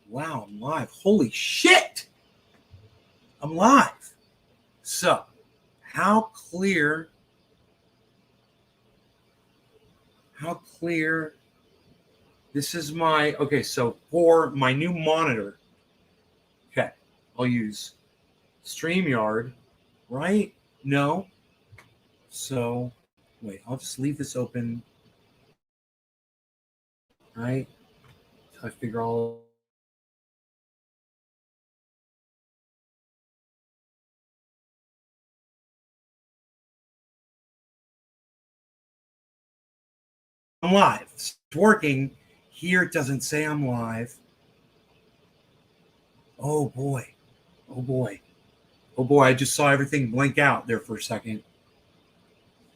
Wow, I'm live. Holy shit! I'm live. So, how clear this is my, okay, so for my new monitor, okay, I'll use StreamYard, right? No. So, wait, I'll just leave this open, right? Until I figure all I'm live. It's working. Here it doesn't say I'm live. Oh boy. Oh boy. Oh boy, I just saw everything blink out there for a second.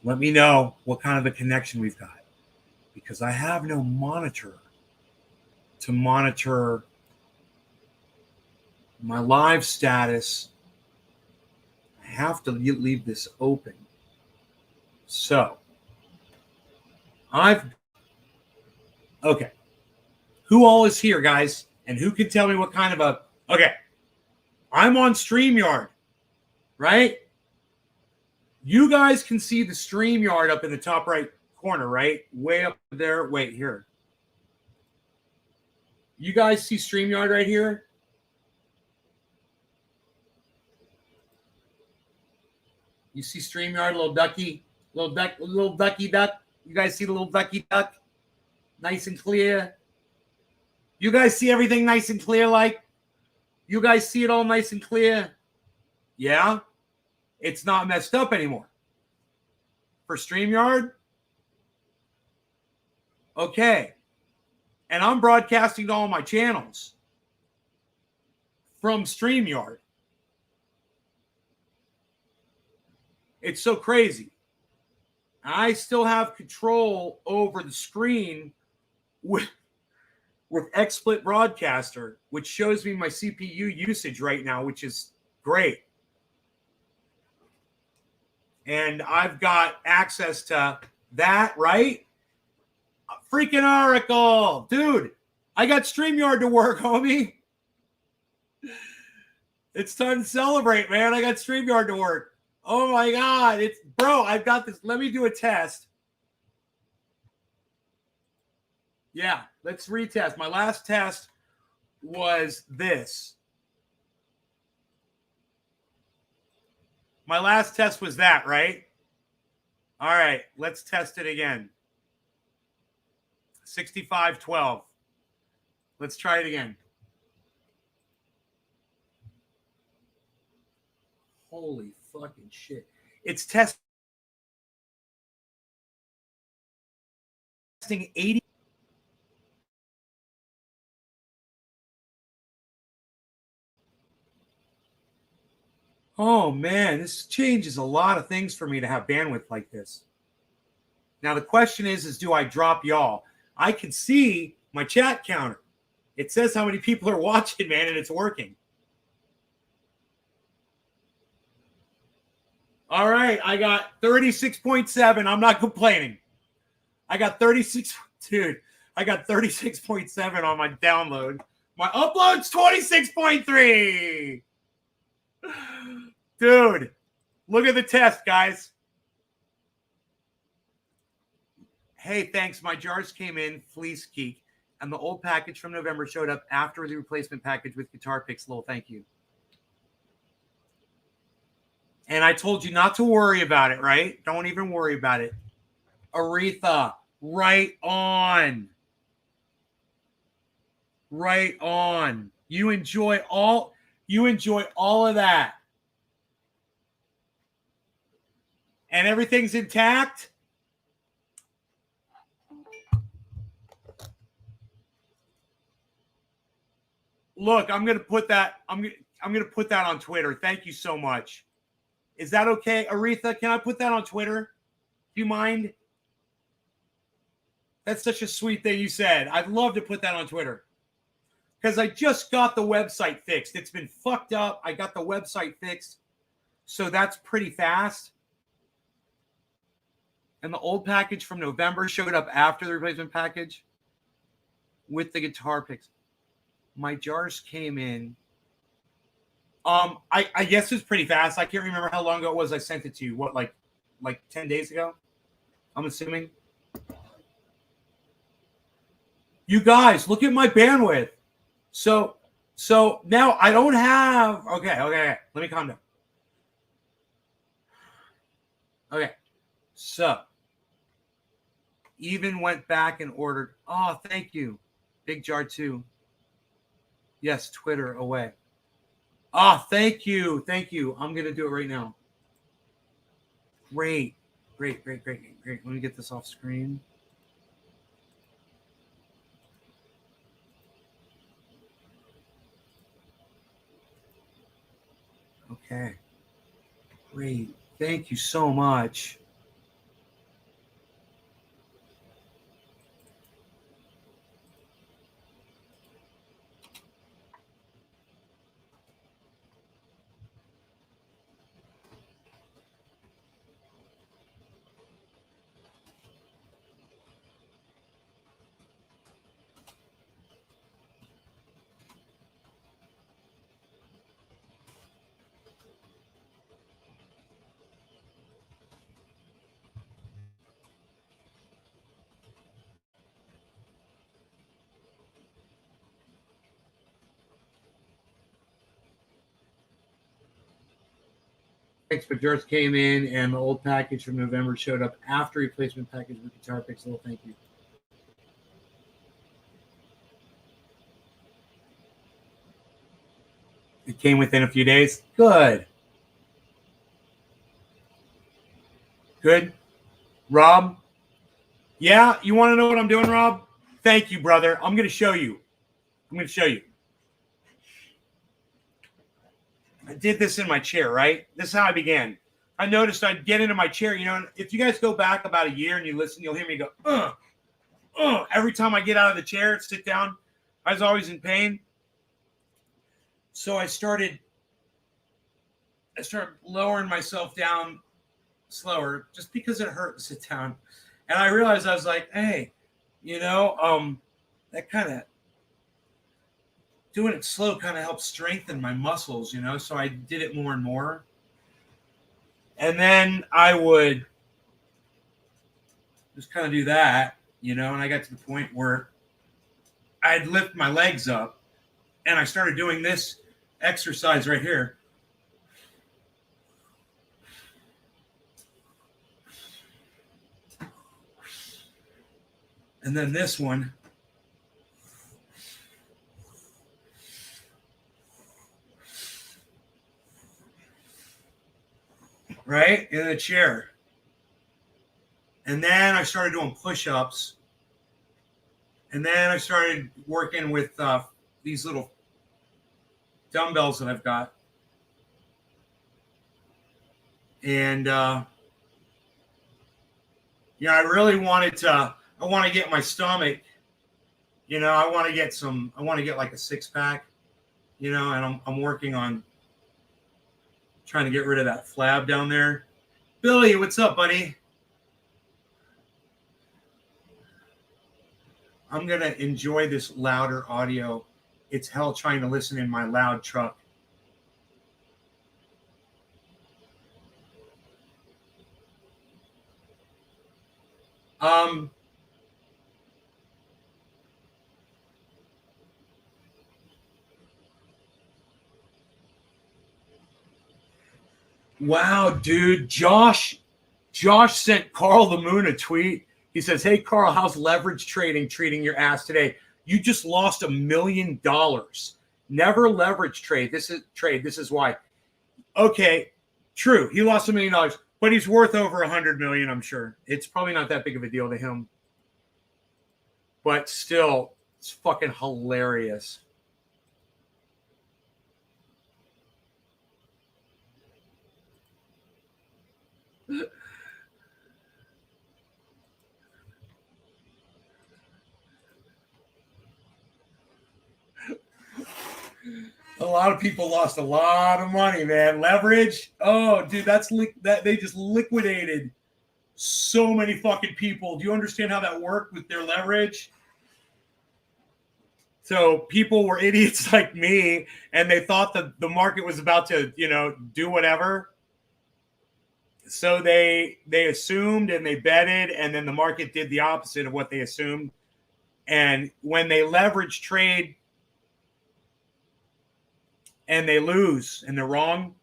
Let me know what kind of a connection we've got, because I have no monitor to monitor my live status. I have to leave this open. So okay. Who all is here, guys? And who can tell me what kind of okay. I'm on StreamYard, right? You guys can see the StreamYard up in the top right corner, right? Way up there. Wait, here. You guys see StreamYard right here? You see StreamYard, little ducky, little ducky duck. You guys see the little ducky duck? Nice and clear. You guys see everything nice and clear like? You guys see it all nice and clear? Yeah? It's not messed up anymore. For StreamYard? Okay. And I'm broadcasting to all my channels from StreamYard. It's so crazy. I still have control over the screen with XSplit Broadcaster, which shows me my CPU usage right now, which is great. And I've got access to that, right? A freaking Oracle. Dude, I got StreamYard to work, homie. It's time to celebrate, man. I got StreamYard to work. Oh my God. Bro, I've got this. Let me do a test. Yeah, let's retest. My last test was this. My last test was that, right? All right, let's test it again. 6512. Let's try it again. Holy fucking shit. It's testing 80. Oh man, this changes a lot of things for me to have bandwidth like this. Now the question is do I drop y'all? I can see my chat counter. It says how many people are watching, man, and it's working. All right, I got 36.7. I'm not complaining. I got 36, dude. I got 36.7 on my download. My upload's 26.3. Dude, look at the test, guys. Hey, thanks. My jars came in, Fleece Geek, and the old package from November showed up after the replacement package with guitar picks. Little thank you. And I told you not to worry about it, right? Don't even worry about it. Aretha, right on. Right on. You enjoy all of that. And everything's intact. Look, I'm gonna put that on Twitter. Thank you so much. Is that okay, Aretha? Can I put that on Twitter? Do you mind? That's such a sweet thing you said. I'd love to put that on Twitter. Because I just got the website fixed. It's been fucked up. I got the website fixed. So that's pretty fast. And the old package from November showed up after the replacement package with the guitar picks. My jars came in. I guess it's pretty fast. I can't remember how long ago it was I sent it to you. What, like 10 days ago? I'm assuming. You guys, look at my bandwidth. So now I don't have. Okay. Let me calm down. Okay, so even went back and ordered. Oh, thank you, Big Jar 2. Yes, Twitter away. Oh, thank you. I'm gonna do it right now. Great. Let me get this off screen. Okay. Great. Thank you so much. Thanks, but yours came in, and the old package from November showed up after replacement package with guitar picks. Little thank you. It came within a few days. Good. Rob? Yeah, you want to know what I'm doing, Rob? Thank you, brother. I'm going to show you. I did this in my chair, right? This is how I began. I noticed I'd get into my chair. You know, if you guys go back about a year and you listen, you'll hear me go, every time I get out of the chair, sit down. I was always in pain. So I started lowering myself down slower just because it hurt to sit down. And I realized I was like, hey, that kind of doing it slow kind of helps strengthen my muscles, so I did it more and more. And then I would just kind of do that, and I got to the point where I'd lift my legs up and I started doing this exercise right here. And then this one. Right? In the chair. And then I started doing push-ups. And then I started working with these little dumbbells that I've got. And, I really wanted to, I want to get my stomach, I want to get like a 6-pack, and I'm working on trying to get rid of that flab down there. Billy, what's up, buddy? I'm going to enjoy this louder audio. It's hell trying to listen in my loud truck. Wow, dude. Josh sent Carl the Moon a tweet. He says, hey, Carl, how's leverage trading treating your ass today? You just lost $1 million. Never leverage trade. This is why. Okay, true. He lost $1 million, but he's worth over 100 million, I'm sure. It's probably not that big of a deal to him. But still, it's fucking hilarious. A lot of people lost a lot of money, man. Leverage. Oh, dude, that they just liquidated so many fucking people. Do you understand how that worked with their leverage? So people were idiots like me, and they thought that the market was about to, do whatever. So they assumed and they betted, and then the market did the opposite of what they assumed. And when they leverage trade and they lose and they're wrong,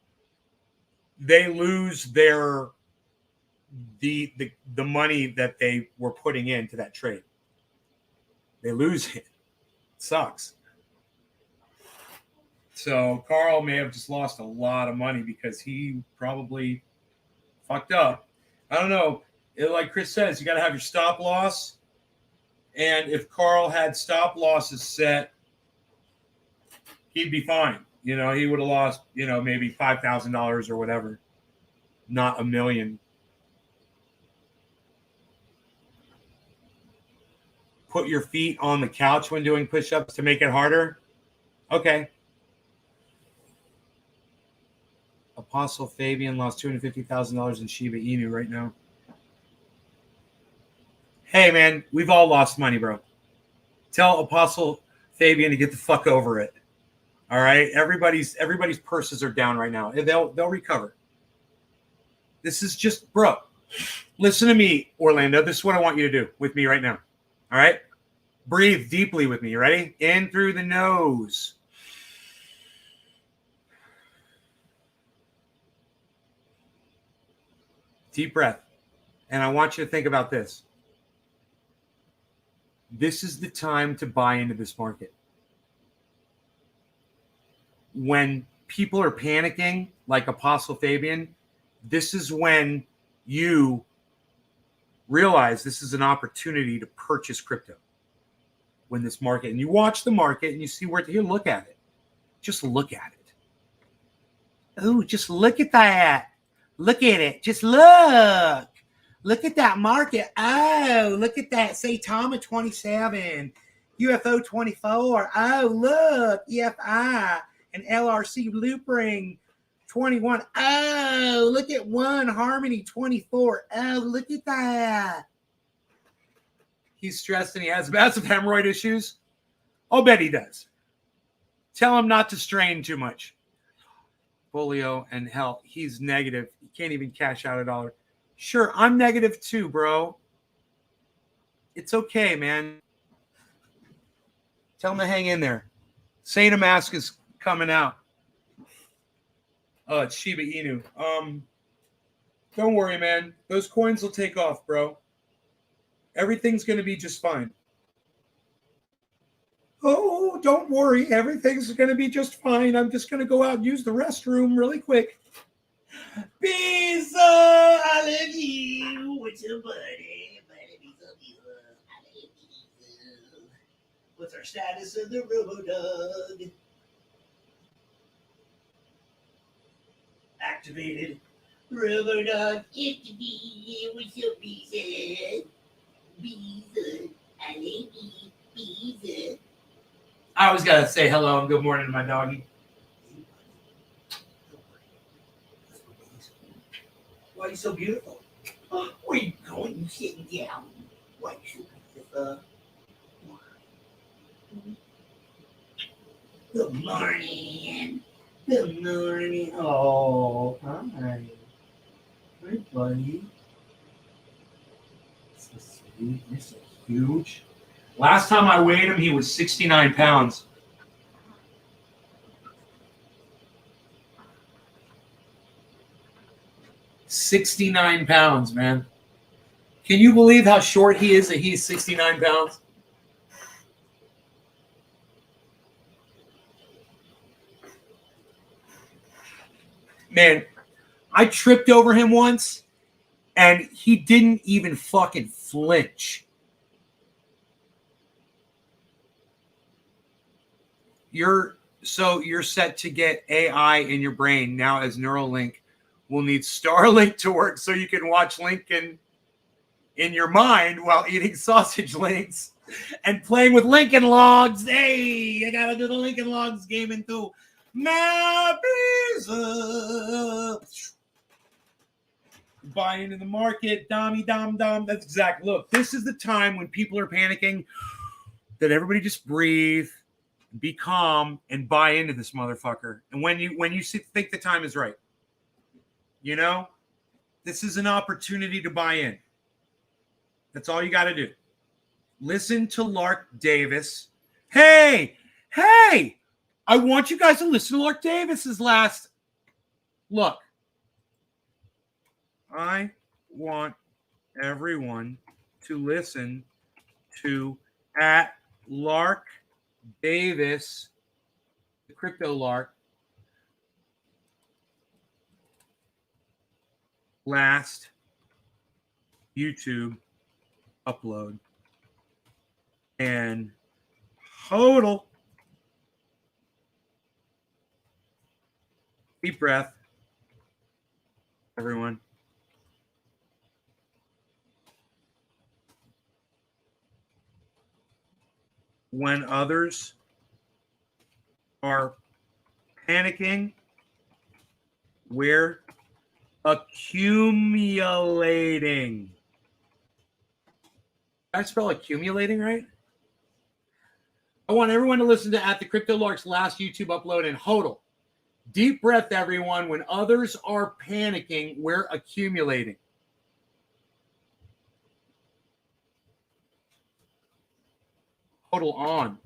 they lose the money that they were putting into that trade. They lose it. It sucks. So Carl may have just lost a lot of money because he probably fucked up. I don't know. Like Chris says, you got to have your stop loss. And if Carl had stop losses set, he'd be fine. He would have lost, maybe $5,000 or whatever, not $1 million. Put your feet on the couch when doing push-ups to make it harder. Okay. Apostle Fabian lost $250,000 in Shiba Inu right now. Hey, man, we've all lost money, bro. Tell Apostle Fabian to get the fuck over it. All right? Everybody's purses are down right now. They'll recover. This is just, bro, listen to me, Orlando. This is what I want you to do with me right now. All right? Breathe deeply with me. You ready? In through the nose. Deep breath. And I want you to think about this. This is the time to buy into this market. When people are panicking, like Apostle Fabian, this is when you realize this is an opportunity to purchase crypto. When this market, and you watch the market and you see where you look at it. Just look at it. Oh, just look at that. Look at it. Just look. Look at that market. Oh, look at that. Saitama 27, UFO 24. Oh, look. EFI and LRC Loopring 21. Oh, look at One Harmony 24. Oh, look at that. He's stressed and he has massive hemorrhoid issues. I'll bet he does. Tell him not to strain too much. Folio and hell, he's negative. He can't even cash out $1. Sure, I'm negative too, bro. It's okay, man. Tell him to hang in there. Saint Amask is coming out. Oh, it's Shiba Inu. Don't worry, man. Those coins will take off, bro. Everything's going to be just fine. Oh, don't worry. Everything's going to be just fine. I'm just going to go out and use the restroom really quick. Pizza, I love you. What's your buddy? What's our status of the Robo-Dog? Activated. Robo-Dog activated. What's up, Pizza? Pizza, I love you. Pizza. I always got to say hello and good morning to my doggy. Why are you so beautiful? Where are you going? You sitting down. Why are you so beautiful? Good morning. Good morning. Oh, hi. Hi, buddy. So sweet. You're so huge. Last time I weighed him, he was 69 pounds. $69 pounds, man. Can you believe how short he is that he's 69 pounds? Man, I tripped over him once, and he didn't even fucking flinch. You're set to get AI in your brain now as Neuralink. We'll need Starlink to work so you can watch Lincoln in your mind while eating sausage links and playing with Lincoln Logs. Hey, I gotta do the Lincoln Logs gaming too. My pizza. Buying into the market, dommy dom dom. That's exactly. Look, this is the time when people are panicking that everybody just breathe. Be calm and buy into this motherfucker. And when you think the time is right, you know, this is an opportunity to buy in. That's all you got to do. Listen to Lark Davis. Hey, I want you guys to listen to Lark Davis's last look. I want everyone to listen to at Lark Davis, the Crypto Lark, last YouTube upload. And hodl. Deep breath, everyone. When others are panicking, we're accumulating. Did I spell accumulating right? I want everyone to listen to at the Crypto Lark's last YouTube upload and hodl. Deep breath, everyone. When others are panicking, we're accumulating. Hodl on.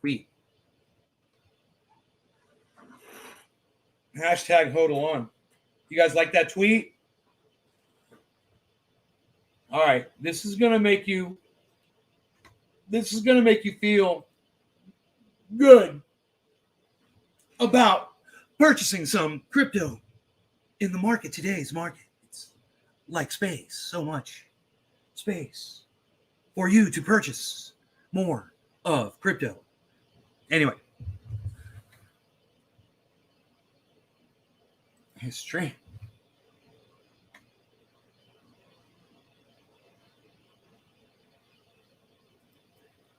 Tweet. Hashtag hodl on. You guys like that tweet? All right. This is going to make you feel good about purchasing some crypto in the market, today's market. It's like space, so much space for you to purchase more of crypto. Anyway, history.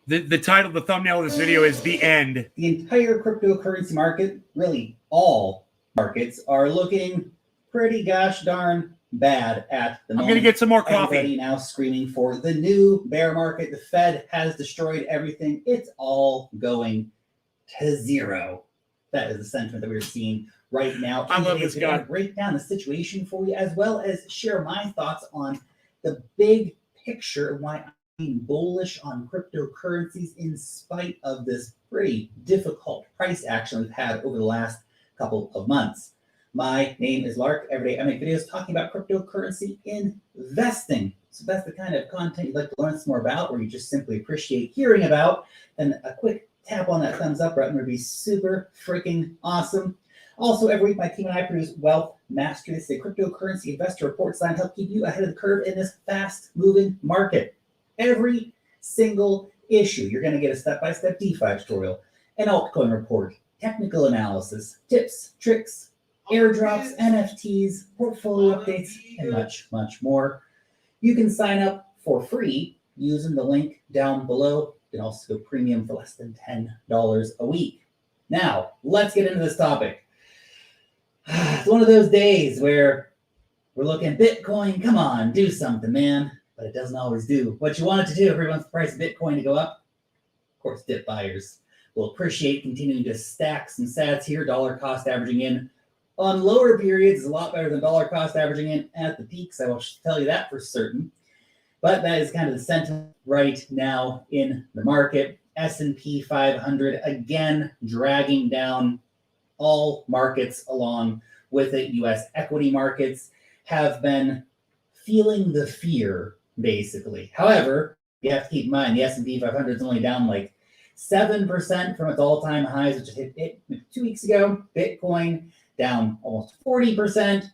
The title, the thumbnail of this video is The End. The entire cryptocurrency market, really all markets, are looking pretty gosh darn bad at the moment. I'm going to get some more coffee. Everybody now screaming for the new bear market. The Fed has destroyed everything. It's all going to zero. That is the sentiment that we're seeing right now. I love this guy. I'm going to break down the situation for you, as well as share my thoughts on the big picture and why I'm bullish on cryptocurrencies in spite of this pretty difficult price action we've had over the last couple of months. My name is Lark. Every day I make videos talking about cryptocurrency investing. So if that's the kind of content you'd like to learn some more about, or you just simply appreciate hearing about, then a quick tap on that thumbs up button would be super freaking awesome. Also, every week my team and I produce Wealth Mastery. This is a cryptocurrency investor report designed to help keep you ahead of the curve in this fast-moving market. Every single issue, you're going to get a step-by-step DeFi tutorial, an altcoin report, technical analysis, tips, tricks, airdrops, NFTs, portfolio updates, and much, much more. You can sign up for free using the link down below. You can also go premium for less than $10 a week. Now, let's get into this topic. It's one of those days where we're looking, Bitcoin, come on, do something, man. But it doesn't always do what you want it to do. Everyone wants the price of Bitcoin to go up. Of course, dip buyers will appreciate continuing to stack some sats here. Dollar cost averaging in on lower periods is a lot better than dollar cost averaging in at the peaks. I will tell you that for certain. But that is kind of the sentiment right now in the market. S&P 500 again dragging down all markets along with it. U.S. equity markets have been feeling the fear, basically. However, you have to keep in mind the S&P 500 is only down like 7% from its all-time highs, which hit 2 weeks ago. Bitcoin down almost 40%.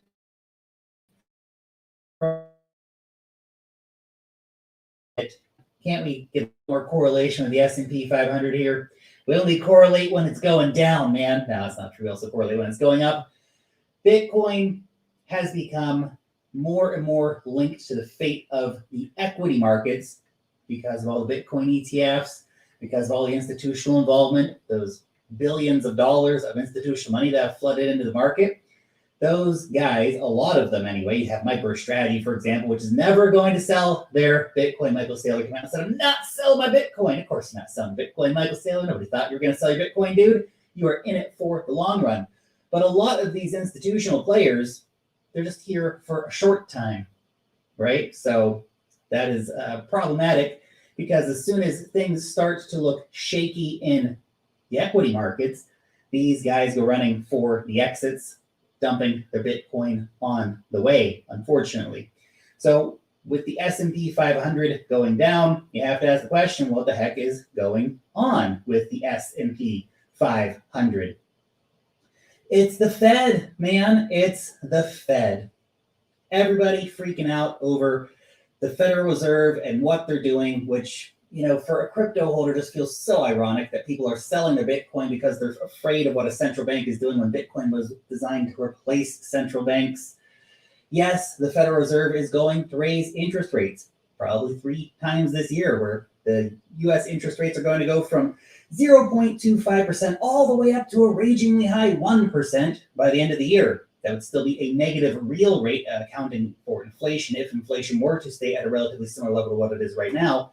Can't we get more correlation with the S&P 500 here? We only correlate when it's going down, man. No, it's not true. We also correlate when it's going up. Bitcoin has become more and more linked to the fate of the equity markets because of all the Bitcoin ETFs, because of all the institutional involvement, those billions of dollars of institutional money that have flooded into the market. those guys, a lot of them anyway, you have MicroStrategy, for example, which is never going to sell their Bitcoin. Michael Saylor came out and said, I'm not selling my Bitcoin. Of course, you're not selling Bitcoin, Michael Saylor. Nobody thought you were going to sell your Bitcoin, dude. You are in it for the long run. But a lot of these institutional players, they're just here for a short time, right? So that is problematic, because as soon as things start to look shaky in the equity markets, these guys go running for the exits, dumping their Bitcoin on the way, unfortunately. So with the S&P 500 going down, you have to ask the question, what the heck is going on with the S&P 500? It's the Fed, man. It's the Fed. Everybody freaking out over the Federal Reserve and what they're doing, which, you know, for a crypto holder just feels so ironic that people are selling their Bitcoin because they're afraid of what a central bank is doing when Bitcoin was designed to replace central banks. Yes, the Federal Reserve is going to raise interest rates probably 3 times this year, where the U.S. interest rates are going to go from 0.25% all the way up to a ragingly high 1% by the end of the year. That would still be a negative real rate, accounting for inflation. If inflation were to stay at a relatively similar level to what it is right now,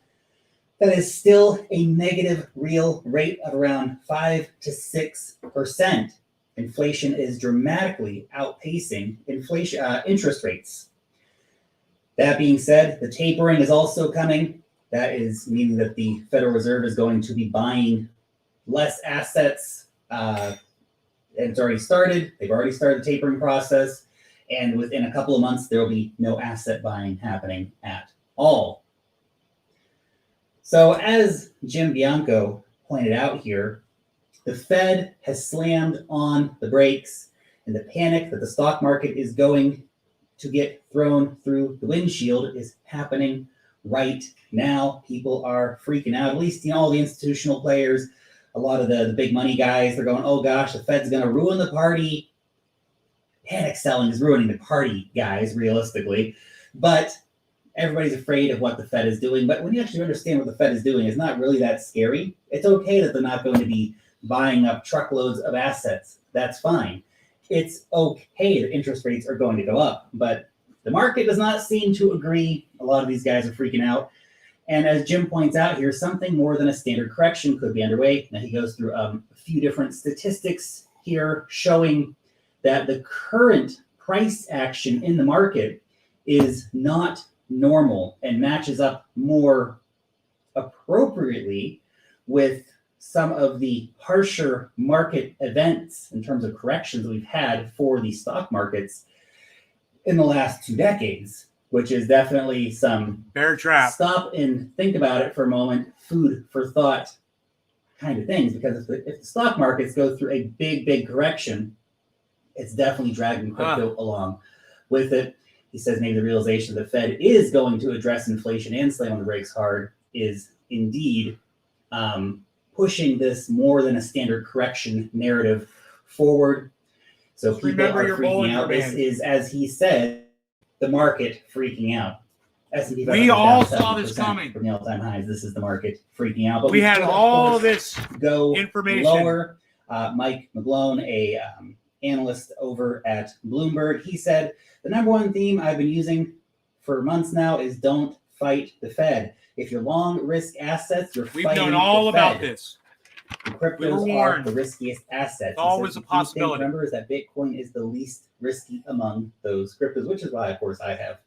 that is still a negative real rate of around 5 to 6%. Inflation is dramatically outpacing interest rates. That being said, the tapering is also coming. That is meaning that the Federal Reserve is going to be buying less assets. And it's already started. They've already started the tapering process. And within a couple of months, there will be no asset buying happening at all. So as Jim Bianco pointed out here, the Fed has slammed on the brakes, and the panic that the stock market is going to get thrown through the windshield is happening right now. People are freaking out, at least, you know, all the institutional players, a lot of the big money guys, they're going, oh gosh, the Fed's going to ruin the party. Panic selling is ruining the party, guys, realistically. But everybody's afraid of what the Fed is doing. But when you actually understand what the Fed is doing, it's not really that scary. It's okay that they're not going to be buying up truckloads of assets. That's fine. It's okay that interest rates are going to go up, but the market does not seem to agree. A lot of these guys are freaking out. And as Jim points out here, something more than a standard correction could be underway. Now he goes through a few different statistics here showing that the current price action in the market is not normal and matches up more appropriately with some of the harsher market events in terms of corrections that we've had for the stock markets in the last 2 decades, which is definitely some bear trap. Stop and think about it for a moment, food for thought kind of things, because if the stock markets go through a big correction, it's definitely dragging crypto along with it. He says maybe the realization the Fed is going to address inflation and slam on the brakes hard is indeed pushing this more than a standard correction narrative forward. So people remember are your freaking out. Bollinger This is, as he said, the market freaking out. S&P 500 We all down saw this 7% coming. from the all-time highs. This is the market freaking out. But We had could, all course, this go information. lower. Mike McGlone, a analyst over at Bloomberg, he said, the number one theme I've been using for months now is don't fight the Fed. If you're long risk assets, you're We've fighting known all the about Fed. this. The cryptos We were are warned. the riskiest assets. It's always a possibility. Remember is that Bitcoin is the least risky among those cryptos, which is why, of course, I have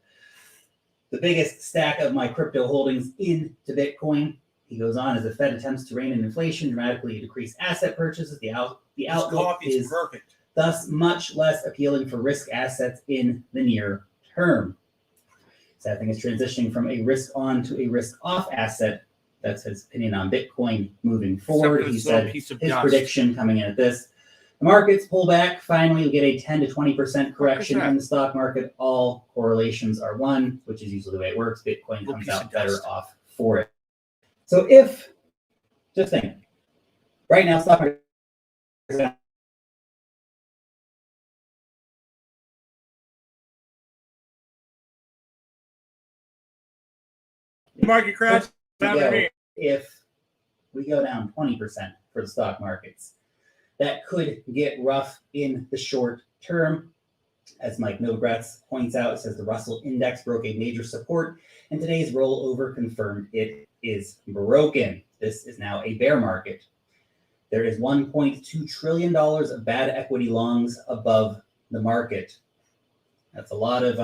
the biggest stack of my crypto holdings into Bitcoin. He goes on, as the Fed attempts to rein in inflation, dramatically decrease asset purchases, the outlook is perfect. Thus much less appealing for risk assets in the near term. So I think it's transitioning from a risk on to a risk off asset. That's his opinion on Bitcoin moving forward. He said his prediction coming in at this. The markets pull back. Finally, we get a 10 to 20% correction in the stock market. All correlations are 1, which is usually the way it works. Bitcoin comes out better off for it. So if, just think, right now, stock market is down. Market crash. If we go down 20% for the stock markets, that could get rough in the short term. As Mike Milgratz points out, it says the Russell Index broke a major support, and today's rollover confirmed it is broken. This is now a bear market. There is $1.2 trillion of bad equity longs above the market. That's a lot of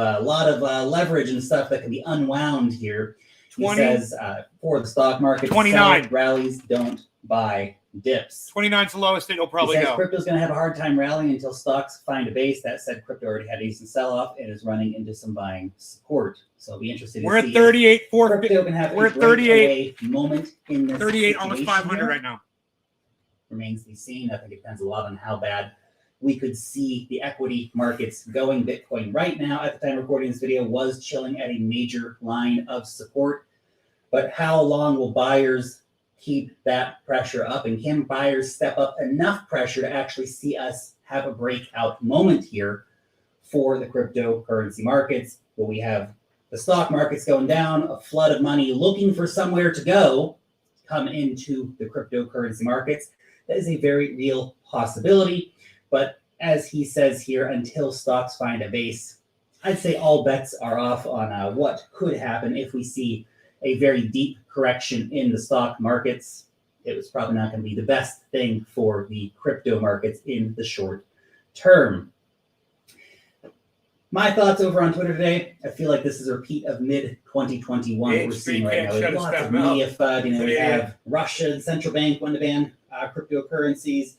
leverage and stuff that can be unwound here. 20, he says for the stock market, 29 rallies don't buy dips. 29's the lowest it'll probably he says go. Crypto's going to have a hard time rallying until stocks find a base. That said, crypto already had a decent sell-off and is running into some buying support. So I'll be interested to We're see. At 38, crypto can have we're a at 38 moment in this 38, almost 500 here. right now. Remains to be seen. I think it depends a lot on how bad we could see the equity markets going. Bitcoin right now, at the time of recording this video, was chilling at a major line of support. But how long will buyers keep that pressure up? And can buyers step up enough pressure to actually see us have a breakout moment here for the cryptocurrency markets? Where we have the stock markets going down, a flood of money looking for somewhere to go come into the cryptocurrency markets. That is a very real possibility. But as he says here, until stocks find a base, I'd say all bets are off on what could happen if we see a very deep correction in the stock markets. It was probably not going to be the best thing for the crypto markets in the short term. My thoughts over on Twitter today, I feel like this is a repeat of mid-2021 we're seeing right now. There's lots of media FUD. We have Russia, the central bank, wanting to ban cryptocurrencies.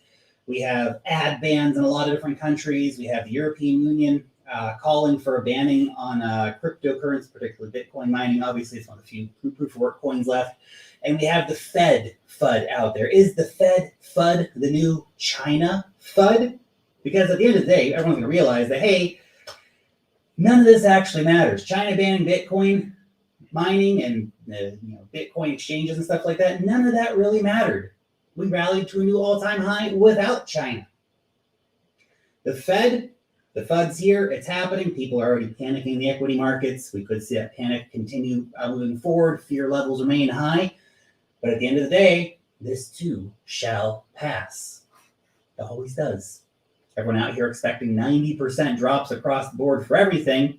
We have ad bans in a lot of different countries. We have the European Union calling for a banning on cryptocurrency, particularly Bitcoin mining. Obviously, it's one of the few proof of work coins left. And we have the Fed FUD out there. Is the Fed FUD the new China FUD? Because at the end of the day, everyone's going to realize that, hey, none of this actually matters. China banning Bitcoin mining and Bitcoin exchanges and stuff like that, none of that really mattered. We rallied to a new all-time high without China. The Fed, the FUD's here, it's happening. People are already panicking in the equity markets. We could see that panic continue moving forward. Fear levels remain high. But at the end of the day, this too shall pass. It always does. Everyone out here expecting 90% drops across the board for everything.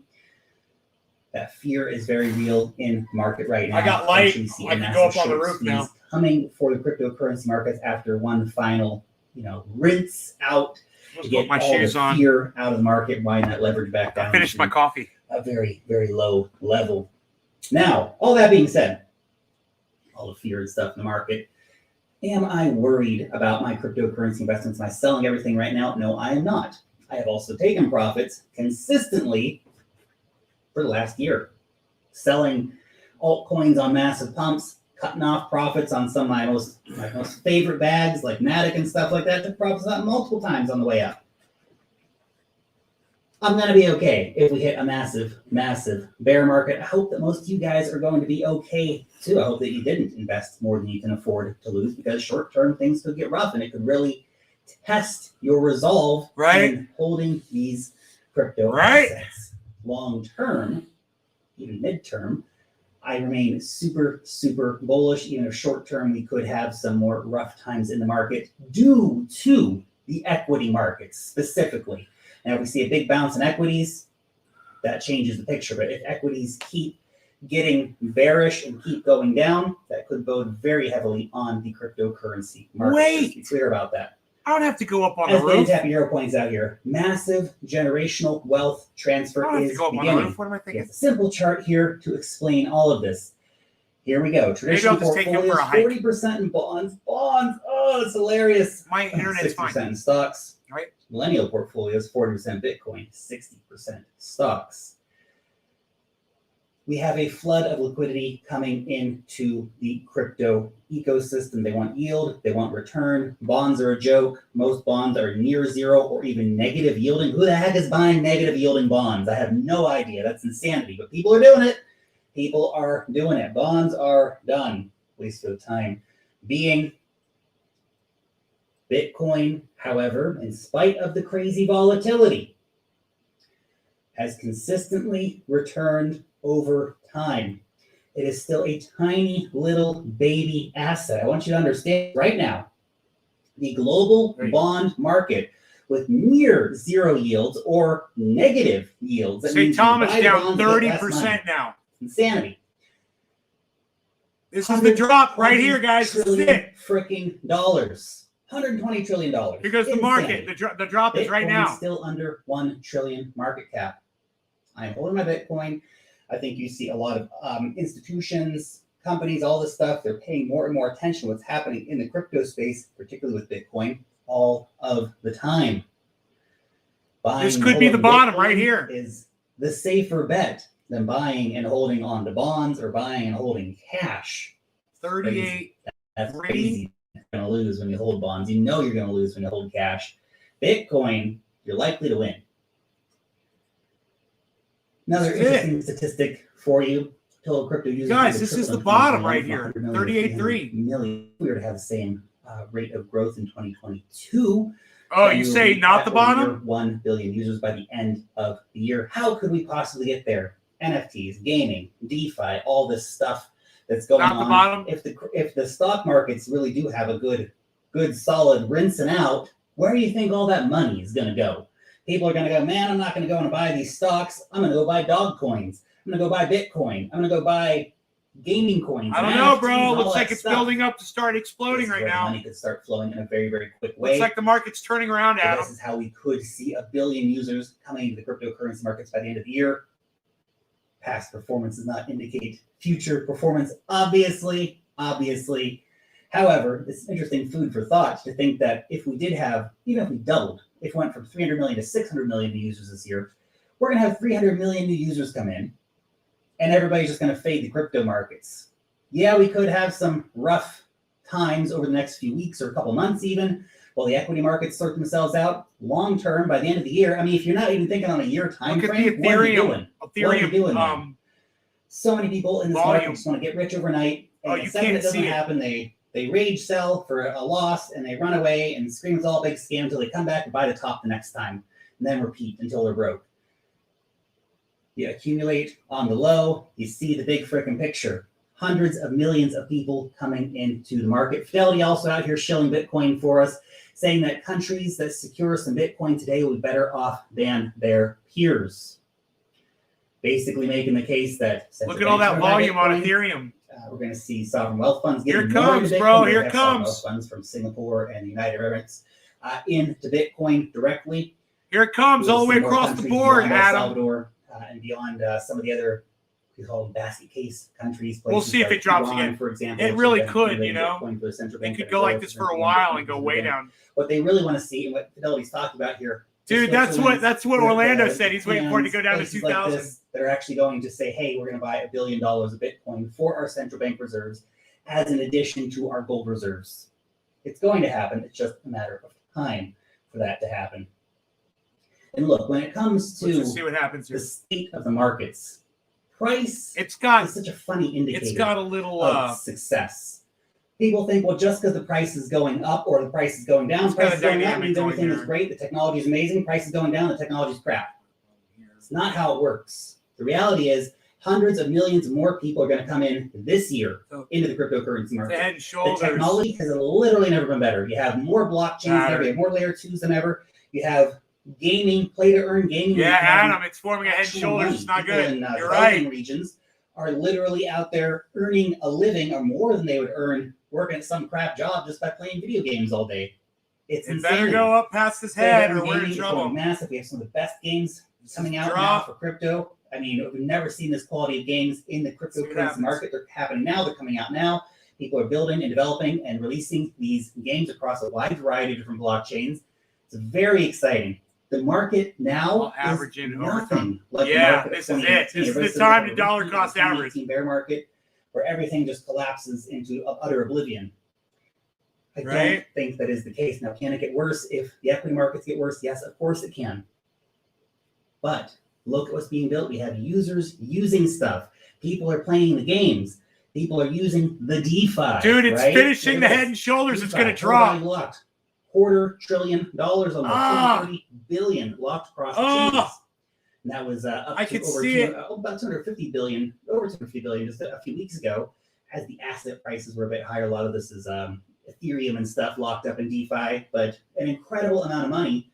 That fear is very real in market right now. I got light. I can go up on the roof now. Coming for the cryptocurrency markets after one final, rinse out to get my all shoes the on. fear out of the market, wind that leverage back down. I finished my coffee. A very, very low level. Now, all that being said, all the fear and stuff in the market, am I worried about my cryptocurrency investments? Am I selling everything right now? No, I am not. I have also taken profits consistently for the last year, selling altcoins on massive pumps, cutting off profits on some of my most favorite bags like Matic and stuff like that. Took profits out multiple times on the way up. I'm going to be okay if we hit a massive, massive bear market. I hope that most of you guys are going to be okay too. I hope that you didn't invest more than you can afford to lose, because short-term things could get rough and it could really test your resolve in holding these crypto assets. Long-term, even mid-term, I remain super, super bullish. Even if short-term, we could have some more rough times in the market due to the equity markets specifically. Now, if we see a big bounce in equities, that changes the picture. But if equities keep getting bearish and keep going down, that could bode very heavily on the cryptocurrency market. Let's be clear about that. I don't have to go up on the roof. As Dan Tapiro points out here, massive generational wealth transfer is beginning. What am I thinking? It's a simple chart here to explain all of this. Here we go. Traditional portfolios, 40% in bonds. Bonds, oh, it's hilarious. My internet's 6% fine. in stocks. Right. Millennial portfolios, 40% Bitcoin, 60% stocks. We have a flood of liquidity coming into the crypto ecosystem. They want yield, they want return. Bonds are a joke. Most bonds are near zero or even negative yielding. Who the heck is buying negative yielding bonds? I have no idea. That's insanity. But people are doing it. People are doing it. Bonds are done, at least for the time being. Bitcoin, however, in spite of the crazy volatility, has consistently returned over time. It is still a tiny little baby asset. I want you to understand right now, the global bond market with near zero yields or negative yields. That St. means you Thomas buy the down bonds, you get less 30% money. now. Insanity. This is the drop right here, $120 guys. This is trillion it. freaking dollars. $120 trillion. Here goes the market. The drop is right now. Still under 1 trillion market cap. I'm holding my Bitcoin. I think you see a lot of institutions, companies, all this stuff. They're paying more and more attention to what's happening in the crypto space, particularly with Bitcoin, all of the time. Buying This could be the bottom right here. is the safer bet than buying and holding on to bonds or buying and holding cash. 38. That's crazy. You're going to lose when you hold bonds. You know you're going to lose when you hold cash. Bitcoin, you're likely to win. Another interesting statistic for you. Total crypto users. Guys, this is the bottom right here. 38.3 million. We were to have the same rate of growth in 2022. Oh, you say not the bottom? 1 billion users by the end of the year. How could we possibly get there? NFTs, gaming, DeFi, all this stuff that's going on. Not the bottom? If the stock markets really do have a good solid rinsing out, where do you think all that money is going to go? People are going to go, man, I'm not going to go and buy these stocks. I'm going to go buy dog coins. I'm going to go buy Bitcoin. I'm going to go buy gaming coins. I don't know, bro. Looks like it's building up to start exploding right now. Money could start flowing in a very, very quick way. Looks like the market's turning around, Adam. This is how we could see 1 billion users coming into the cryptocurrency markets by the end of the year. Past performance does not indicate future performance, obviously. However, it's interesting food for thought to think that if we did have, even if we doubled, if we went from 300 million to 600 million new users this year, we're going to have 300 million new users come in, and everybody's just going to fade the crypto markets. Yeah, we could have some rough times over the next few weeks or a couple months even, while the equity markets sort themselves out. Long term, by the end of the year, I mean, if you're not even thinking on a year time frame, what are you doing? What are you doing? So many people in this market just want to get rich overnight. And you the second can't it doesn't see it. happen, they rage sell for a loss and they run away and scream it's all a big scam until they come back and buy the top the next time and then repeat until they're broke. You accumulate on the low, you see the big freaking picture. Hundreds of millions of people coming into the market. Fidelity also out here shilling Bitcoin for us, saying that countries that secure some Bitcoin today will be better off than their peers. Basically making the case that look at all that volume on Ethereum. We're going to see sovereign wealth funds here comes, bro. Here comes wealth funds from Singapore and the United Arab Emirates into Bitcoin directly. Here it comes all the way across the board, Adam. El Salvador and beyond some of the other, we call them basket case countries. We'll see if it drops again. For example, it really could, you know. It could go like this for a while and go way down. What they really want to see and what Fidelity's talked about here. Dude, that's what Orlando said. He's waiting for it to go down to 2,000. Like that are actually going to say, hey, we're going to buy $1 billion of Bitcoin for our central bank reserves as an addition to our gold reserves. It's going to happen. It's just a matter of time for that to happen. And look, when it comes to let's see what happens here. The state of the markets, price is such a funny indicator. It's got a little of success. People think, well, just because the price is going up or the price is going down, price is going up means everything is great. The technology is amazing. Price is going down. The technology is crap. It's not how it works. The reality is hundreds of millions more people are going to come in this year into the cryptocurrency market. Head and shoulders. The technology has literally never been better. You have more blockchains than ever. You have more layer 2s than ever. You have gaming, play to earn gaming. Yeah, Adam, it's forming a head and shoulders. It's not good. You're right. Regions are literally out there earning a living or more than they would earn working at some crap job just by playing video games all day. It's insane. Better go up past his head or we're in trouble. Massive. We have some of the best games coming out now for crypto. I mean, we've never seen this quality of games in the cryptocurrency market. They're happening now. They're coming out now. People are building and developing and releasing these games across a wide variety of different blockchains. It's very exciting. The market now is nothing like the market this is it. This is the time to dollar cost average. Bear market where everything just collapses into utter oblivion. I don't think that is the case. Now, can it get worse if the equity markets get worse? Yes, of course it can. But look at what's being built. We have users using stuff. People are playing the games. People are using the DeFi. Dude, it's finishing the head and shoulders. DeFi. It's going to drop. Locked. $250 billion, almost $230 billion locked across the chains. And that was up to about 250 billion, over 250 billion just a few weeks ago, as the asset prices were a bit higher. A lot of this is Ethereum and stuff locked up in DeFi, but an incredible amount of money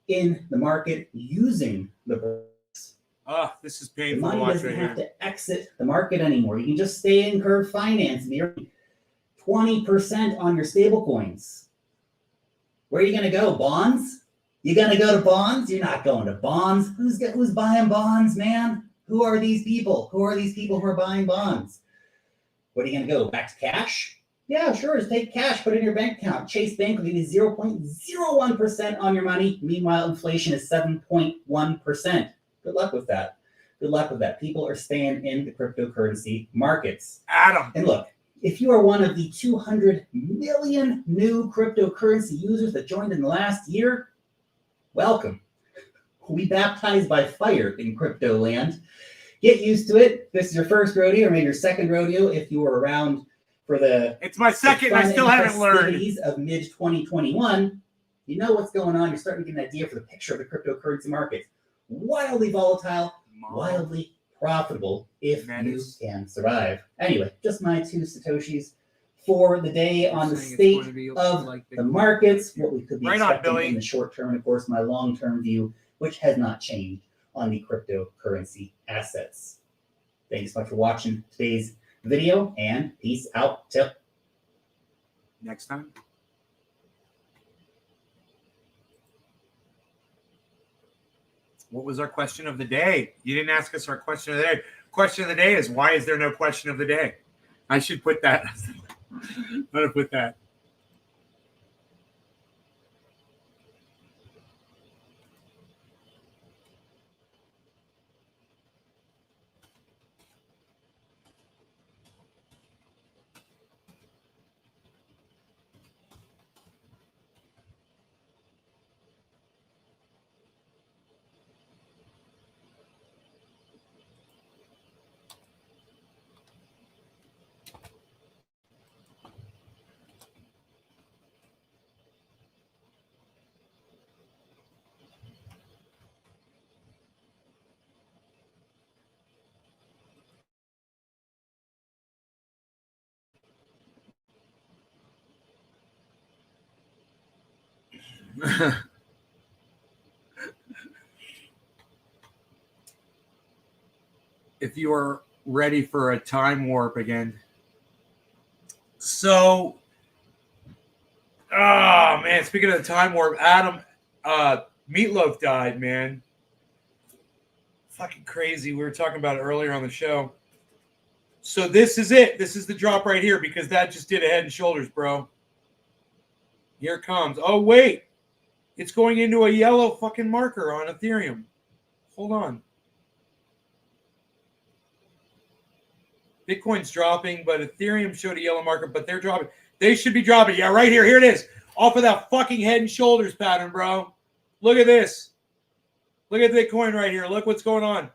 in the market using the brokers. This is The painful to money watch doesn't right have here. to exit the market anymore. You can just stay in curve finance and be earning 20% on your stable coins. Where are you going to go? Bonds? You going to go to bonds? You're not going to bonds. Who's buying bonds, man? Who are these people? Who are these people who are buying bonds? What are you going to go? Back to cash? Yeah, sure. Just take cash, put it in your bank account. Chase Bank will give you 0.01% on your money. Meanwhile, inflation is 7.1%. Good luck with that. Good luck with that. People are staying in the cryptocurrency markets. Adam. And look, if you are one of the 200 million new cryptocurrency users that joined in the last year, welcome. We baptized by fire in crypto land. Get used to it. This is your first rodeo or maybe your second rodeo if you were around for It's my second. I still haven't learned. Of mid 2021. You know what's going on. You're starting to get an idea for the picture of the cryptocurrency market. Wildly volatile, wildly profitable if you can survive. Anyway, just my 2 Satoshis for the day on the state of the markets, what we could be expecting in the short term, and of course, my long-term view, which has not changed on the cryptocurrency assets. Thanks so much for watching today's video, and peace out till next time. What was our question of the day? You didn't ask us our question of the day. Question of the day is, why is there no question of the day? I should put that. I'm going to put that. If you are ready for a time warp again. So, oh man, speaking of the time warp, Adam, Meatloaf died, man. Fucking crazy. We were talking about it earlier on the show. So this is it. This is the drop right here because that just did a head and shoulders, bro. Here it comes. Oh, wait. It's going into a yellow fucking marker on Ethereum. Hold on. Bitcoin's dropping, but Ethereum showed a yellow marker, but they're dropping. They should be dropping. Yeah, right here. Here it is. Off of that fucking head and shoulders pattern, bro. Look at this. Look at Bitcoin right here. Look what's going on.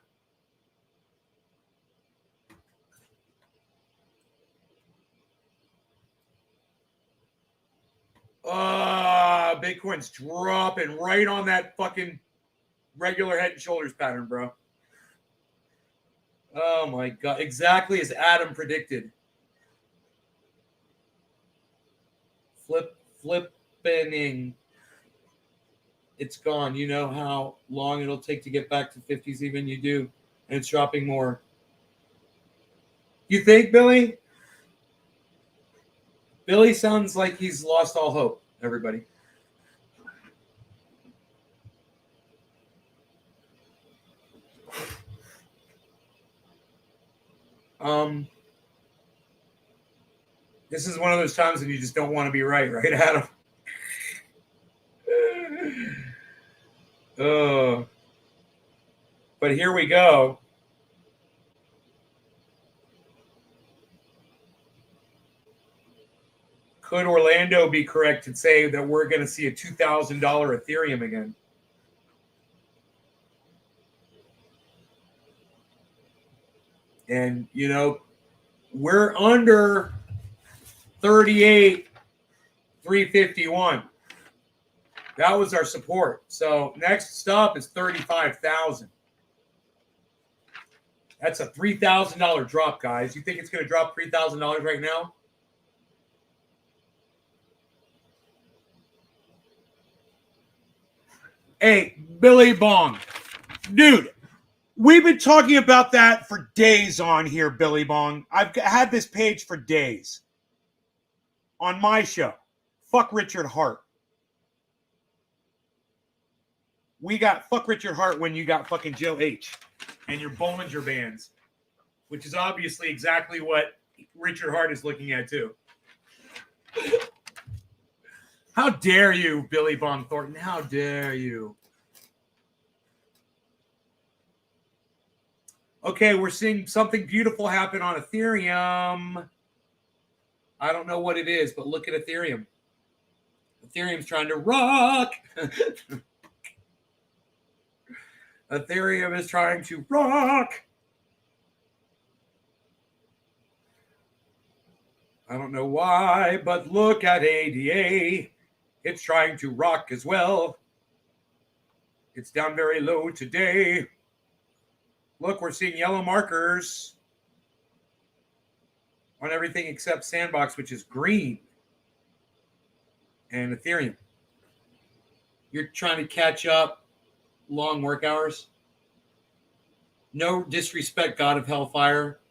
Bitcoin's dropping right on that fucking regular head and shoulders pattern, bro. Oh my God. Exactly as Adam predicted. Flipping. It's gone. You know how long it'll take to get back to 50s, even you do. And it's dropping more. You think, Billy? Billy sounds like he's lost all hope, everybody. This is one of those times when you just don't want to be right, Adam? But here we go. Could Orlando be correct to say that we're going to see a $2,000 Ethereum again? And, you know, we're under 38,351. That was our support. So next stop is 35,000. That's a $3,000 drop, guys. You think it's going to drop $3,000 right now? Hey, Billy Bong. Dude, we've been talking about that for days on here, Billy Bong. I've had this page for days. On my show. Fuck Richard Hart. We got fuck Richard Hart when you got fucking Joe H. and your Bollinger Bands, which is obviously exactly what Richard Hart is looking at too. How dare you, Billy Bong Thornton? How dare you? Okay, we're seeing something beautiful happen on Ethereum. I don't know what it is, but look at Ethereum. Ethereum's trying to rock. Ethereum is trying to rock. I don't know why, but look at ADA. It's trying to rock as well. It's down very low today. Look, we're seeing yellow markers on everything except Sandbox, which is green. And Ethereum. You're trying to catch up long work hours. No disrespect, God of Hellfire.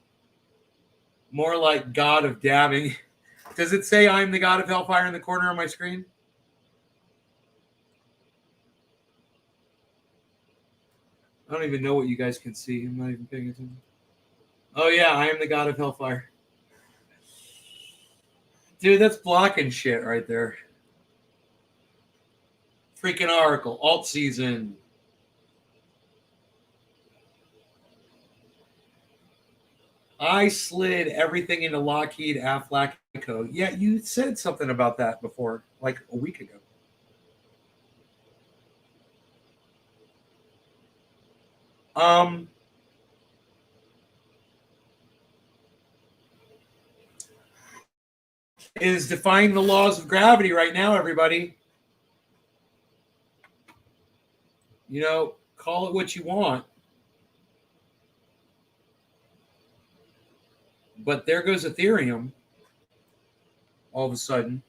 More like God of Dabbing. Does it say I'm the God of Hellfire in the corner of my screen? I don't even know what you guys can see. I'm not even paying attention. Oh, yeah, I am the God of Hellfire. Dude, that's blocking shit right there. Freaking Oracle. Alt season. I slid everything into Lockheed Aflac code. Yeah, you said something about that before, like a week ago. Is defying the laws of gravity right now, everybody. You know, call it what you want. But there goes Ethereum. All of a sudden.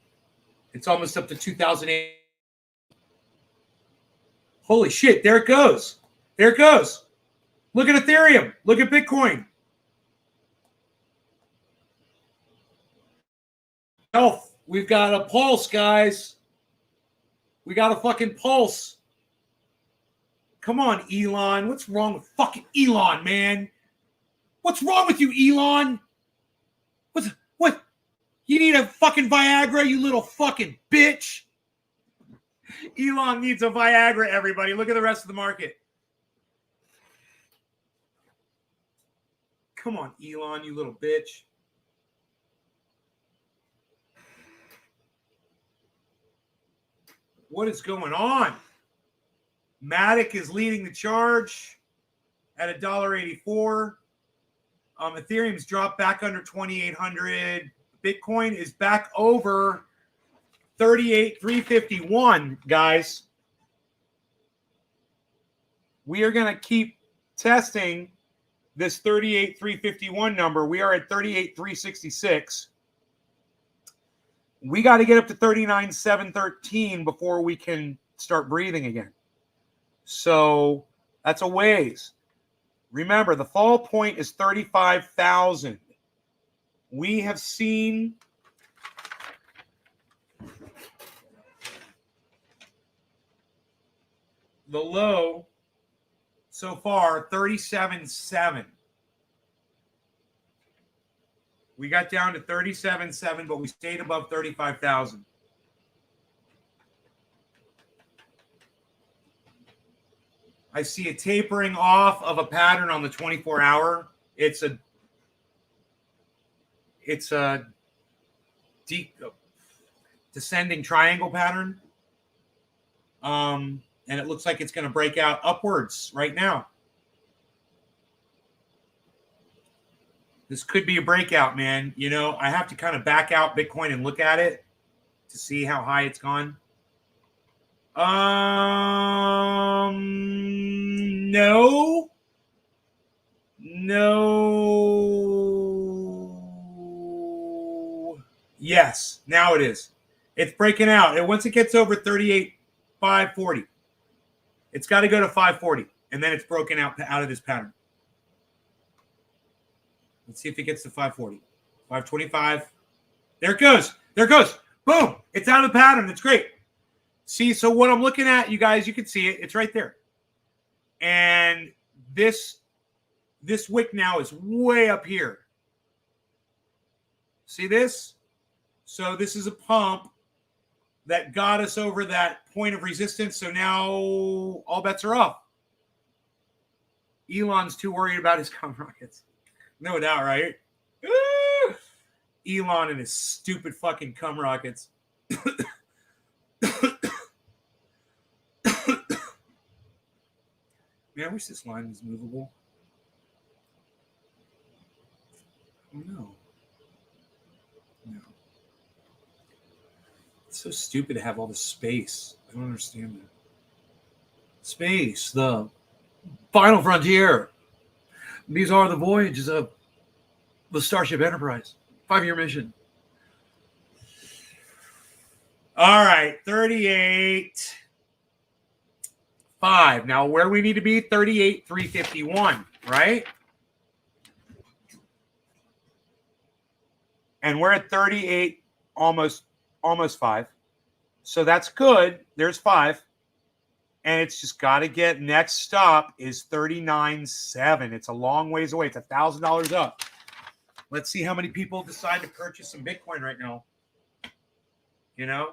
It's almost up to 2008. Holy shit, there it goes. There it goes. Look at Ethereum. Look at Bitcoin. Health. We've got a pulse, guys. We got a fucking pulse. Come on, Elon. What's wrong with fucking Elon, man? What's wrong with you, Elon? What? You need a fucking Viagra, you little fucking bitch. Elon needs a Viagra, everybody. Look at the rest of the market. Come on, Elon, you little bitch. What is going on? Matic is leading the charge at $1.84. Ethereum's dropped back under 2,800. Bitcoin is back over 38,351, guys. We are going to keep testing this 38,351 number. We are at 38,366. We got to get up to 39,713 before we can start breathing again. So that's a ways. Remember, the fall point is 35,000. We have seen the low so far, 37.7. We got down to 37.7, but we stayed above 35,000. I see a tapering off of a pattern on the 24-hour. It's a descending triangle pattern. And it looks like it's going to break out upwards right now. This could be a breakout, man. You know, I have to kind of back out Bitcoin and look at it to see how high it's gone. No. Yes, now it is. It's breaking out. And once it gets over 38,540. It's got to go to 540, and then it's broken out of this pattern. Let's see if it gets to 540. 525. There it goes. There it goes. Boom. It's out of the pattern. It's great. See, so what I'm looking at, you guys, you can see it. It's right there. And this wick now is way up here. See this? So this is a pump that got us over that point of resistance. So now all bets are off. Elon's too worried about his cum rockets. No doubt, right? Elon and his stupid fucking cum rockets. Man, I wish this line was movable. Oh, no. No. It's so stupid to have all this space. I don't understand that. Space, the final frontier. These are the voyages of the Starship Enterprise. 5-year mission. All right, 38.5. Now, where we need to be, 38.351, right? And we're at 38, almost 5. So that's good. There's 5. And it's just got to get, next stop is 39.7. It's a long ways away. It's $1,000 up. Let's see how many people decide to purchase some Bitcoin right now. You know?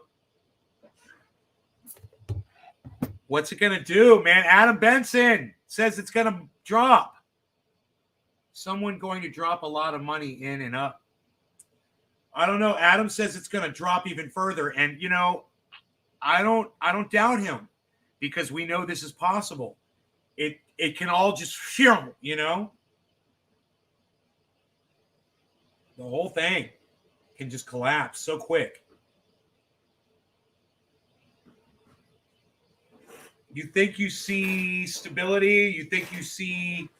What's it going to do, man? Adam Benson says it's going to drop. Someone going to drop a lot of money in and up. I don't know. Adam says it's going to drop even further. And, you know, I don't doubt him because we know this is possible. It can all just, you know, the whole thing can just collapse so quick. You think you see stability, you think you see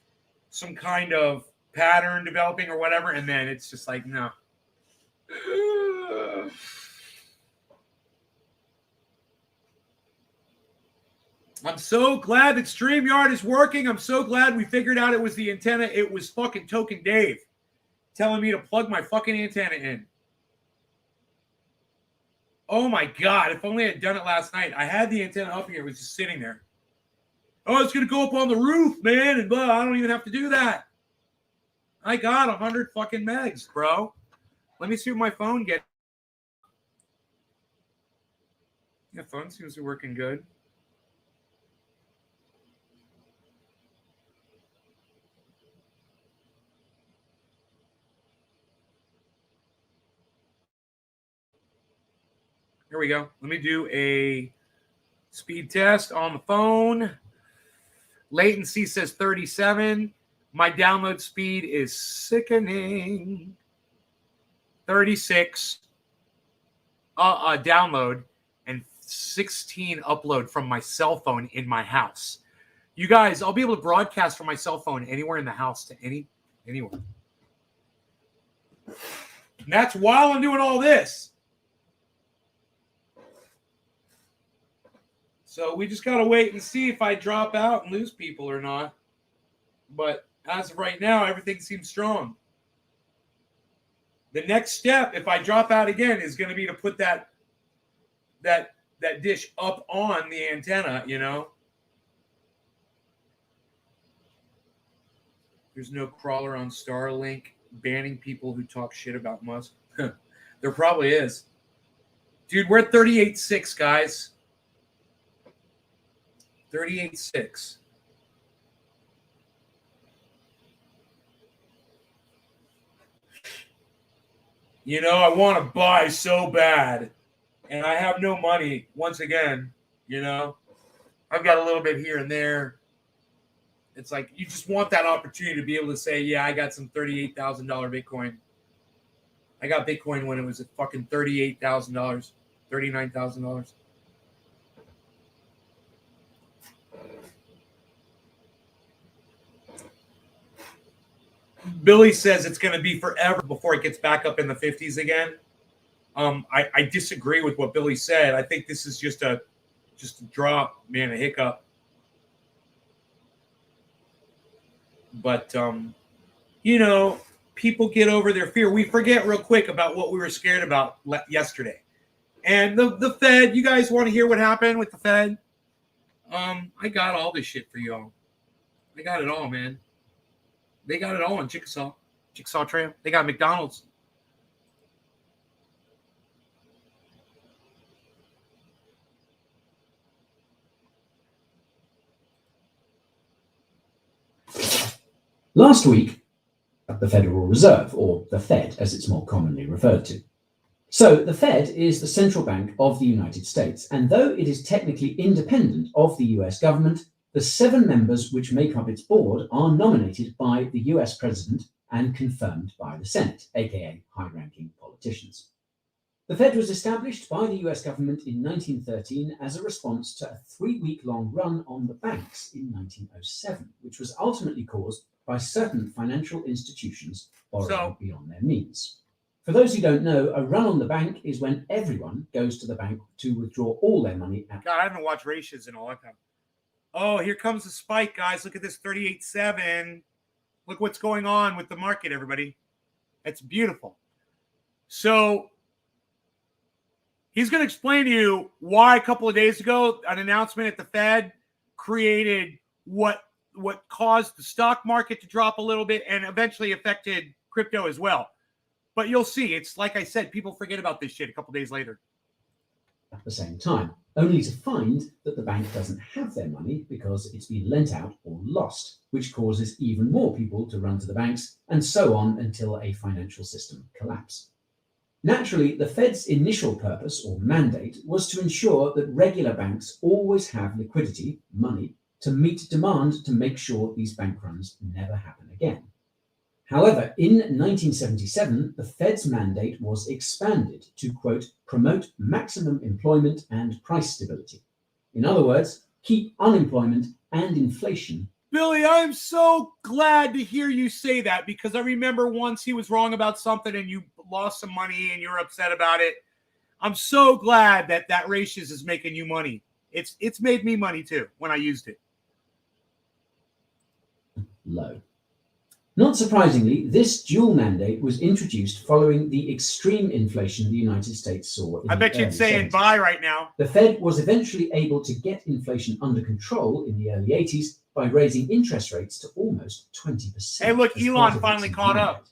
some kind of pattern developing or whatever, and then it's just like, no. I'm so glad that StreamYard is working. I'm so glad we figured out it was the antenna. It was fucking Token Dave telling me to plug my fucking antenna in. Oh my God, if only I had done it last night. I had the antenna up here. It was just sitting there. Oh, it's going to go up on the roof, man, and blah. I don't even have to do that. I got 100 fucking megs, bro. Let me see what my phone gets. Yeah, phone seems to be working good. Here we go. Let me do a speed test on the phone. Latency says 37. My download speed is sickening. 36 download and 16 upload from my cell phone in my house. You guys, I'll be able to broadcast from my cell phone anywhere in the house to anywhere. And that's while I'm doing all this. So we just got to wait and see if I drop out and lose people or not. But as of right now, everything seems strong. The next step, if I drop out again, is going to be to put that dish up on the antenna, you know. There's no crawler on Starlink banning people who talk shit about Musk. There probably is. Dude, we're at 38.6, guys. 38.6. You know, I want to buy so bad, and I have no money. Once again, you know, I've got a little bit here and there. It's like you just want that opportunity to be able to say, yeah, I got some $38,000 Bitcoin. I got Bitcoin when it was at fucking $38,000, $39,000. Billy says it's going to be forever before it gets back up in the 50s again. I disagree with what Billy said. I think this is just a drop, man, a hiccup. But people get over their fear. We forget real quick about what we were scared about yesterday. And the Fed, you guys want to hear what happened with the Fed? I got all this shit for y'all. I got it all, man. They got it all on Chickasaw Trail. They got McDonald's. Last week, at the Federal Reserve, or the Fed as it's more commonly referred to. So the Fed is the central bank of the United States, and though it is technically independent of the US government, the 7 members which make up its board are nominated by the US president and confirmed by the Senate, aka high-ranking politicians. The Fed was established by the US government in 1913 as a response to a 3-week-long run on the banks in 1907, which was ultimately caused by certain financial institutions borrowing beyond their means. For those who don't know, a run on the bank is when everyone goes to the bank to withdraw all their money. God, I haven't watched ratios in a long time. Oh, here comes the spike, guys. Look at this 38.7. Look what's going on with the market, everybody. It's beautiful. So he's going to explain to you why a couple of days ago, an announcement at the Fed created what caused the stock market to drop a little bit and eventually affected crypto as well. But you'll see, it's like I said, people forget about this shit a couple days later. At the same time, only to find that the bank doesn't have their money because it's been lent out or lost, which causes even more people to run to the banks, and so on until a financial system collapse. Naturally, the Fed's initial purpose or mandate was to ensure that regular banks always have liquidity, money, to meet demand to make sure these bank runs never happen again. However, in 1977, the Fed's mandate was expanded to, quote, promote maximum employment and price stability. In other words, keep unemployment and inflation. Billy, I'm so glad to hear you say that, because I remember once he was wrong about something and you lost some money and you're upset about it. I'm so glad that ratios is making you money. It's made me money too when I used it. Low. Not surprisingly, this dual mandate was introduced following the extreme inflation the United States saw in I bet you'd saying buy right now. The Fed was eventually able to get inflation under control in the early 80s by raising interest rates to almost 20%. Hey, look, Elon finally caught up.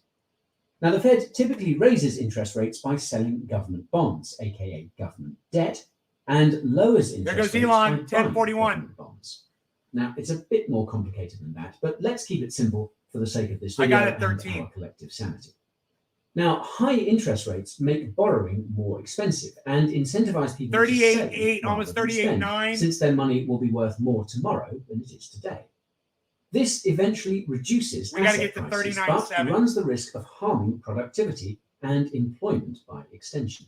Now, the Fed typically raises interest rates by selling government bonds, aka government debt, and lowers interest rates. There goes Elon, by 1041. Bonds. Now, it's a bit more complicated than that, but let's keep it simple for the sake of this video. I got it 13. And our collective sanity. Now, high interest rates make borrowing more expensive and incentivize people 38.8, almost 38.9, since their money will be worth more tomorrow than it is today. This eventually reduces asset prices, but runs the risk of harming productivity and employment by extension.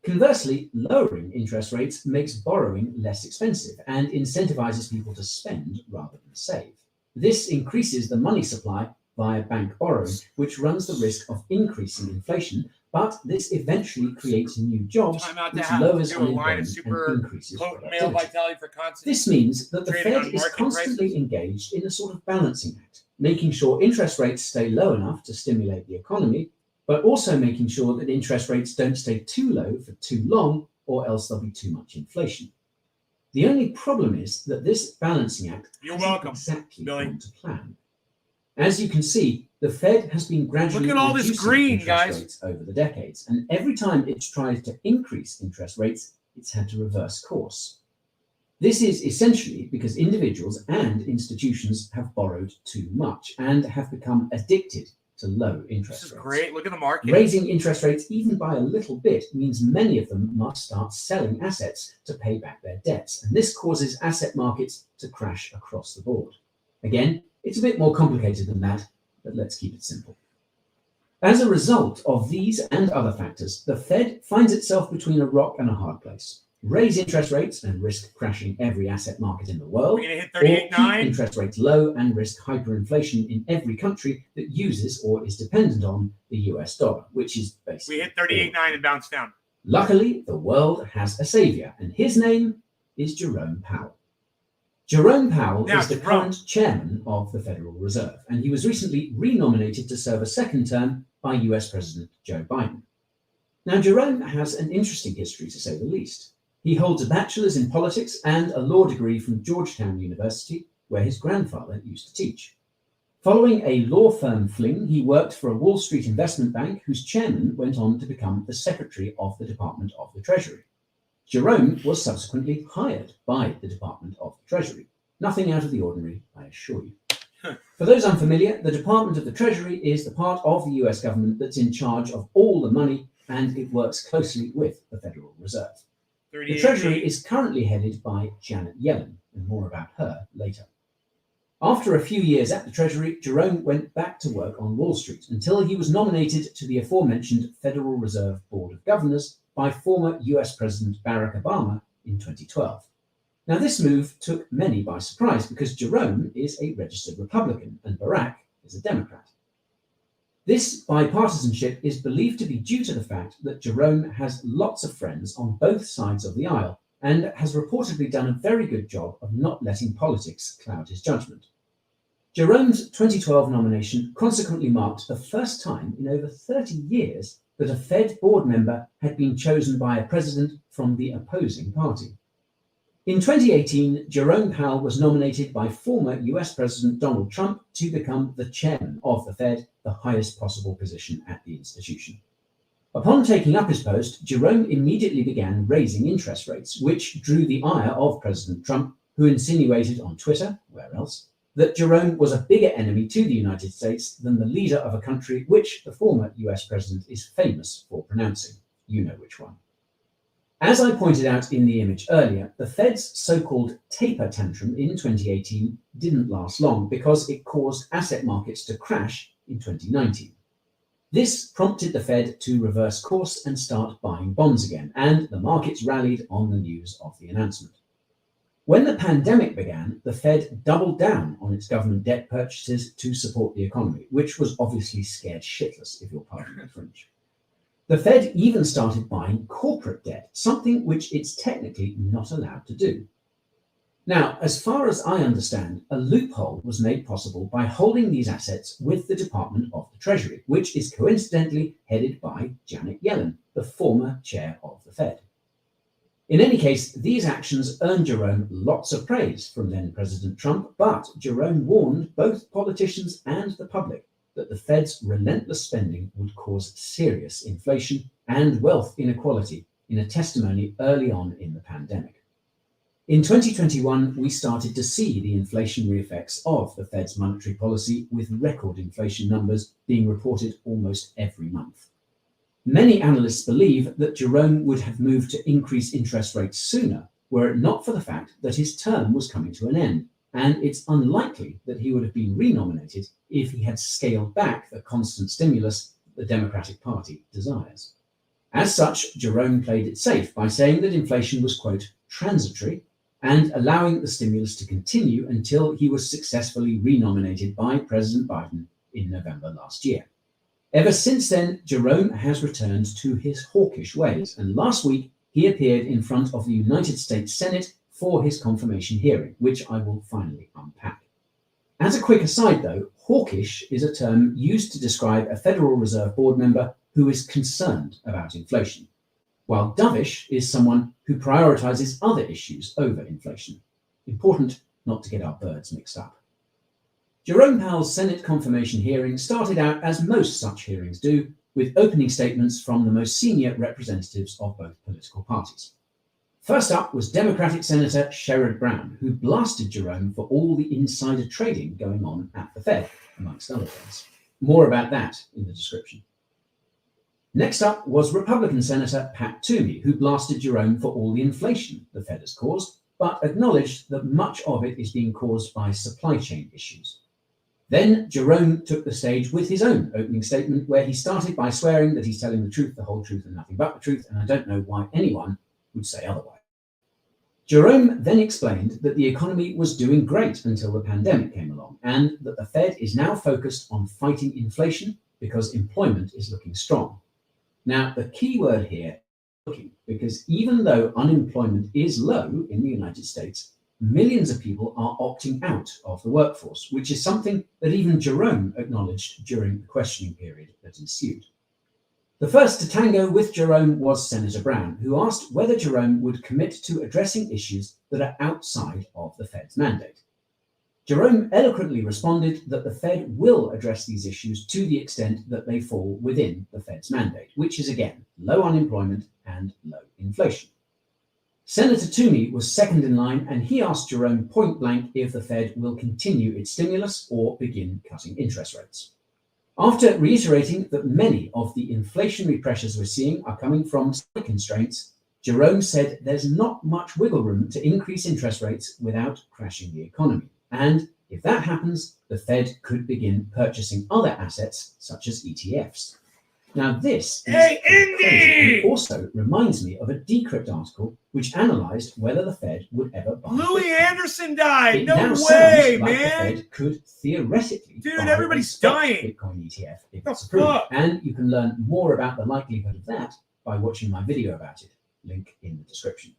Conversely, lowering interest rates makes borrowing less expensive and incentivizes people to spend rather than save. This increases the money supply via bank borrowing, which runs the risk of increasing inflation, but this eventually creates new jobs, which lowers unemployment and increases productivity. This means that the Fed is constantly engaged in a sort of balancing act, making sure interest rates stay low enough to stimulate the economy, but also making sure that interest rates don't stay too low for too long, or else there'll be too much inflation. The only problem is that this balancing act hasn't exactly gone to plan. As you can see, the Fed has been gradually reducing interest rates over the decades, and every time it's tried to increase interest rates, it's had to reverse course. This is essentially because individuals and institutions have borrowed too much and have become addicted to low interest rates. This is great. Look at the market. Raising interest rates even by a little bit means many of them must start selling assets to pay back their debts, and this causes asset markets to crash across the board. Again, it's a bit more complicated than that, but let's keep it simple. As a result of these and other factors, the Fed finds itself between a rock and a hard place. Raise interest rates and risk crashing every asset market in the world, or keep interest rates low and risk hyperinflation in every country that uses or is dependent on the US dollar, which is basically... We hit 38.9 and bounced down. Luckily, the world has a savior, and his name is Jerome Powell. Jerome Powell Now, is the current chairman of the Federal Reserve, and he was recently renominated to serve a second term by US President Joe Biden. Now, Jerome has an interesting history, to say the least. He holds a bachelor's in politics and a law degree from Georgetown University, where his grandfather used to teach. Following a law firm fling, he worked for a Wall Street investment bank whose chairman went on to become the Secretary of the Department of the Treasury. Jerome was subsequently hired by the Department of the Treasury. Nothing out of the ordinary, I assure you. For those unfamiliar, the Department of the Treasury is the part of the US government that's in charge of all the money, and it works closely with the Federal Reserve. The Treasury is currently headed by Janet Yellen, and more about her later. After a few years at the Treasury, Jerome went back to work on Wall Street until he was nominated to the aforementioned Federal Reserve Board of Governors by former US President Barack Obama in 2012. Now, this move took many by surprise because Jerome is a registered Republican and Barack is a Democrat. This bipartisanship is believed to be due to the fact that Jerome has lots of friends on both sides of the aisle and has reportedly done a very good job of not letting politics cloud his judgment. Jerome's 2012 nomination consequently marked the first time in over 30 years that a Fed board member had been chosen by a president from the opposing party. In 2018, Jerome Powell was nominated by former US President Donald Trump to become the chairman of the Fed, the highest possible position at the institution. Upon taking up his post, Jerome immediately began raising interest rates, which drew the ire of President Trump, who insinuated on Twitter, where else, that Jerome was a bigger enemy to the United States than the leader of a country which the former US president is famous for pronouncing. You know which one. As I pointed out in the image earlier, the Fed's so-called taper tantrum in 2018 didn't last long because it caused asset markets to crash in 2019. This prompted the Fed to reverse course and start buying bonds again, and the markets rallied on the news of the announcement. When the pandemic began, the Fed doubled down on its government debt purchases to support the economy, which was obviously scared shitless, if you'll pardon the French. The Fed even started buying corporate debt, something which it's technically not allowed to do. Now, as far as I understand, a loophole was made possible by holding these assets with the Department of the Treasury, which is coincidentally headed by Janet Yellen, the former chair of the Fed. In any case, these actions earned Jerome lots of praise from then President Trump, but Jerome warned both politicians and the public that the Fed's relentless spending would cause serious inflation and wealth inequality in a testimony early on in the pandemic. In 2021, we started to see the inflationary effects of the Fed's monetary policy, with record inflation numbers being reported almost every month. Many analysts believe that Jerome would have moved to increase interest rates sooner were it not for the fact that his term was coming to an end, and it's unlikely that he would have been renominated if he had scaled back the constant stimulus the Democratic Party desires. As such, Jerome played it safe by saying that inflation was, quote, transitory, and allowing the stimulus to continue until he was successfully renominated by President Biden in November last year. Ever since then, Jerome has returned to his hawkish ways, and last week he appeared in front of the United States Senate for his confirmation hearing, which I will finally unpack. As a quick aside though, hawkish is a term used to describe a Federal Reserve Board member who is concerned about inflation, while dovish is someone who prioritizes other issues over inflation. Important not to get our birds mixed up. Jerome Powell's Senate confirmation hearing started out as most such hearings do, with opening statements from the most senior representatives of both political parties. First up was Democratic Senator Sherrod Brown, who blasted Jerome for all the insider trading going on at the Fed, amongst other things. More about that in the description. Next up was Republican Senator Pat Toomey, who blasted Jerome for all the inflation the Fed has caused, but acknowledged that much of it is being caused by supply chain issues. Then Jerome took the stage with his own opening statement, where he started by swearing that he's telling the truth, the whole truth, and nothing but the truth, and I don't know why anyone would say otherwise. Jerome then explained that the economy was doing great until the pandemic came along, and that the Fed is now focused on fighting inflation because employment is looking strong. Now, the key word here is looking, because even though unemployment is low in the United States, millions of people are opting out of the workforce, which is something that even Jerome acknowledged during the questioning period that ensued. The first to tango with Jerome was Senator Brown, who asked whether Jerome would commit to addressing issues that are outside of the Fed's mandate. Jerome eloquently responded that the Fed will address these issues to the extent that they fall within the Fed's mandate, which is again low unemployment and low inflation. Senator Toomey was second in line, and he asked Jerome point blank if the Fed will continue its stimulus or begin cutting interest rates. After reiterating that many of the inflationary pressures we're seeing are coming from supply constraints, Jerome said there's not much wiggle room to increase interest rates without crashing the economy. And if that happens, the Fed could begin purchasing other assets, such as ETFs. Now, this is crazy, and also reminds me of a Decrypt article which analysed whether the Fed would ever buy Louis Bitcoin. Anderson died. It No now way, sounds like man. the Fed could theoretically Dude, buy everybody's a spot dying. Bitcoin ETF if The it's approved. fuck? And you can learn more about the likelihood of that by watching my video about it. Link in the description.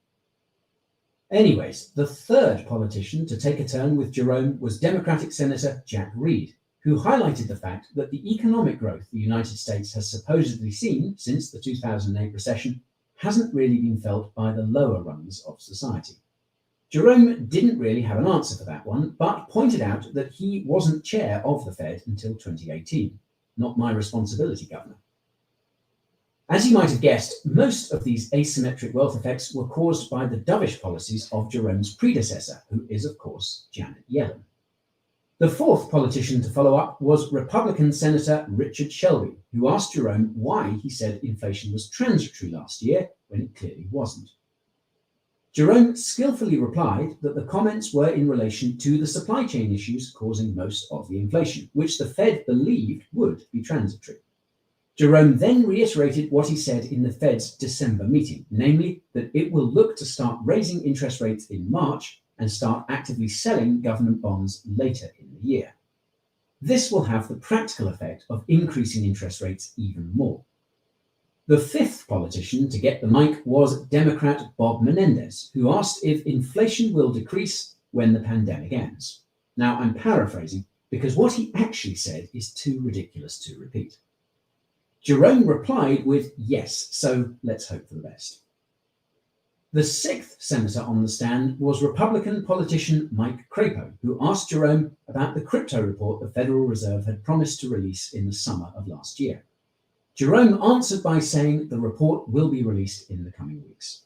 Anyways, the third politician to take a turn with Jerome was Democratic Senator Jack Reed, who highlighted the fact that the economic growth the United States has supposedly seen since the 2008 recession hasn't really been felt by the lower rungs of society. Jerome didn't really have an answer for that one, but pointed out that he wasn't chair of the Fed until 2018. Not my responsibility, Governor. As you might have guessed, most of these asymmetric wealth effects were caused by the dovish policies of Jerome's predecessor, who is, of course, Janet Yellen. The fourth politician to follow up was Republican Senator Richard Shelby, who asked Jerome why he said inflation was transitory last year when it clearly wasn't. Jerome skillfully replied that the comments were in relation to the supply chain issues causing most of the inflation, which the Fed believed would be transitory. Jerome then reiterated what he said in the Fed's December meeting, namely that it will look to start raising interest rates in March and start actively selling government bonds later in the year. This will have the practical effect of increasing interest rates even more. The fifth politician to get the mic was Democrat Bob Menendez, who asked if inflation will decrease when the pandemic ends. Now, I'm paraphrasing because what he actually said is too ridiculous to repeat. Jerome replied with yes, so let's hope for the best. The sixth senator on the stand was Republican politician Mike Crapo, who asked Jerome about the crypto report the Federal Reserve had promised to release in the summer of last year. Jerome answered by saying the report will be released in the coming weeks.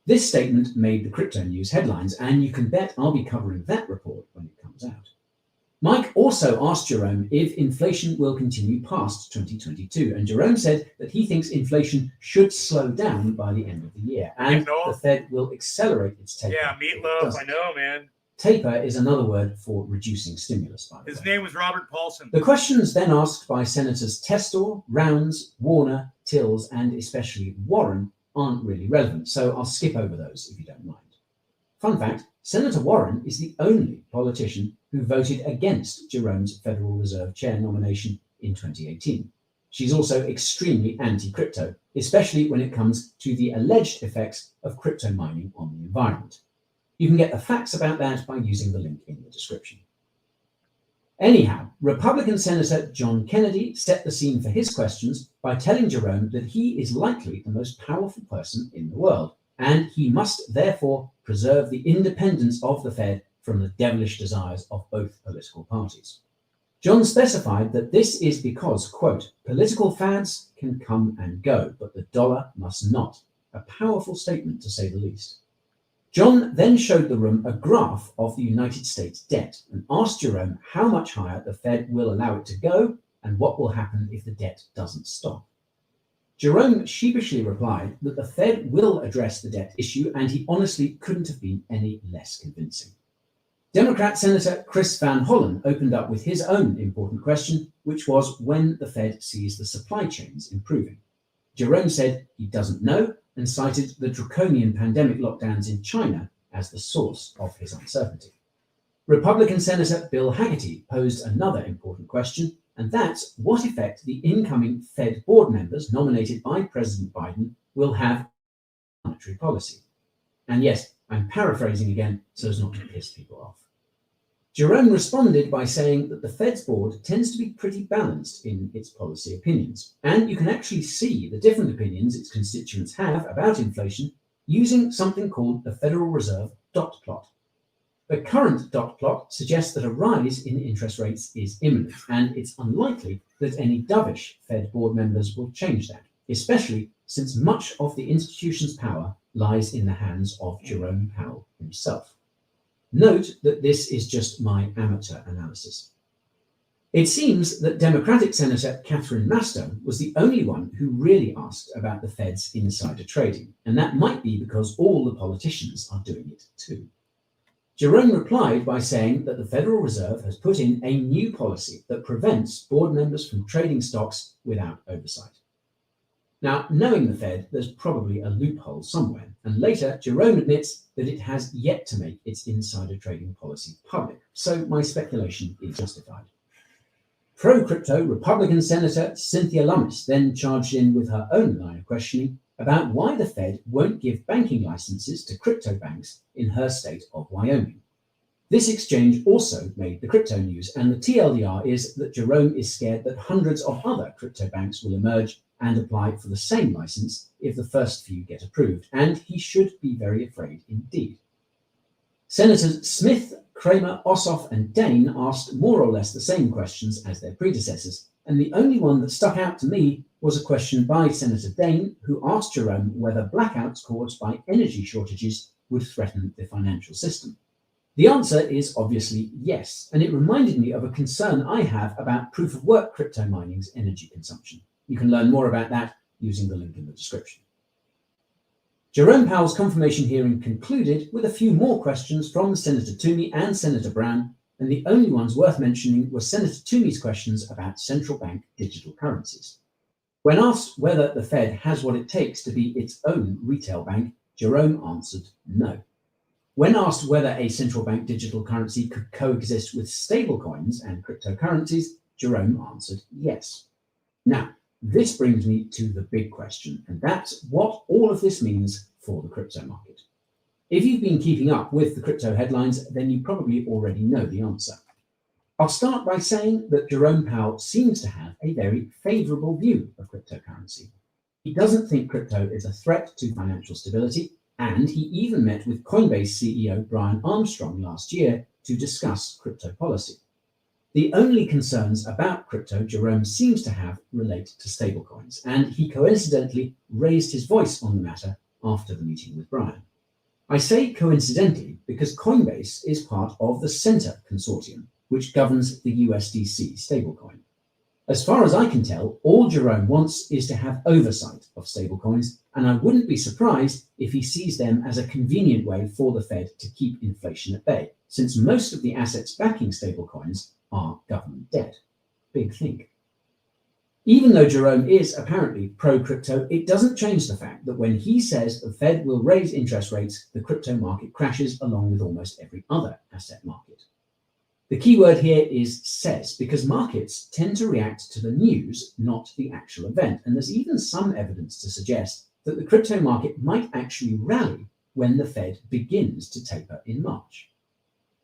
This statement made the crypto news headlines, and you can bet I'll be covering that report when it comes out. Mike also asked Jerome if inflation will continue past 2022, and Jerome said that he thinks inflation should slow down by the end of the year, and the Fed will accelerate its taper. Yeah, meatloaf, I know, man. Taper is another word for reducing stimulus, by the way. His name was Robert Paulson. The questions then asked by Senators Testor, Rounds, Warner, Tills, and especially Warren aren't really relevant, so I'll skip over those if you don't mind. Fun fact, Senator Warren is the only politician who voted against Jerome's Federal Reserve Chair nomination in 2018. She's also extremely anti-crypto, especially when it comes to the alleged effects of crypto mining on the environment. You can get the facts about that by using the link in the description. Anyhow, Republican Senator John Kennedy set the scene for his questions by telling Jerome that he is likely the most powerful person in the world, and he must therefore preserve the independence of the Fed from the devilish desires of both political parties. John specified that this is because, quote, political fads can come and go, but the dollar must not. A powerful statement, to say the least. John then showed the room a graph of the United States debt and asked Jerome how much higher the Fed will allow it to go and what will happen if the debt doesn't stop. Jerome sheepishly replied that the Fed will address the debt issue, and he honestly couldn't have been any less convincing. Democrat Senator Chris Van Hollen opened up with his own important question, which was when the Fed sees the supply chains improving. Jerome said he doesn't know and cited the draconian pandemic lockdowns in China as the source of his uncertainty. Republican Senator Bill Hagerty posed another important question, and that's what effect the incoming Fed board members nominated by President Biden will have on monetary policy. And yes, I'm paraphrasing again so as not to piss people off. Jerome responded by saying that the Fed's board tends to be pretty balanced in its policy opinions, and you can actually see the different opinions its constituents have about inflation using something called the Federal Reserve dot plot. The current dot plot suggests that a rise in interest rates is imminent, and it's unlikely that any dovish Fed board members will change that, especially since much of the institution's power lies in the hands of Jerome Powell himself. Note that this is just my amateur analysis. It seems that Democratic Senator Catherine Masto was the only one who really asked about the Fed's insider trading, and that might be because all the politicians are doing it too. Jerome replied by saying that the Federal Reserve has put in a new policy that prevents board members from trading stocks without oversight. Now, knowing the Fed, there's probably a loophole somewhere, and later Jerome admits that it has yet to make its insider trading policy public, so my speculation is justified. Pro-crypto Republican Senator Cynthia Lummis then charged in with her own line of questioning about why the Fed won't give banking licenses to crypto banks in her state of Wyoming. This exchange also made the crypto news, and the TLDR is that Jerome is scared that hundreds of other crypto banks will emerge and apply for the same license if the first few get approved, and he should be very afraid indeed. Senators Smith, Kramer, Ossoff, and Dane asked more or less the same questions as their predecessors, and the only one that stuck out to me was a question by Senator Dane, who asked Jerome whether blackouts caused by energy shortages would threaten the financial system. The answer is obviously yes, and it reminded me of a concern I have about proof-of-work crypto mining's energy consumption. You can learn more about that using the link in the description. Jerome Powell's confirmation hearing concluded with a few more questions from Senator Toomey and Senator Brown, and the only ones worth mentioning were Senator Toomey's questions about central bank digital currencies. When asked whether the Fed has what it takes to be its own retail bank, Jerome answered no. When asked whether a central bank digital currency could coexist with stablecoins and cryptocurrencies, Jerome answered yes. Now, this brings me to the big question, and that's what all of this means for the crypto market. If you've been keeping up with the crypto headlines, then you probably already know the answer. I'll start by saying that Jerome Powell seems to have a very favorable view of cryptocurrency. He doesn't think crypto is a threat to financial stability, and he even met with Coinbase CEO Brian Armstrong last year to discuss crypto policy. The only concerns about crypto Jerome seems to have relate to stablecoins, and he coincidentally raised his voice on the matter after the meeting with Brian. I say coincidentally because Coinbase is part of the Center Consortium, which governs the USDC stablecoin. As far as I can tell, all Jerome wants is to have oversight of stablecoins, and I wouldn't be surprised if he sees them as a convenient way for the Fed to keep inflation at bay, since most of the assets backing stablecoins are government debt. Big think. Even though Jerome is apparently pro-crypto, it doesn't change the fact that when he says the Fed will raise interest rates, the crypto market crashes along with almost every other asset market. The key word here is says, because markets tend to react to the news, not the actual event. And there's even some evidence to suggest that the crypto market might actually rally when the Fed begins to taper in March.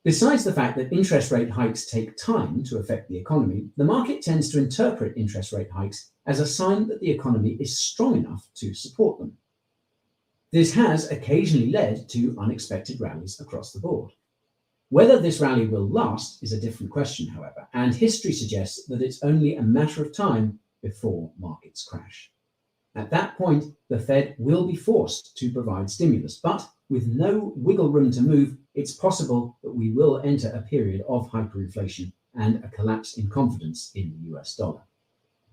Besides the fact that interest rate hikes take time to affect the economy, the market tends to interpret interest rate hikes as a sign that the economy is strong enough to support them. This has occasionally led to unexpected rallies across the board. Whether this rally will last is a different question, however, and history suggests that it's only a matter of time before markets crash. At that point, the Fed will be forced to provide stimulus, but with no wiggle room to move, it's possible that we will enter a period of hyperinflation and a collapse in confidence in the US dollar.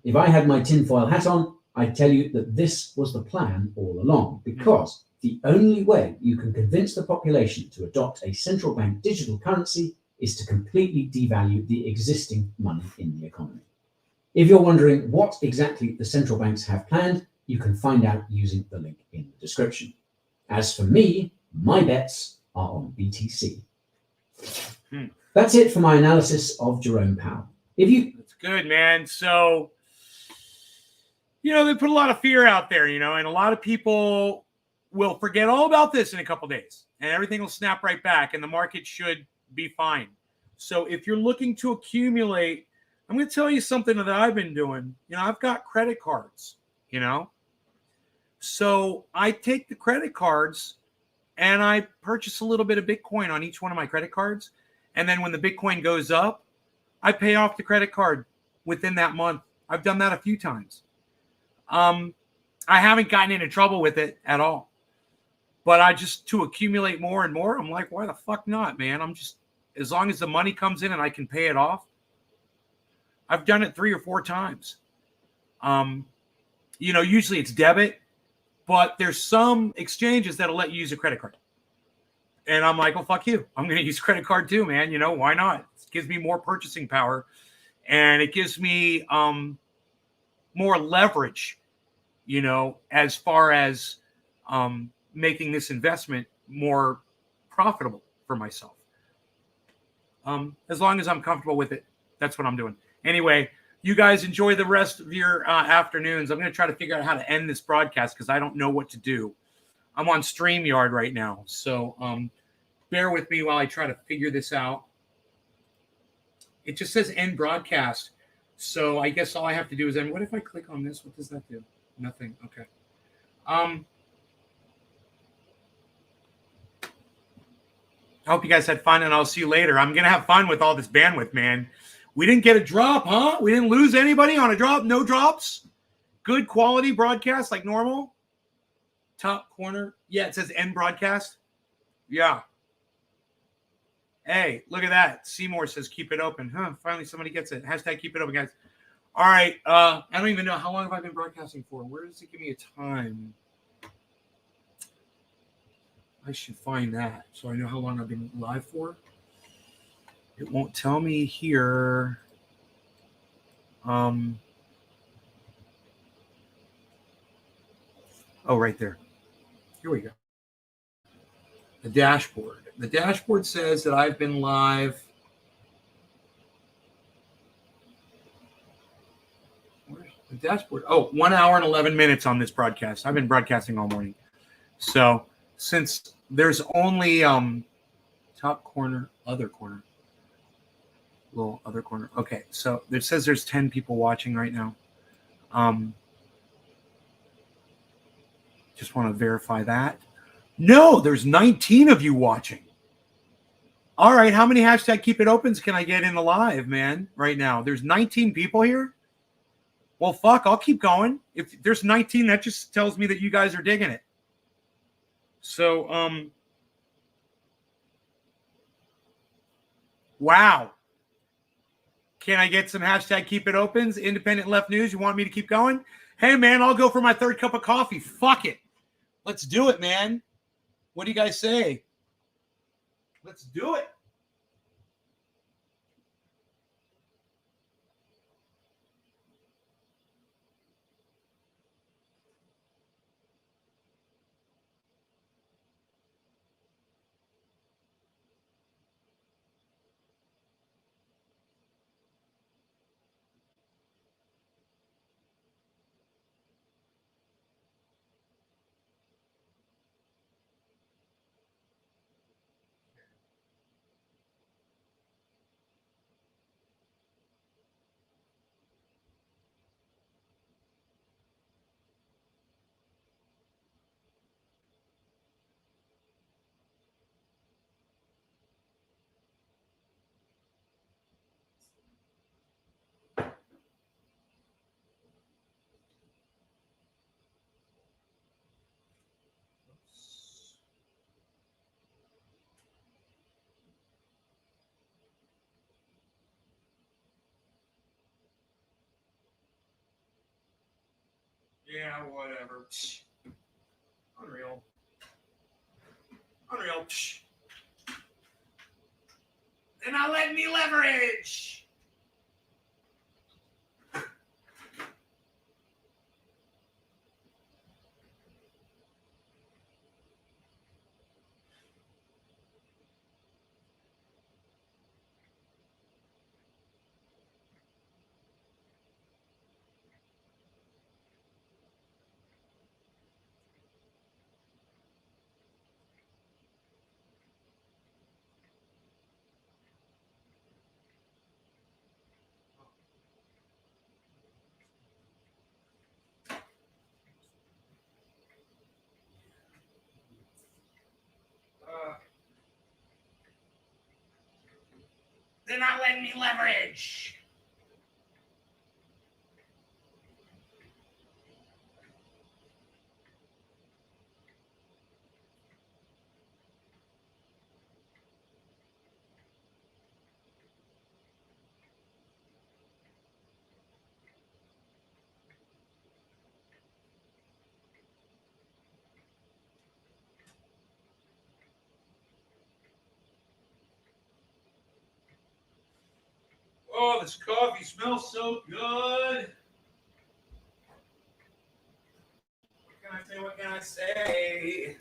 If I had my tinfoil hat on, I'd tell you that this was the plan all along, because the only way you can convince the population to adopt a central bank digital currency is to completely devalue the existing money in the economy. If you're wondering what exactly the central banks have planned, you can find out using the link in the description. As for me, my bets are on BTC. That's it for my analysis of Jerome Powell. That's good, man. So, they put a lot of fear out there, and a lot of people will forget all about this in a couple days, and everything will snap right back, and the market should be fine. So if you're looking to accumulate, I'm going to tell you something that I've been doing. I've got credit cards, So I take the credit cards and I purchase a little bit of Bitcoin on each one of my credit cards. And then when the Bitcoin goes up, I pay off the credit card within that month. I've done that a few times. I haven't gotten into trouble with it at all. But I just, to accumulate more and more, I'm like, why the fuck not, man? As long as the money comes in and I can pay it off. I've done it 3 or 4 times. Usually it's debit, but there's some exchanges that'll let you use a credit card. And I'm like, well, fuck you. I'm going to use credit card too, man. Why not? It gives me more purchasing power, and it gives me more leverage, as far as making this investment more profitable for myself. As long as I'm comfortable with it, that's what I'm doing. Anyway, you guys enjoy the rest of your afternoons. I'm going to try to figure out how to end this broadcast because I don't know what to do. I'm on StreamYard right now, so bear with me while I try to figure this out. It just says end broadcast, so I guess all I have to do is end. What if I click on this? What does that do? Nothing. Okay. I hope you guys had fun, and I'll see you later. I'm going to have fun with all this bandwidth, man. We didn't get a drop, huh? We didn't lose anybody on a drop? No drops? Good quality broadcast like normal? Top corner. Yeah, it says end broadcast. Yeah. Hey, look at that. Seymour says keep it open. Huh, finally somebody gets it. Hashtag keep it open, guys. All right. I don't even know. How long have I been broadcasting for? Where does it give me a time? I should find that so I know how long I've been live for. It won't tell me here. Oh, right there. Here we go. The dashboard. The dashboard says that I've been live. Where's the dashboard? Oh, 1 hour and 11 minutes on this broadcast. I've been broadcasting all morning. So since there's only top corner, other corner. Little other corner. Okay, so it says there's 10 people watching right now. Just want to verify that. No, there's 19 of you watching. All right, how many hashtag keep it opens can I get in the live, man, right now? There's 19 people here? Well, fuck, I'll keep going. If there's 19, that just tells me that you guys are digging it. So, wow. Can I get some hashtag keep it opens? Independent Left News, you want me to keep going? Hey, man, I'll go for my 3rd cup of coffee. Fuck it. Let's do it, man. What do you guys say? Let's do it. Yeah, whatever. Unreal. They're not letting me leverage. They're not letting me leverage. Oh, this coffee smells so good. What can I say? What can I say?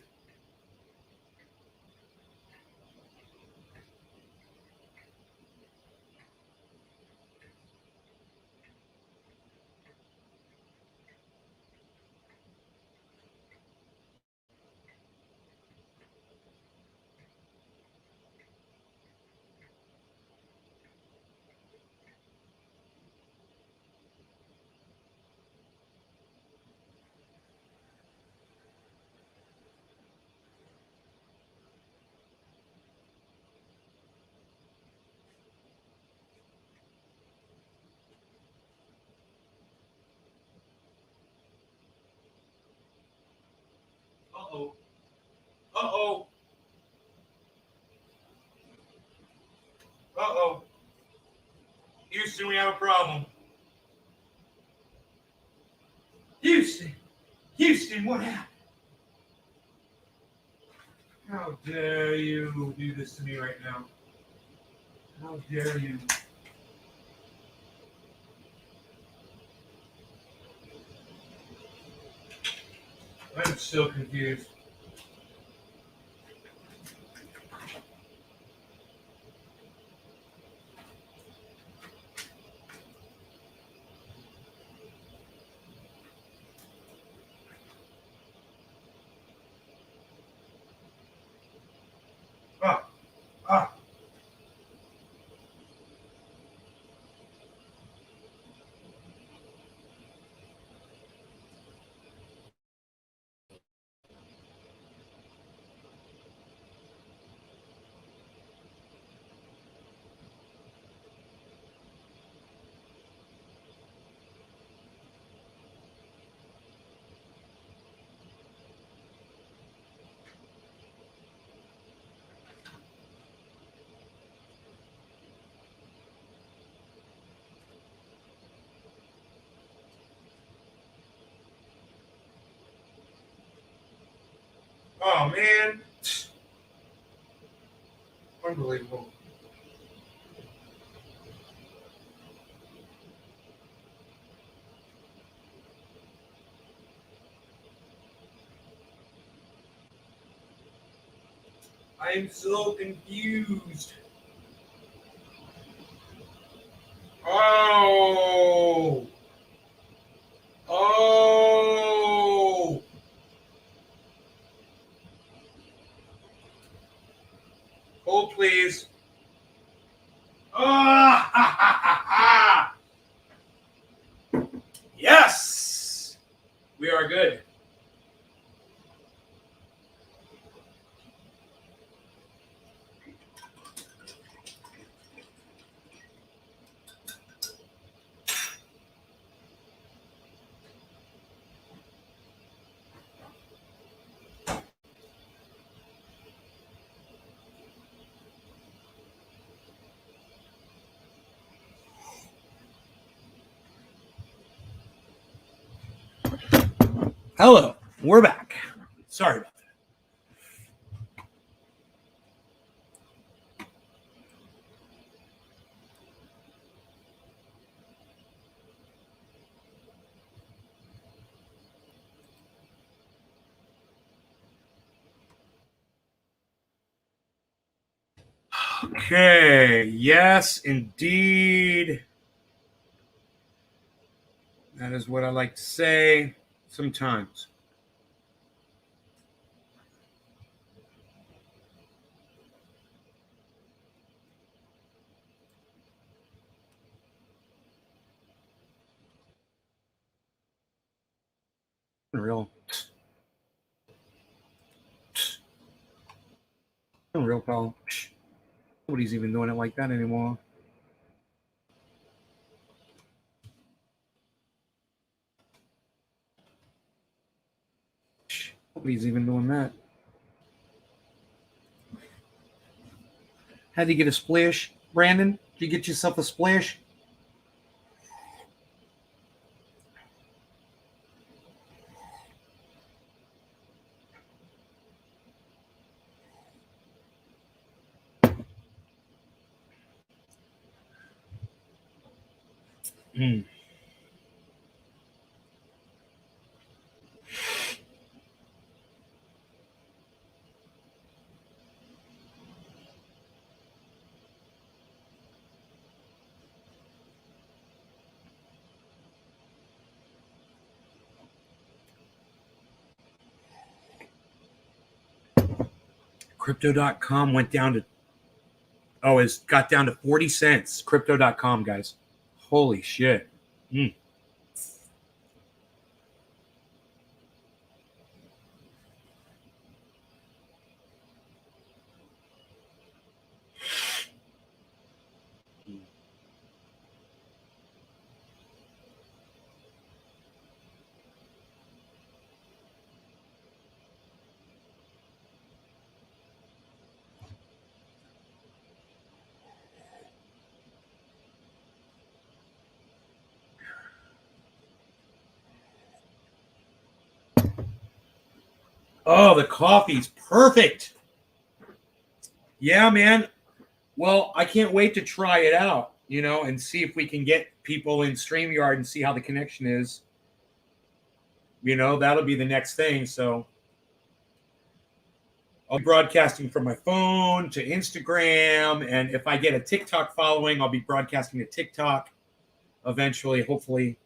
Uh-oh. Uh-oh. Uh-oh. Houston, we have a problem. Houston. Houston, what happened? How dare you do this to me right now? How dare you? I'm so confused. Ah, ah. Oh, man. Unbelievable. I am so confused. Oh. Oh. Hold, please. Ah, ha, ha, ha, ha. Yes. We are good. Hello. We're back. Sorry about that. Okay. Yes, indeed. That is what I like to say sometimes. Real. Real pal. Nobody's even doing it like that anymore. Nobody's even doing that. How do you get a splash, Brandon? Did you get yourself a splash? Mm. Crypto.com went down to, it's got down to 40 cents. Crypto.com, guys. Holy shit. Mm. Oh, the coffee's perfect. Yeah, man. Well, I can't wait to try it out, and see if we can get people in StreamYard and see how the connection is. That'll be the next thing. So I'll be broadcasting from my phone to Instagram. And if I get a TikTok following, I'll be broadcasting to TikTok eventually, hopefully,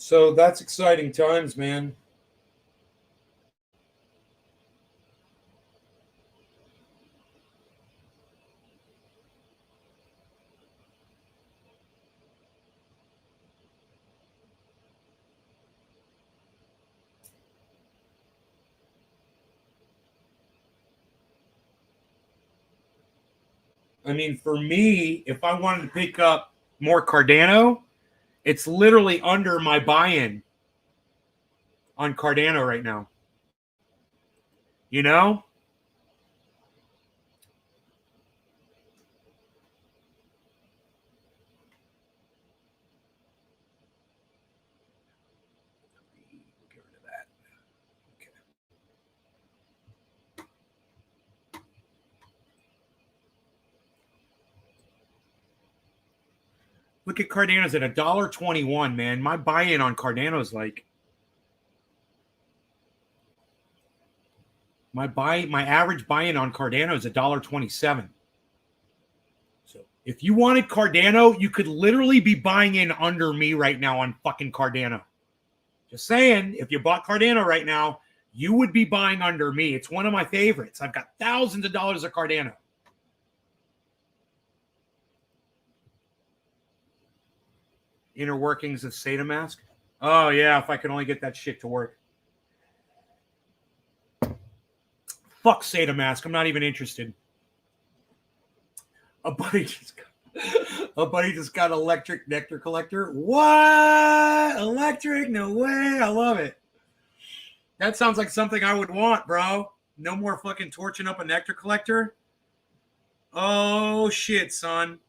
So that's exciting times, man. I mean, for me, if I wanted to pick up more Cardano, it's literally under my buy-in on Cardano right now. Get rid of that. Okay. Look at Cardano's at $1.21, man. My buy-in on Cardano's like my average buy-in on Cardano is $1.27. So if you wanted Cardano, you could literally be buying in under me right now on fucking Cardano. Just saying, if you bought Cardano right now, you would be buying under me. It's one of my favorites. I've got thousands of dollars of Cardano. Inner workings of SataMask. Oh, yeah, if I could only get that shit to work. Fuck SataMask. I'm not even interested. A buddy just got electric nectar collector. What? Electric? No way. I love it. That sounds like something I would want, bro. No more fucking torching up a nectar collector. Oh, shit, son.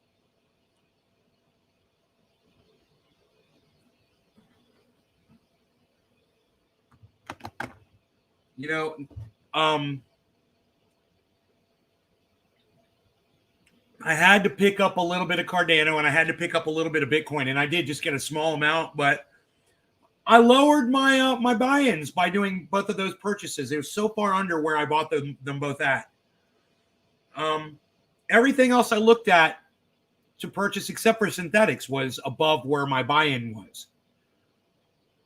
I had to pick up a little bit of Cardano and I had to pick up a little bit of Bitcoin, and I did just get a small amount, but I lowered my my buy-ins by doing both of those purchases. It was so far under where I bought them both at. Everything else I looked at to purchase except for synthetics was above where my buy-in was.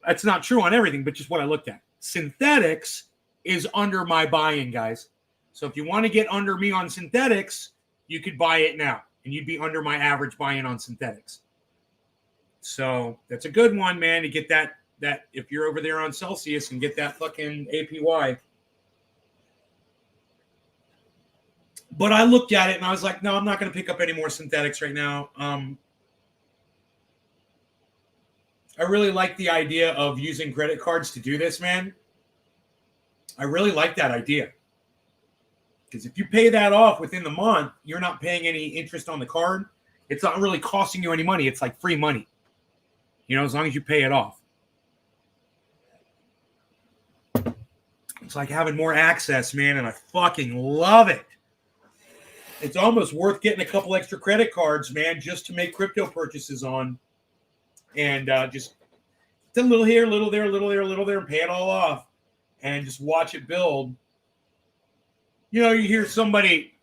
That's not true on everything, but just what I looked at. Synthetics is under my buy-in, guys. So if you want to get under me on synthetics, you could buy it now, and you'd be under my average buy-in on synthetics. So that's a good one, man, to get that if you're over there on Celsius and get that fucking APY. But I looked at it and I was like, no, I'm not going to pick up any more synthetics right now. I really like the idea of using credit cards to do this, man. I really like that idea. Because if you pay that off within the month, you're not paying any interest on the card. It's not really costing you any money. It's like free money. You know, as long as you pay it off. It's like having more access, man, and I fucking love it. It's almost worth getting a couple extra credit cards, man, just to make crypto purchases on. And just a little here, a little there, a little there, a little there, and pay it all off. And just watch it build. You know, you hear somebody,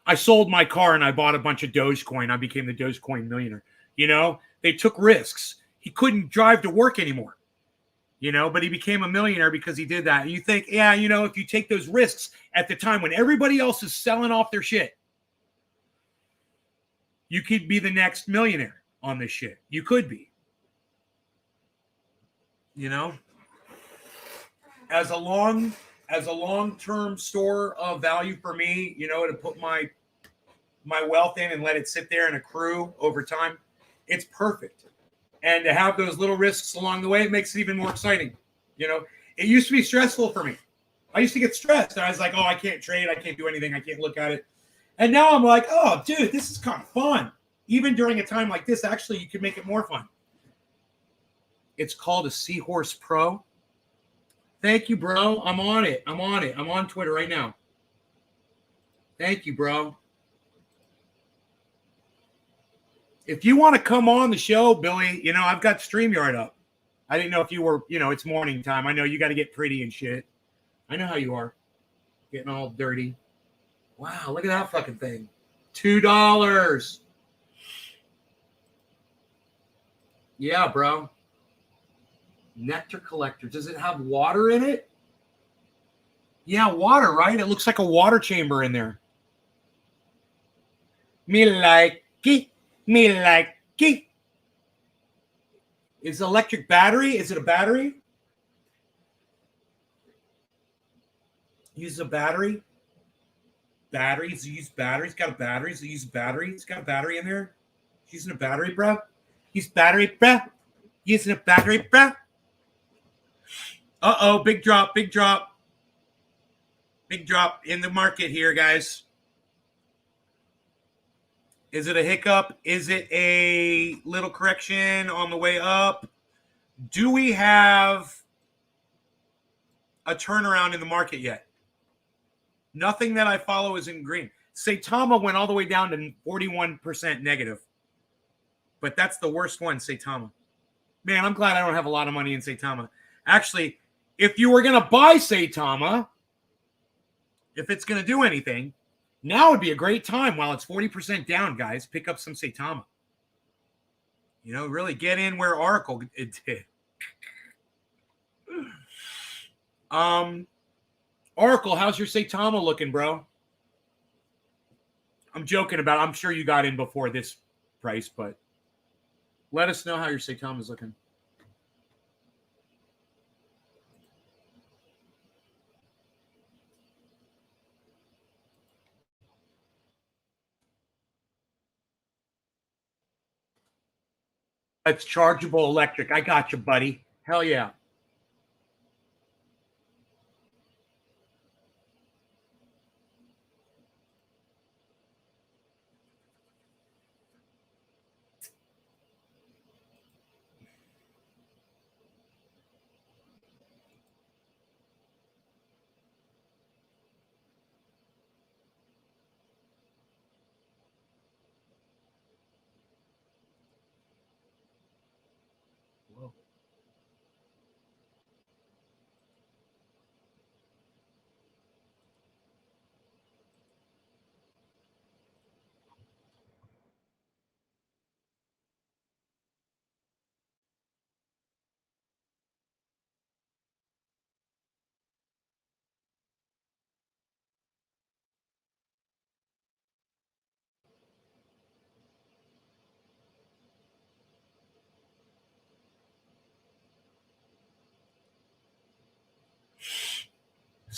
I sold my car and I bought a bunch of Dogecoin. I became the Dogecoin millionaire. You know, they took risks. He couldn't drive to work anymore. You know, but he became a millionaire because he did that. And you think, yeah, you know, if you take those risks at the time when everybody else is selling off their shit, you could be the next millionaire on this shit. You could be. You know, as a long-term store of value for me, you know, to put my wealth in and let it sit there and accrue over time, it's perfect. And to have those little risks along the way, it makes it even more exciting. You know, it used to be stressful for me. I used to get stressed. And I was like, oh, I can't trade. I can't do anything. I can't look at it. And now I'm like, oh, dude, this is kind of fun. Even during a time like this, actually, you can make it more fun. It's called a Seahorse Pro. Thank you, bro. I'm on it. I'm on Twitter right now. Thank you, bro. If you want to come on the show, Billy, you know, I've got StreamYard up. I didn't know if you were, you know, it's morning time. I know you got to get pretty and shit. I know how you are. Getting all dirty. Wow, look at that fucking thing. $2. Yeah, bro. Nectar collector. Does it have water in it? Yeah, water, right? It looks like a water chamber in there. Me like it. Me like it. Is it electric battery? Is it a battery? Use a battery. Batteries. Use batteries. Got a battery. So use battery. It's got a battery in there. Using a battery, bro. Use battery, bro. Using a battery, bro. Uh-oh, big drop, big drop. Big drop in the market here, guys. Is it a hiccup? Is it a little correction on the way up? Do we have a turnaround in the market yet? Nothing that I follow is in green. Saitama went all the way down to 41% negative. But that's the worst one, Saitama. Man, I'm glad I don't have a lot of money in Saitama. Actually, if you were going to buy Saitama, if it's going to do anything, now would be a great time while it's 40% down, guys. Pick up some Saitama. You know, really get in where Oracle did. Oracle, how's your Saitama looking, bro? I'm joking about it. I'm sure you got in before this price, but let us know how your Saitama is looking. It's chargeable electric. I got you, buddy. Hell yeah. Whoa.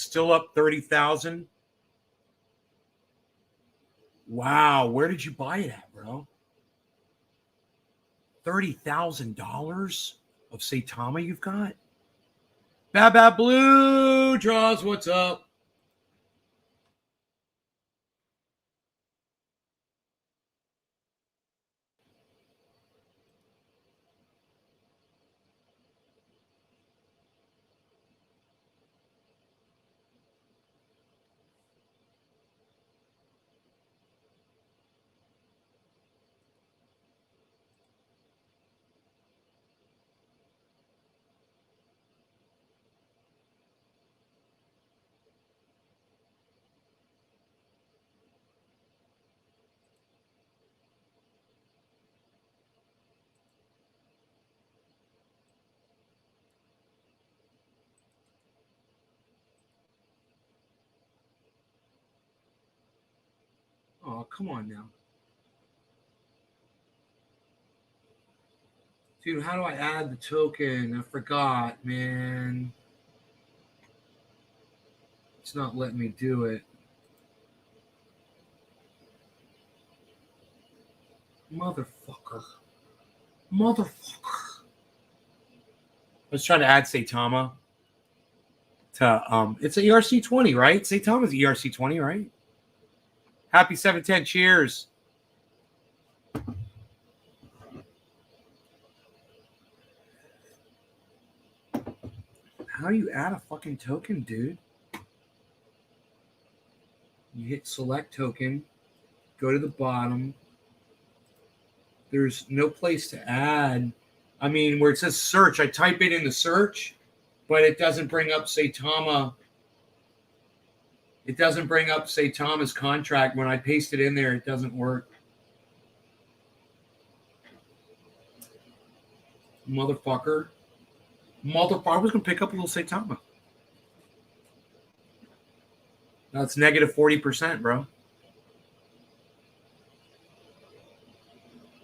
still up 30,000. Wow, where did you buy it at, bro? $30,000 of Saitama you've got? Bab Blue Draws, what's up? Oh, come on now. Dude, how do I add the token? I forgot, man. It's not letting me do it. Motherfucker. Let's try to add Saitama to it's a ERC20, right? Saitama's ERC20, right? Happy 710. Cheers. How do you add a fucking token, dude? You hit select token, go to the bottom. There's no place to add. I mean, where it says search, I type it in the search, but it doesn't bring up Saitama. It doesn't bring up Saitama's contract. When I paste it in there, it doesn't work. Motherfucker. I was going to pick up a little Saitama. That's negative 40%, bro.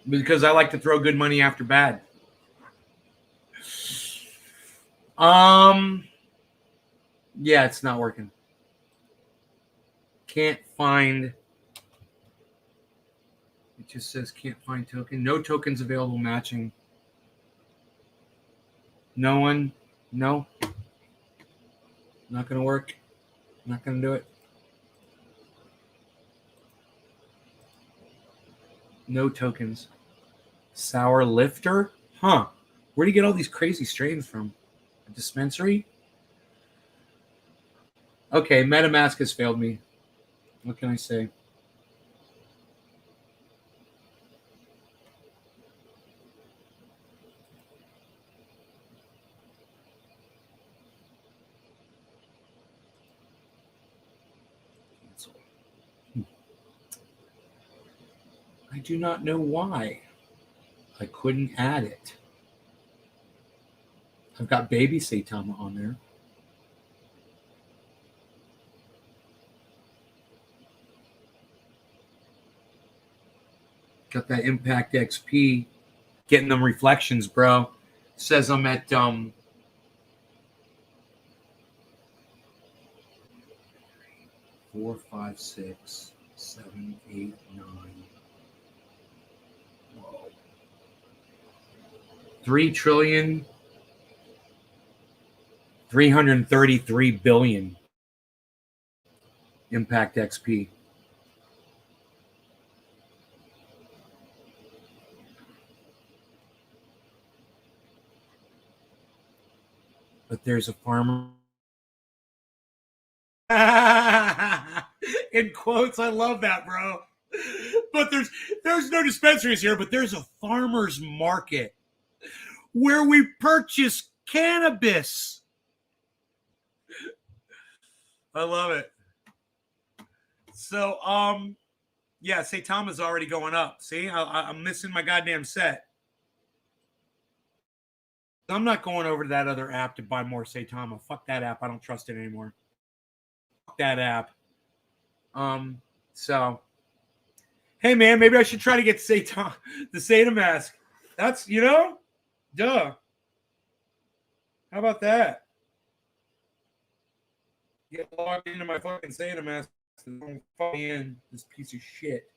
Because I like to throw good money after bad. Yeah, it's not working. Can't find. It just says can't find token. No tokens available matching. No one. No. Not going to work. Not going to do it. No tokens. Sour Lifter? Huh. Where do you get all these crazy strains from? A dispensary? Okay, MetaMask has failed me. What can I say? I do not know why I couldn't add it. I've got baby Saitama on there. Got that Impact XP. Getting them reflections, bro. Says I'm at 4, 5, 6, 7, 8, 9. Whoa. 3 trillion 333 billion Impact XP. But there's a farmer. In quotes, I love that, bro. But there's no dispensaries here, but there's a farmer's market where we purchase cannabis. I love it. So, yeah, Saitama's already going up. See, I'm missing my goddamn set. I'm not going over to that other app to buy more Saitama. Fuck that app. I don't trust it anymore. Fuck that app. So, hey, man, maybe I should try to get the Sata mask. That's, duh. How about that? Get logged into my fucking Santa Mask. Don't follow me in, this piece of shit.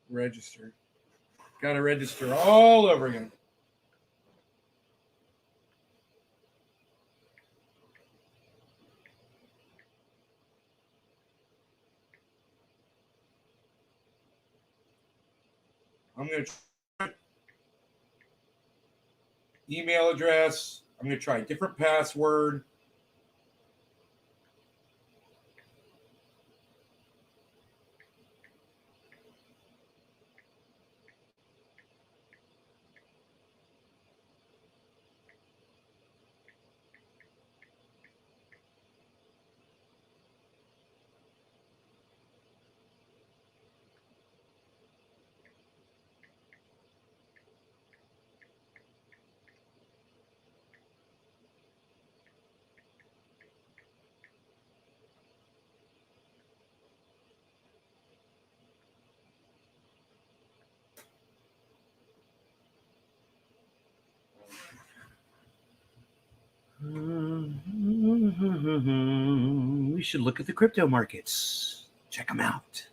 Register. Gotta register all over again. I'm going to try email address. I'm going to try a different password. We should look at the crypto markets. Check them out.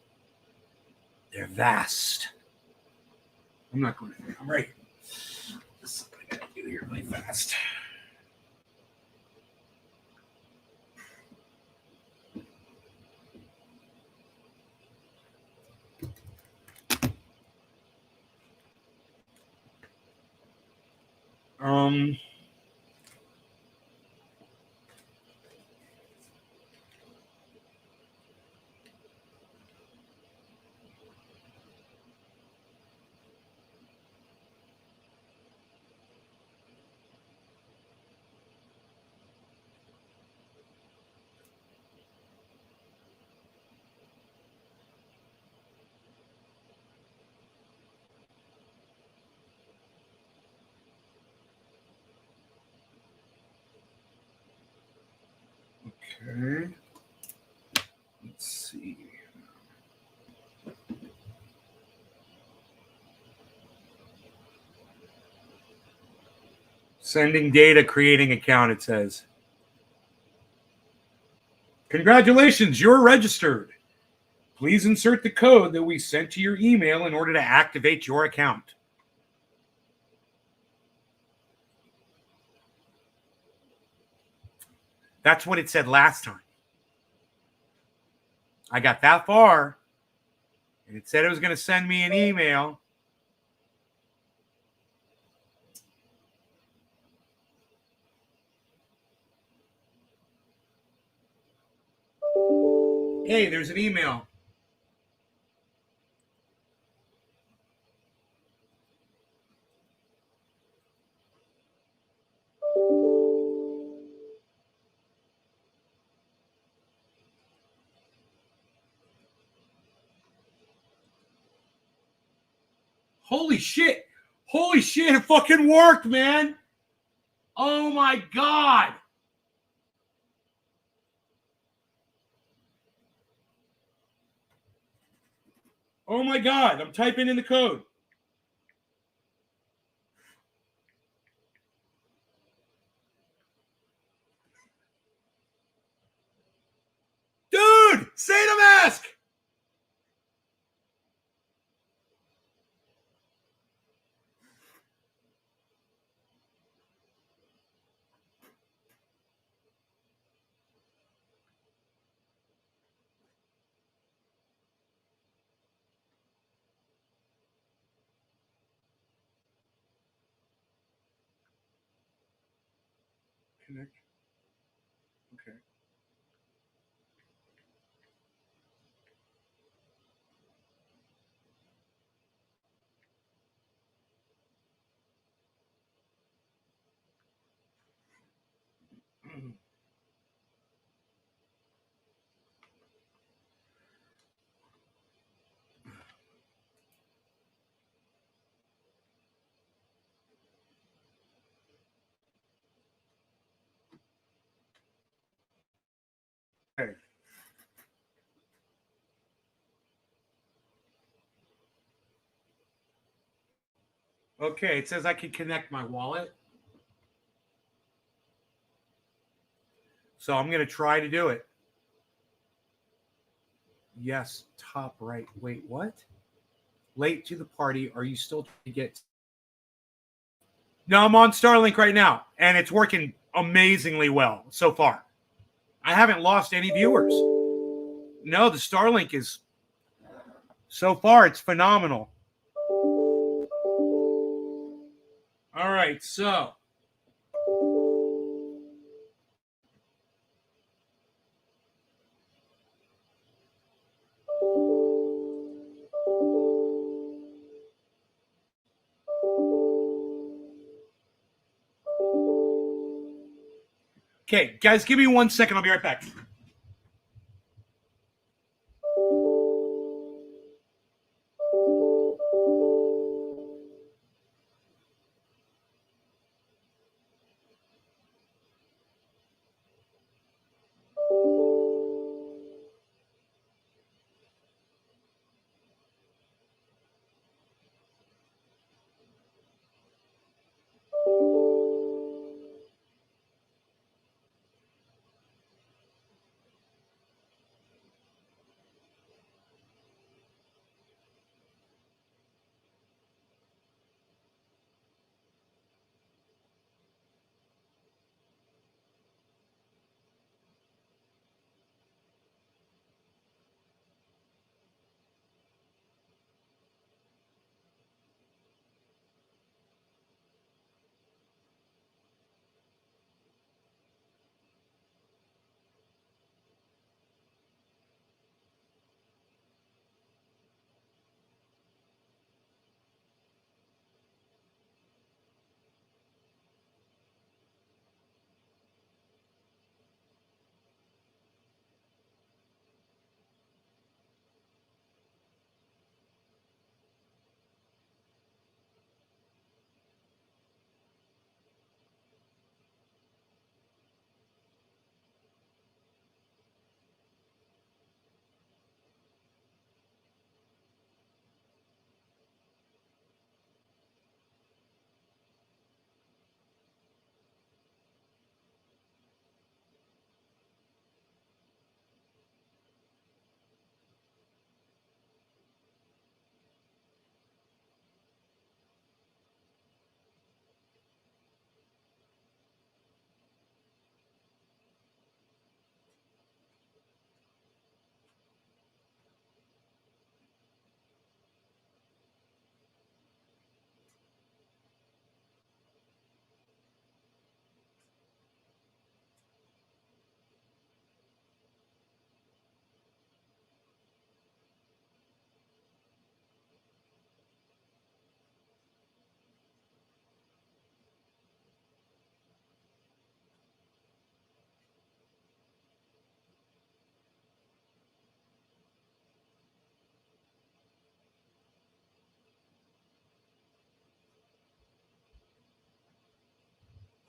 They're vast. I'm not going to. I'm right. This is what I got to do here really fast. Okay. Let's see. Sending data, creating account, it says. Congratulations, you're registered. Please insert the code that we sent to your email in order to activate your account. That's what it said last time. I got that far, and it said it was going to send me an email. Hey, there's an email. Holy shit. Holy shit, it fucking worked, man. Oh my God. Oh my God. I'm typing in the code. Dude, Santa Mask. Connect. Okay. Okay. Okay, it says I can connect my wallet. So I'm going to try to do it. Yes, top right. Wait, what? Late to the party. Are you still trying to get... No, I'm on Starlink right now, and it's working amazingly well so far. I haven't lost any viewers. No, the Starlink is... So far, it's phenomenal. All right, so... Okay, guys, give me 1 second. I'll be right back.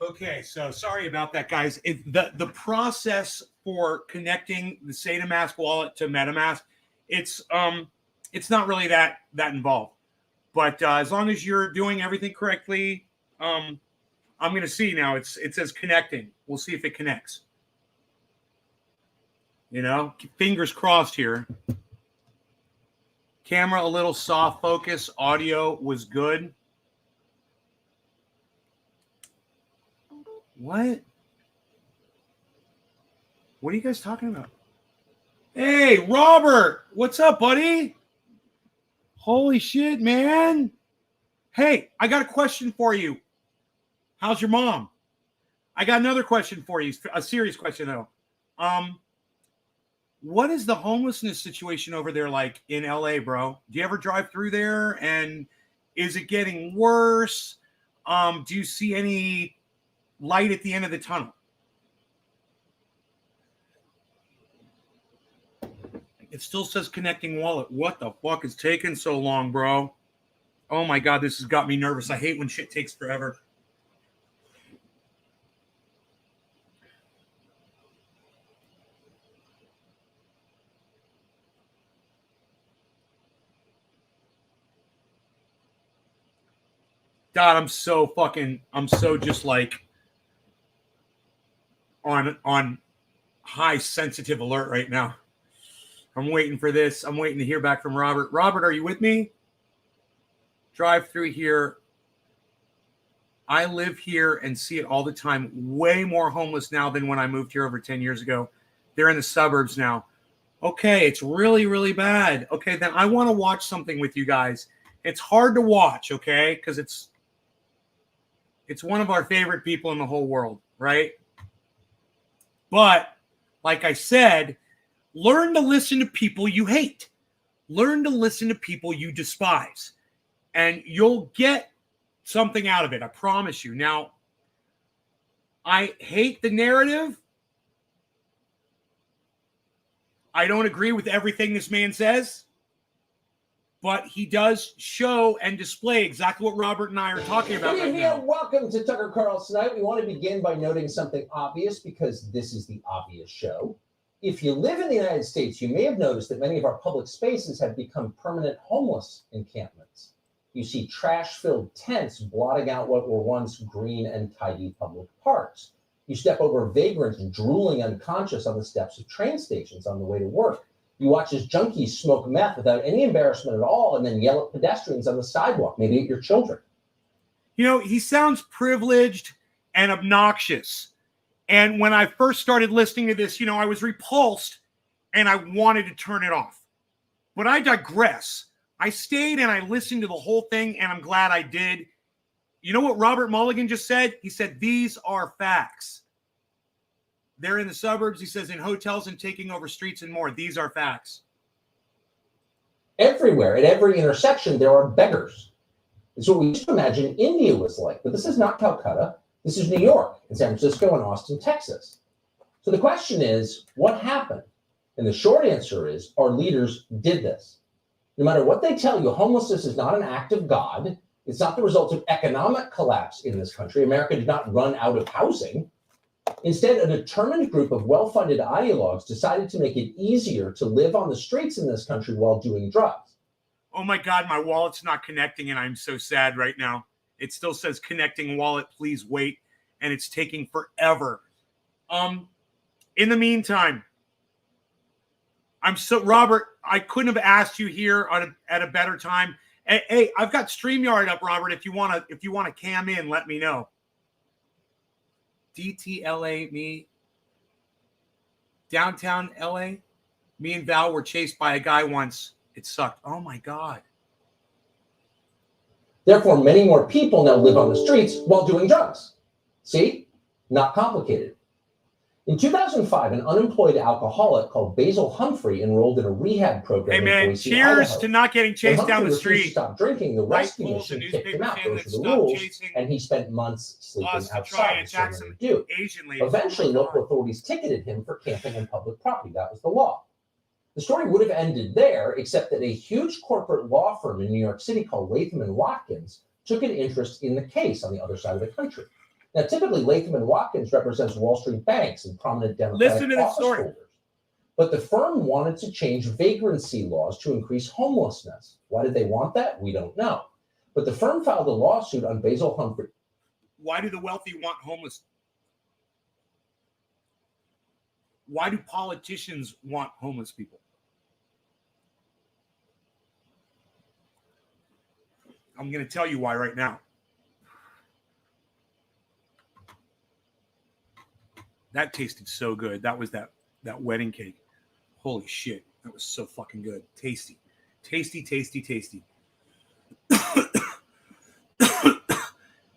Okay, so sorry about that, guys. The process for connecting the SataMask wallet to MetaMask, it's not really that involved. But as long as you're doing everything correctly, I'm going to see now. It says connecting. We'll see if it connects. You know, fingers crossed here. Camera a little soft focus. Audio was good. What? What are you guys talking about? Hey, Robert, what's up, buddy? Holy shit, man. Hey, I got a question for you. How's your mom? I got another question for you, a serious question though. What is the homelessness situation over there like in LA, bro? Do you ever drive through there, and is it getting worse? Do you see any light at the end of the tunnel? It still says connecting wallet. What the fuck is taking so long, bro? Oh my God, this has got me nervous. I hate when shit takes forever. God, I'm so just like on high sensitive alert right now. I'm waiting for this. I'm waiting to hear back from Robert. Robert, are you with me? Drive through here. I live here and see it all the time. Way more homeless now than when I moved here over 10 years ago. They're in the suburbs now. Okay, it's really, really bad. Okay, then I want to watch something with you guys. It's hard to watch, okay? Because it's one of our favorite people in the whole world, right? But, like I said, learn to listen to people you hate. Learn to listen to people you despise. And you'll get something out of it, I promise you. Now, I hate the narrative. I don't agree with everything this man says, but he does show and display exactly what Robert and I are talking about right now. Welcome to Tucker Carlson Tonight. We want to begin by noting something obvious because this is the obvious show. If you live in the United States, you may have noticed that many of our public spaces have become permanent homeless encampments. You see trash-filled tents blotting out what were once green and tidy public parks. You step over vagrants drooling unconscious on the steps of train stations on the way to work. You watch as junkies smoke meth without any embarrassment at all and then yell at pedestrians on the sidewalk, maybe at your children. You know, he sounds privileged and obnoxious. And when I first started listening to this, I was repulsed and I wanted to turn it off. But I digress. I stayed and I listened to the whole thing, and I'm glad I did. You know what Robert Mulligan just said? He said, these are facts. They're in the suburbs. He says, in hotels and taking over streets and more. These are facts. Everywhere, at every intersection, there are beggars. It's what we used to imagine India was like. But this is not Calcutta. This is New York and San Francisco and Austin, Texas. So the question is, what happened? And the short answer is, our leaders did this. No matter what they tell you, homelessness is not an act of God. It's not the result of economic collapse in this country. America did not run out of housing. Instead, a determined group of well-funded ideologues decided to make it easier to live on the streets in this country while doing drugs. Oh my God, my wallet's not connecting and I'm so sad right now. It still says connecting wallet, please wait. And it's taking forever. In the meantime, Robert, I couldn't have asked you here at a better time. Hey, I've got StreamYard up, Robert. If you want to cam in, let me know. DTLA, me. Downtown LA. Me and Val were chased by a guy once. It sucked. Oh my God. Therefore, many more people now live on the streets while doing drugs. See? Not complicated. In 2005, an unemployed alcoholic called Basil Humphrey enrolled in a rehab program. Hey man, cheers to not getting chased down the street. Stop drinking. The rescue mission kicked him out. Those were the rules, and he spent months sleeping outside. Eventually, local authorities ticketed him for camping on public property. That was the law. The story would have ended there, except that a huge corporate law firm in New York City called Latham & Watkins took an interest in the case on the other side of the country. Now, typically, Latham & Watkins represents Wall Street banks and prominent Democratic office holders. But the firm wanted to change vagrancy laws to increase homelessness. Why did they want that? We don't know. But the firm filed a lawsuit on Basil Humphrey. Why do the wealthy want homeless? Why do politicians want homeless people? I'm going to tell you why right now. That tasted so good. That was that wedding cake. Holy shit. That was so fucking good. Tasty. Tasty, tasty, tasty.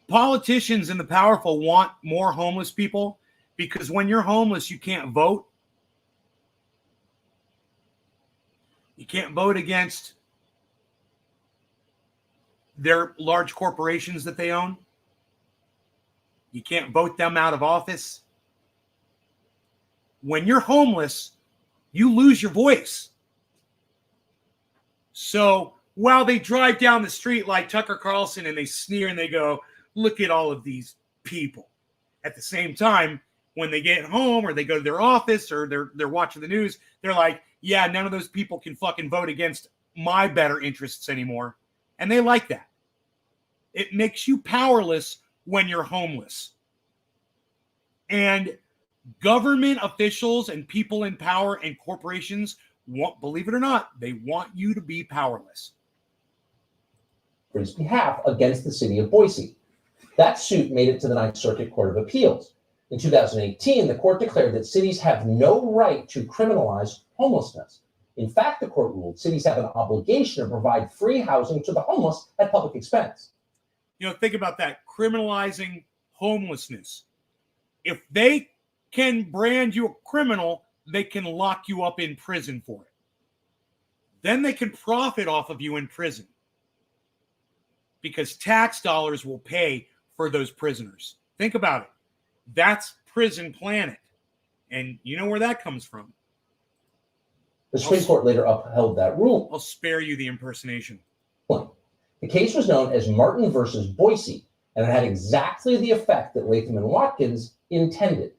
Politicians and the powerful want more homeless people because when you're homeless, you can't vote. You can't vote against their large corporations that they own. You can't vote them out of office. When you're homeless, you lose your voice. So while they drive down the street like Tucker Carlson and they sneer and they go, look at all of these people. At the same time, when they get home or they go to their office or they're watching the news, they're like, yeah, none of those people can fucking vote against my better interests anymore. And they like that. It makes you powerless when you're homeless. And government officials and people in power and corporations want, believe it or not, they want you to be powerless. For his behalf against the city of Boise. That suit made it to the Ninth Circuit Court of Appeals. In 2018, the court declared that cities have no right to criminalize homelessness. In fact, the court ruled cities have an obligation to provide free housing to the homeless at public expense. You know, think about that, criminalizing homelessness. If they can brand you a criminal, they can lock you up in prison for it. Then they can profit off of you in prison because tax dollars will pay for those prisoners. Think about it. That's Prison Planet. And you know where that comes from. The Supreme Court later upheld that rule. I'll spare you the impersonation. The case was known as Martin versus Boise, and it had exactly the effect that Latham and Watkins intended.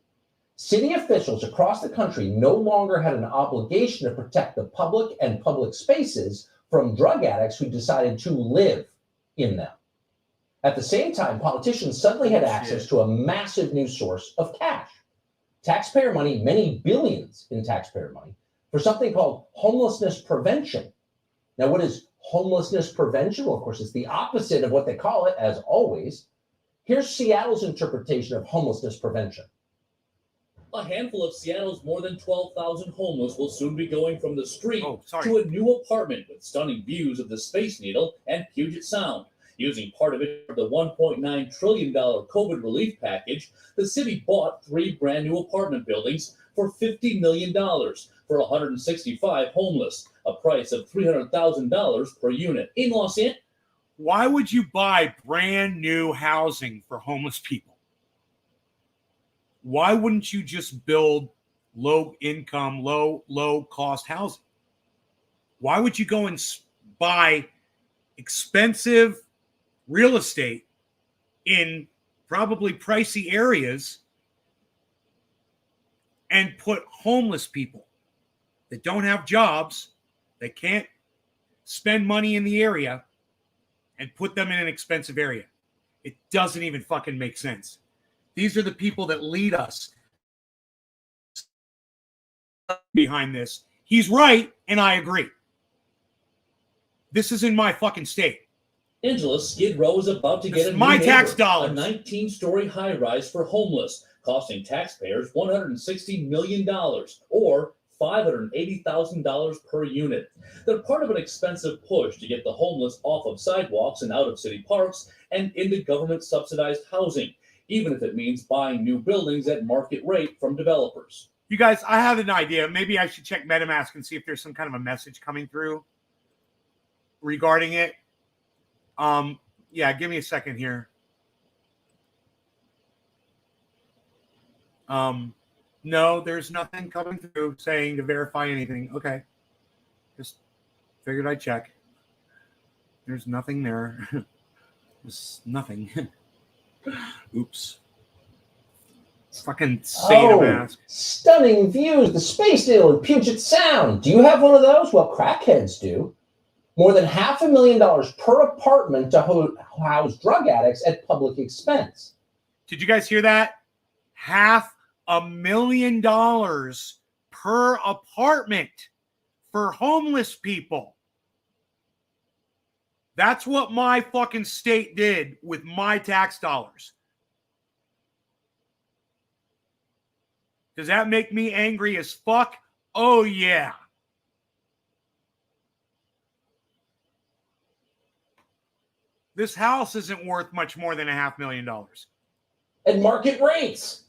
City officials across the country no longer had an obligation to protect the public and public spaces from drug addicts who decided to live in them. At the same time, politicians suddenly had access to a massive new source of cash. Taxpayer money, many billions in taxpayer money, for something called homelessness prevention. Now, what is homelessness prevention? Well, of course, it's the opposite of what they call it, as always. Here's Seattle's interpretation of homelessness prevention. A handful of Seattle's more than 12,000 homeless will soon be going from the street to a new apartment with stunning views of the Space Needle and Puget Sound. Using part of it for the $1.9 trillion COVID relief package, the city bought 3 brand new apartment buildings for $50 million for 165 homeless, a price of $300,000 per unit. In Los Angeles, why would you buy brand new housing for homeless people? Why wouldn't you just build low income, low cost housing? Why would you go and buy expensive real estate in probably pricey areas and put homeless people that don't have jobs, that can't spend money in the area, and put them in an expensive area? It doesn't even fucking make sense. These are the people that lead us behind this. He's right, and I agree. This is in my fucking state. Skid Row is about to get a my new tax neighbor, dollars. a 19-story high-rise for homeless, costing taxpayers $160 million, or $580,000 per unit. They're part of an expensive push to get the homeless off of sidewalks and out of city parks and into government-subsidized housing, even if it means buying new buildings at market rate from developers. You guys, I have an idea. Maybe I should check MetaMask and see if there's some kind of a message coming through regarding it. Yeah, give me a second here. No, there's nothing coming through saying to verify anything. Okay. Just figured I'd check. There's nothing there. There's nothing. Oops. Fucking Satamask. Stunning views, the Space Needle in Puget Sound. Do you have one of those? Well, crackheads do. More than $500,000 per apartment to house drug addicts at public expense. Did you guys hear that? $500,000 per apartment for homeless people. That's what my fucking state did with my tax dollars. Does that make me angry as fuck? Oh, yeah. This house isn't worth much more than $500,000. At market rates.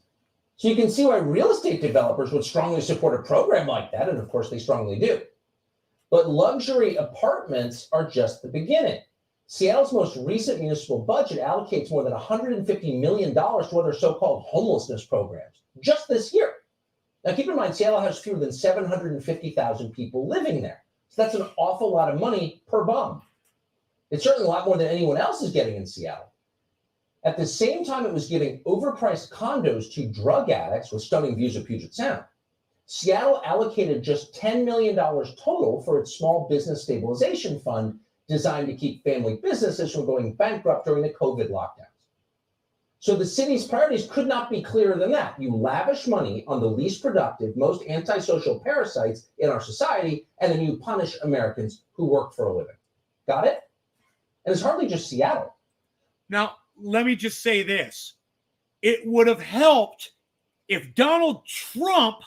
So you can see why real estate developers would strongly support a program like that, and of course they strongly do. But luxury apartments are just the beginning. Seattle's most recent municipal budget allocates more than $150 million to what are so-called homelessness programs just this year. Now keep in mind, Seattle has fewer than 750,000 people living there. So that's an awful lot of money per bum. It's certainly a lot more than anyone else is getting in Seattle. At the same time it was giving overpriced condos to drug addicts with stunning views of Puget Sound, Seattle allocated just $10 million total for its small business stabilization fund designed to keep family businesses from going bankrupt during the COVID lockdowns. So the city's priorities could not be clearer than that. You lavish money on the least productive, most antisocial parasites in our society, and then you punish Americans who work for a living. Got it? And it's hardly just Seattle. Now, let me just say this. It would have helped if Donald Trump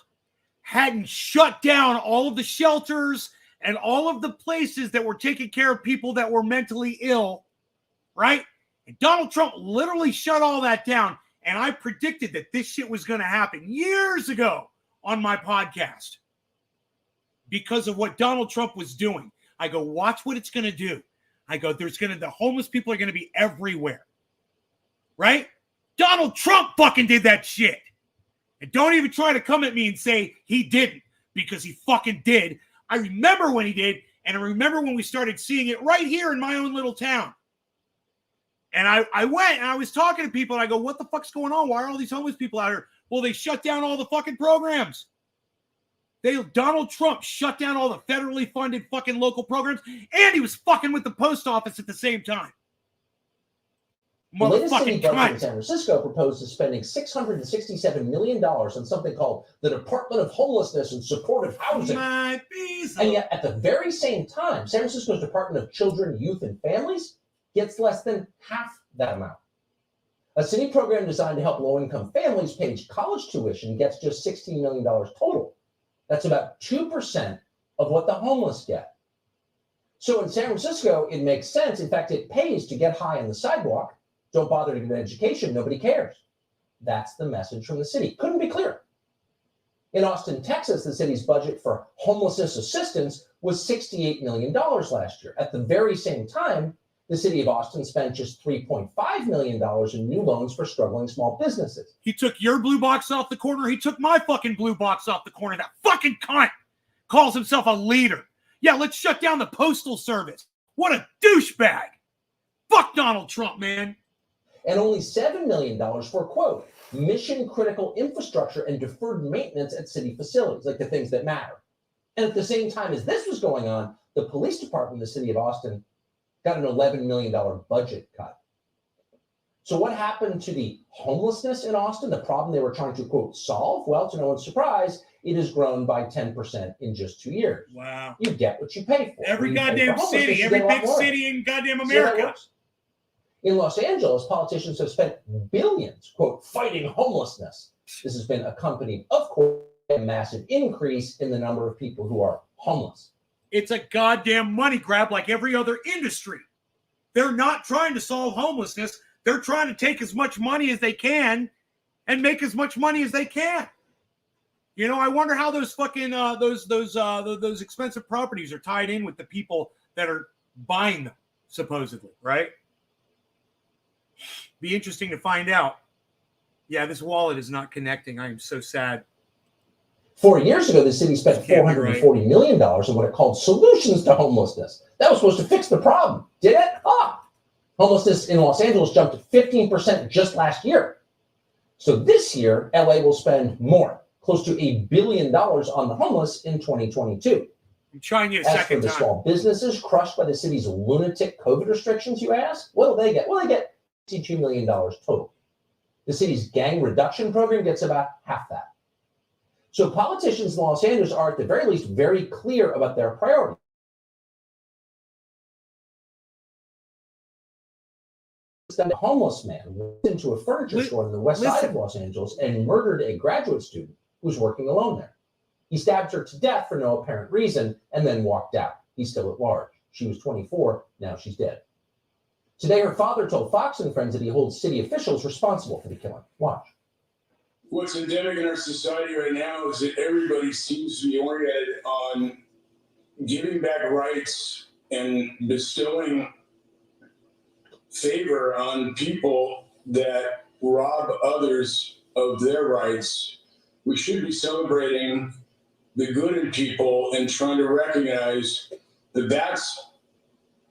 hadn't shut down all of the shelters and all of the places that were taking care of people that were mentally ill, right? And Donald Trump literally shut all that down. And I predicted that this shit was going to happen years ago on my podcast because of what Donald Trump was doing. I go, watch what it's going to do. I go, the homeless people are going to be everywhere, right? Donald Trump fucking did that shit. And don't even try to come at me and say he didn't, because he fucking did. I remember when he did, and I remember when we started seeing it right here in my own little town. And I went and I was talking to people and I go, what the fuck's going on? Why are all these homeless people out here? Well, they shut down all the fucking programs. Donald Trump shut down all the federally funded fucking local programs, and he was fucking with the post office at the same time. The latest city budget in San Francisco proposes spending $667 million on something called the Department of Homelessness and Supportive Housing. And yet, at the very same time, San Francisco's Department of Children, Youth, and Families gets less than half that amount. A city program designed to help low-income families pay college tuition gets just $16 million total. That's about 2% of what the homeless get. So in San Francisco, it makes sense. In fact, it pays to get high on the sidewalk. Don't bother to get an education. Nobody cares. That's the message from the city. Couldn't be clearer. In Austin, Texas, the city's budget for homelessness assistance was $68 million last year. At the very same time, the city of Austin spent just $3.5 million in new loans for struggling small businesses. He took your blue box off the corner. He took my fucking blue box off the corner. That fucking cunt calls himself a leader. Yeah, let's shut down the postal service. What a douchebag. Fuck Donald Trump, man. And only $7 million for, quote, mission-critical infrastructure and deferred maintenance at city facilities, like the things that matter. And at the same time as this was going on, the police department in the city of Austin got an $11 million budget cut. So what happened to the homelessness in Austin, the problem they were trying to, quote, solve? Well, to no one's surprise, it has grown by 10% in just 2 years. Wow. You get what you pay for. Every goddamn city, every big city in goddamn America. In Los Angeles, politicians have spent billions, quote, fighting homelessness. This has been accompanied, of course, by a massive increase in the number of people who are homeless. It's a goddamn money grab like every other industry. They're not trying to solve homelessness. They're trying to take as much money as they can and make as much money as they can. You know, I wonder how those fucking those expensive properties are tied in with the people that are buying them, supposedly, right? Be interesting to find out. Yeah, this wallet is not connecting. I am so sad. 4 years ago, the city spent $440 million on what it called solutions to homelessness. That was supposed to fix the problem. Did it? Homelessness in Los Angeles jumped 15% just last year. So this year, LA will spend more, close to $1 billion on the homeless in 2022. I'm trying you a As second for the time. small businesses crushed by the city's lunatic COVID restrictions, you ask? What do they get? Well, they get $62 million total. The city's gang reduction program gets about half that. So politicians in Los Angeles are, at the very least, very clear about their priorities. A homeless man went into a furniture store on the west side of Los Angeles and murdered a graduate student who was working alone there. He stabbed her to death for no apparent reason and then walked out. He's still at large. She was 24. Now she's dead. Today, her father told Fox and Friends that he holds city officials responsible for the killing. Watch. What's endemic in our society right now is that everybody seems to be oriented on giving back rights and bestowing favor on people that rob others of their rights. We should be celebrating the good in people and trying to recognize that that's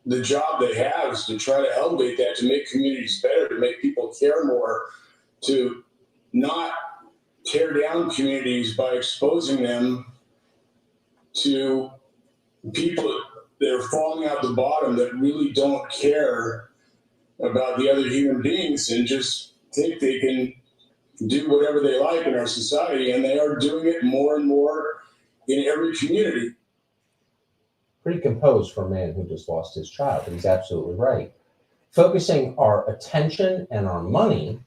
the job they have, is to try to elevate that, to make communities better, to make people care more, to not tear down communities by exposing them to people are falling out the bottom that really don't care about the other human beings and just think they can do whatever they like in our society, and they are doing it more and more in every community. Pretty composed for a man who just lost his child, but he's absolutely right. Focusing our attention and our money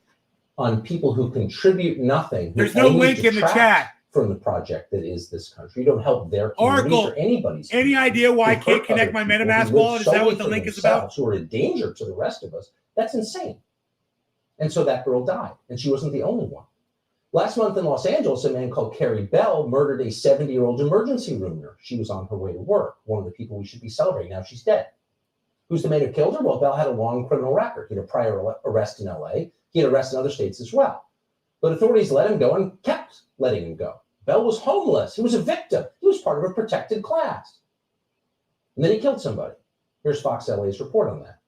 on people who contribute nothing. There's no link in the chat from the project that is this country. You don't help their communities Oracle, or anybody's. Any idea why I can't connect my MetaMask wallet? Is that what the link is about? Who are a danger to the rest of us. That's insane. And so that girl died, and she wasn't the only one. Last month in Los Angeles, a man called Carrie Bell murdered a 70-year-old emergency room nurse. She was on her way to work, one of the people we should be celebrating. Now she's dead. Who's the man who killed her? Well, Bell had a long criminal record. He had a prior arrest in LA. He had arrests in other states as well. But authorities let him go and kept letting him go. Bell was homeless. He was a victim. He was part of a protected class. And then he killed somebody. Here's Fox LA's report on that.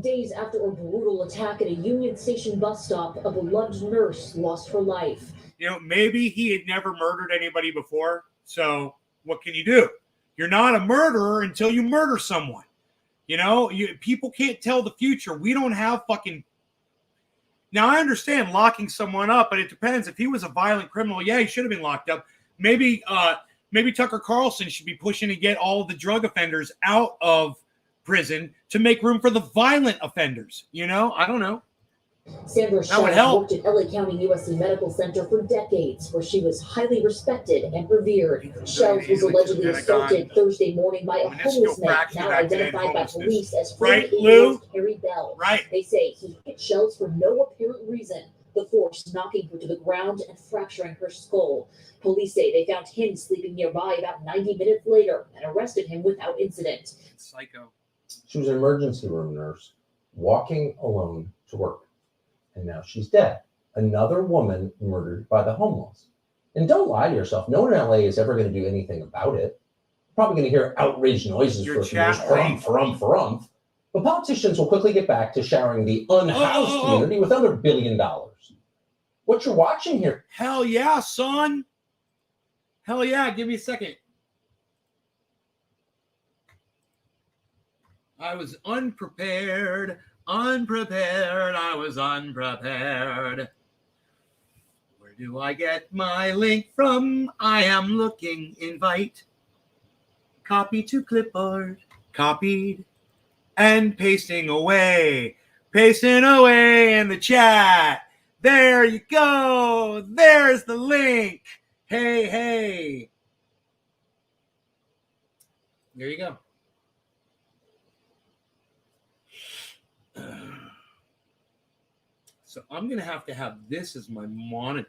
Days after a brutal attack at a Union Station bus stop, a beloved nurse lost her life. You know, maybe he had never murdered anybody before. So what can you do? You're not a murderer until you murder someone. You know, people can't tell the future. We don't have fucking. Now, I understand locking someone up, but it depends. If he was a violent criminal, yeah, he should have been locked up. Maybe Tucker Carlson should be pushing to get all of the drug offenders out of prison to make room for the violent offenders. You know, I don't know. Sandra Shells worked at LA County USC Medical Center for decades, where she was highly respected and revered. Shells was allegedly assaulted Thursday morning by a homeless man, now identified by police as 48-year-old Carrie Bell. Right. They say he hit Shells for no apparent reason, the force knocking her to the ground and fracturing her skull. Police say they found him sleeping nearby about 90 minutes later and arrested him without incident. Psycho. She was an emergency room nurse walking alone to work. And now she's dead. Another woman murdered by the homeless. And don't lie to yourself. No one in LA is ever going to do anything about it. You're probably going to hear outraged noises for a few years. Harumph. But politicians will quickly get back to showering the unhoused community with other $1 billion. What you're watching here. Hell yeah, son. Hell yeah. Give me a second. I was unprepared. I was unprepared. Where do I get my link from? I am looking. Invite. Copy to clipboard. Copied. And pasting away. Pasting away in the chat. There you go. There's the link. Hey. There you go. So I'm going to have this as my monitor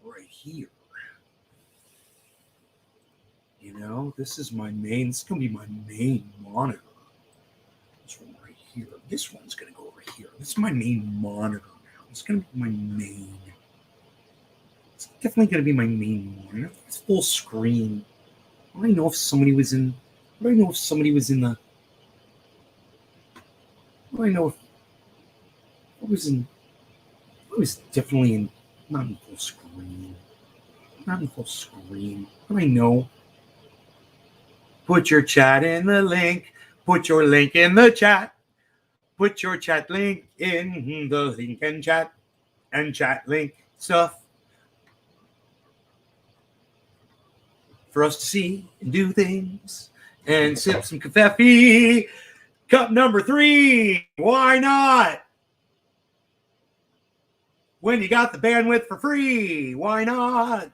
right here. You know, this is my main, it's going to be my main monitor. This one right here. This one's going to go over here. This is my main monitor now. It's going to be my main. It's definitely going to be my main monitor. It's full screen. I don't know if somebody was in the. I don't know if I was definitely in, not in full screen. Not in full screen. But I know. Put your chat in the link. Put your link in the chat. Put your chat link in the link and chat. And chat link stuff. For us to see and do things. And sip some coffee. Cup number 3. Why not? When you got the bandwidth for free, why not?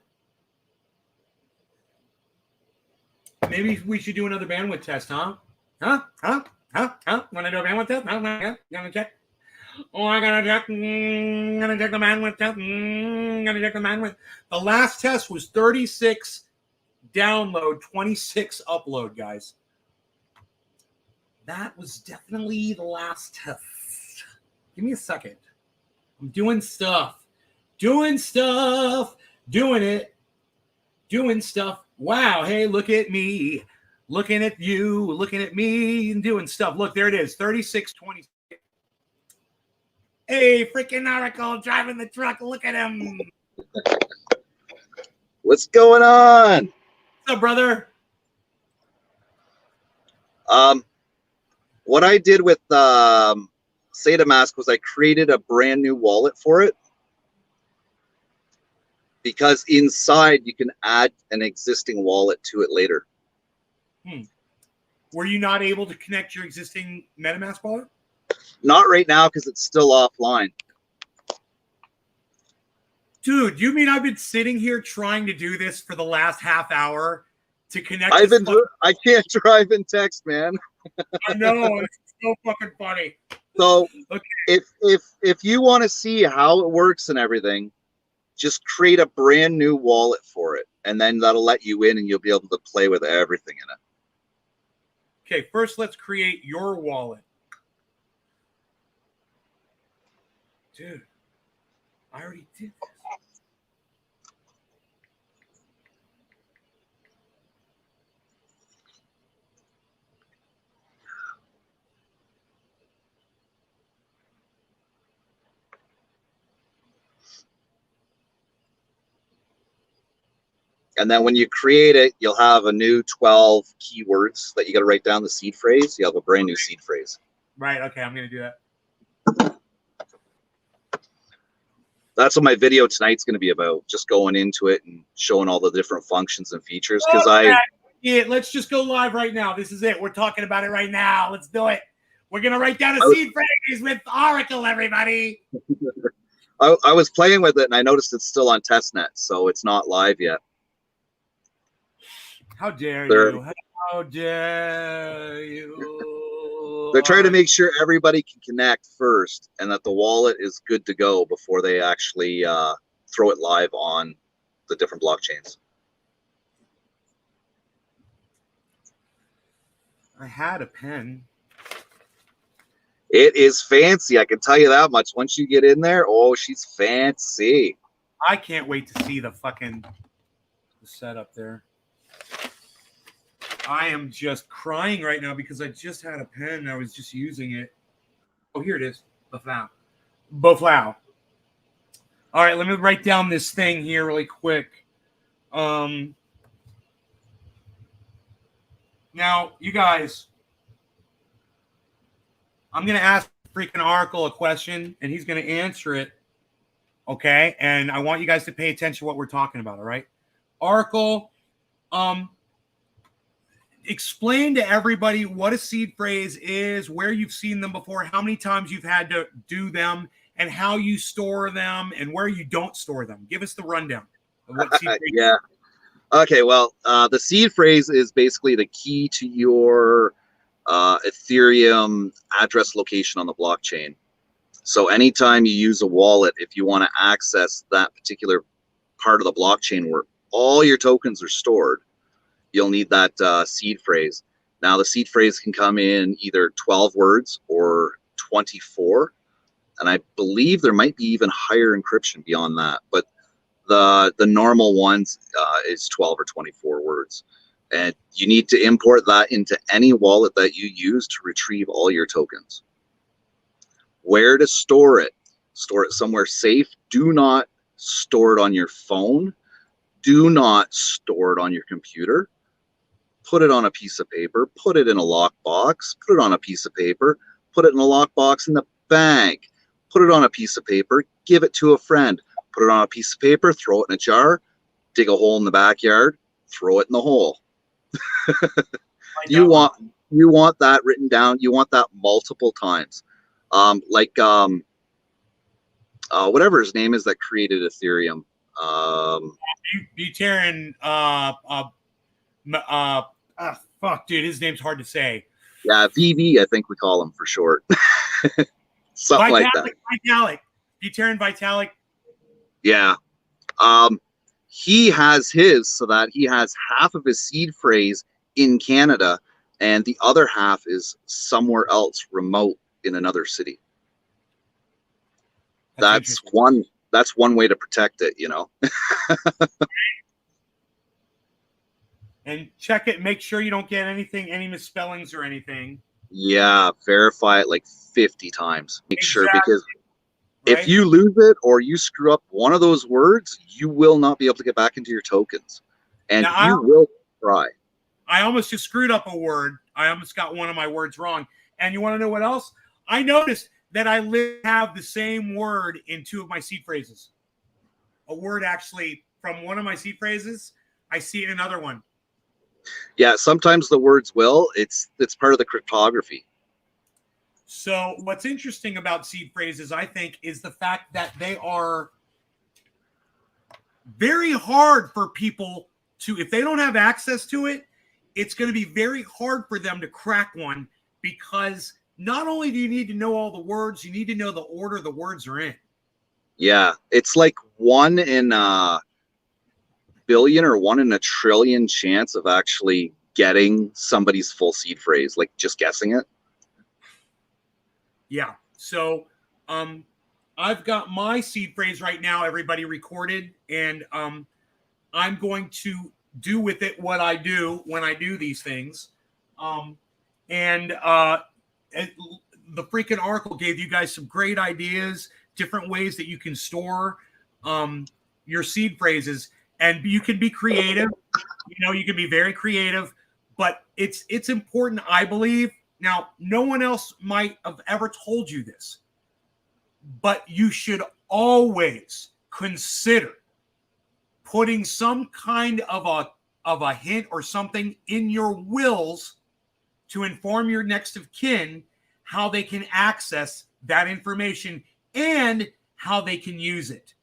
Maybe we should do another bandwidth test, huh? Huh? Want to do a bandwidth test? Gonna check. Oh, I gotta check. Gonna check the bandwidth test. Gonna check the bandwidth. The last test was 36 download, 26 upload, guys. That was definitely the last test. Give me a second. I'm doing stuff. Doing stuff. Doing it. Doing stuff. Wow. Hey, look at me. Looking at you. Looking at me and doing stuff. Look, there it is. 3626. Hey, freaking Oracle driving the truck. Look at him. What's going on? What's up, brother? What I did with SataMask was I created a brand new wallet for it, because inside you can add an existing wallet to it later. Were you not able to connect your existing MetaMask wallet? Not right now because it's still offline. Dude, you mean I've been sitting here trying to do this for the last half hour to connect? I can't drive and text, man. I know, it's so fucking funny. So okay. if you want to see how it works and everything, just create a brand new wallet for it, and then that'll let you in and you'll be able to play with everything in it. Okay, first let's create your wallet. Dude, I already did this. And then when you create it, you'll have a new 12 keywords that you got to write down the seed phrase. You have a brand new seed phrase. Right. Okay. I'm going to do that. That's what my video tonight's going to be about. Just going into it and showing all the different functions and features. Because let's just go live right now. This is it. We're talking about it right now. Let's do it. We're going to write down a seed phrase with Oracle, everybody. I was playing with it and I noticed it's still on testnet, so it's not live yet. How dare you? How dare you? They're trying to make sure everybody can connect first and that the wallet is good to go before they actually throw it live on the different blockchains. I had a pen. It is fancy, I can tell you that much. Once you get in there, oh, she's fancy. I can't wait to see the fucking setup there. I am just crying right now because I just had a pen and I was just using it. Oh, here it is. Boflau. All right, let me write down this thing here really quick. Now, you guys, I'm going to ask freaking Oracle a question and he's going to answer it. Okay? And I want you guys to pay attention to what we're talking about, all right? Oracle, explain to everybody what a seed phrase is, where you've seen them before, how many times you've had to do them, and how you store them, and where you don't store them. Give us the rundown of what seed phrase yeah. Okay, well, the seed phrase is basically the key to your Ethereum address location on the blockchain. So anytime you use a wallet, if you want to access that particular part of the blockchain where all your tokens are stored, you'll need that seed phrase. Now, the seed phrase can come in either 12 words or 24. And I believe there might be even higher encryption beyond that. But the normal ones is 12 or 24 words. And you need to import that into any wallet that you use to retrieve all your tokens. Where to store it? Store it somewhere safe. Do not store it on your phone. Do not store it on your computer. Put it on a piece of paper, put it in a lockbox, put it on a piece of paper, put it in a lockbox in the bank, put it on a piece of paper, give it to a friend, put it on a piece of paper, throw it in a jar, dig a hole in the backyard, throw it in the hole. You want that written down. You want that multiple times. Whatever his name is that created Ethereum. Buterin, fuck, dude, his name's hard to say. Yeah, VV, I think we call him for short. Something like that. Vitalik. Buterin Vitalik. Yeah. He has his so that he has half of his seed phrase in Canada and the other half is somewhere else remote in another city. That's one way to protect it, you know. And check it, make sure you don't get any misspellings or anything. Yeah, verify it like 50 times. Make sure, because right? If you lose it or you screw up one of those words, you will not be able to get back into your tokens. And now, you will try. I almost just screwed up a word I almost got one of my words wrong. And you want to know what else? I noticed that I have the same word in two of my seed phrases. A word actually from one of my seed phrases, I see it in another one. Yeah, sometimes the words will. It's part of the cryptography. So what's interesting about seed phrases, I think, is the fact that they are very hard for people to, if they don't have access to it, it's going to be very hard for them to crack one, because not only do you need to know all the words, you need to know the order the words are in. Yeah, it's like 1 in a billion or 1 in a trillion chance of actually getting somebody's full seed phrase, like just guessing it. Yeah. So I've got my seed phrase right now, everybody, recorded, and I'm going to do with it what I do when I do these things. The freaking Oracle gave you guys some great ideas, different ways that you can store your seed phrases, and you can be creative. You know, you can be very creative, but it's important, I believe. Now, no one else might have ever told you this, but you should always consider putting some kind of a hint or something in your wills to inform your next of kin how they can access that information and how they can use it.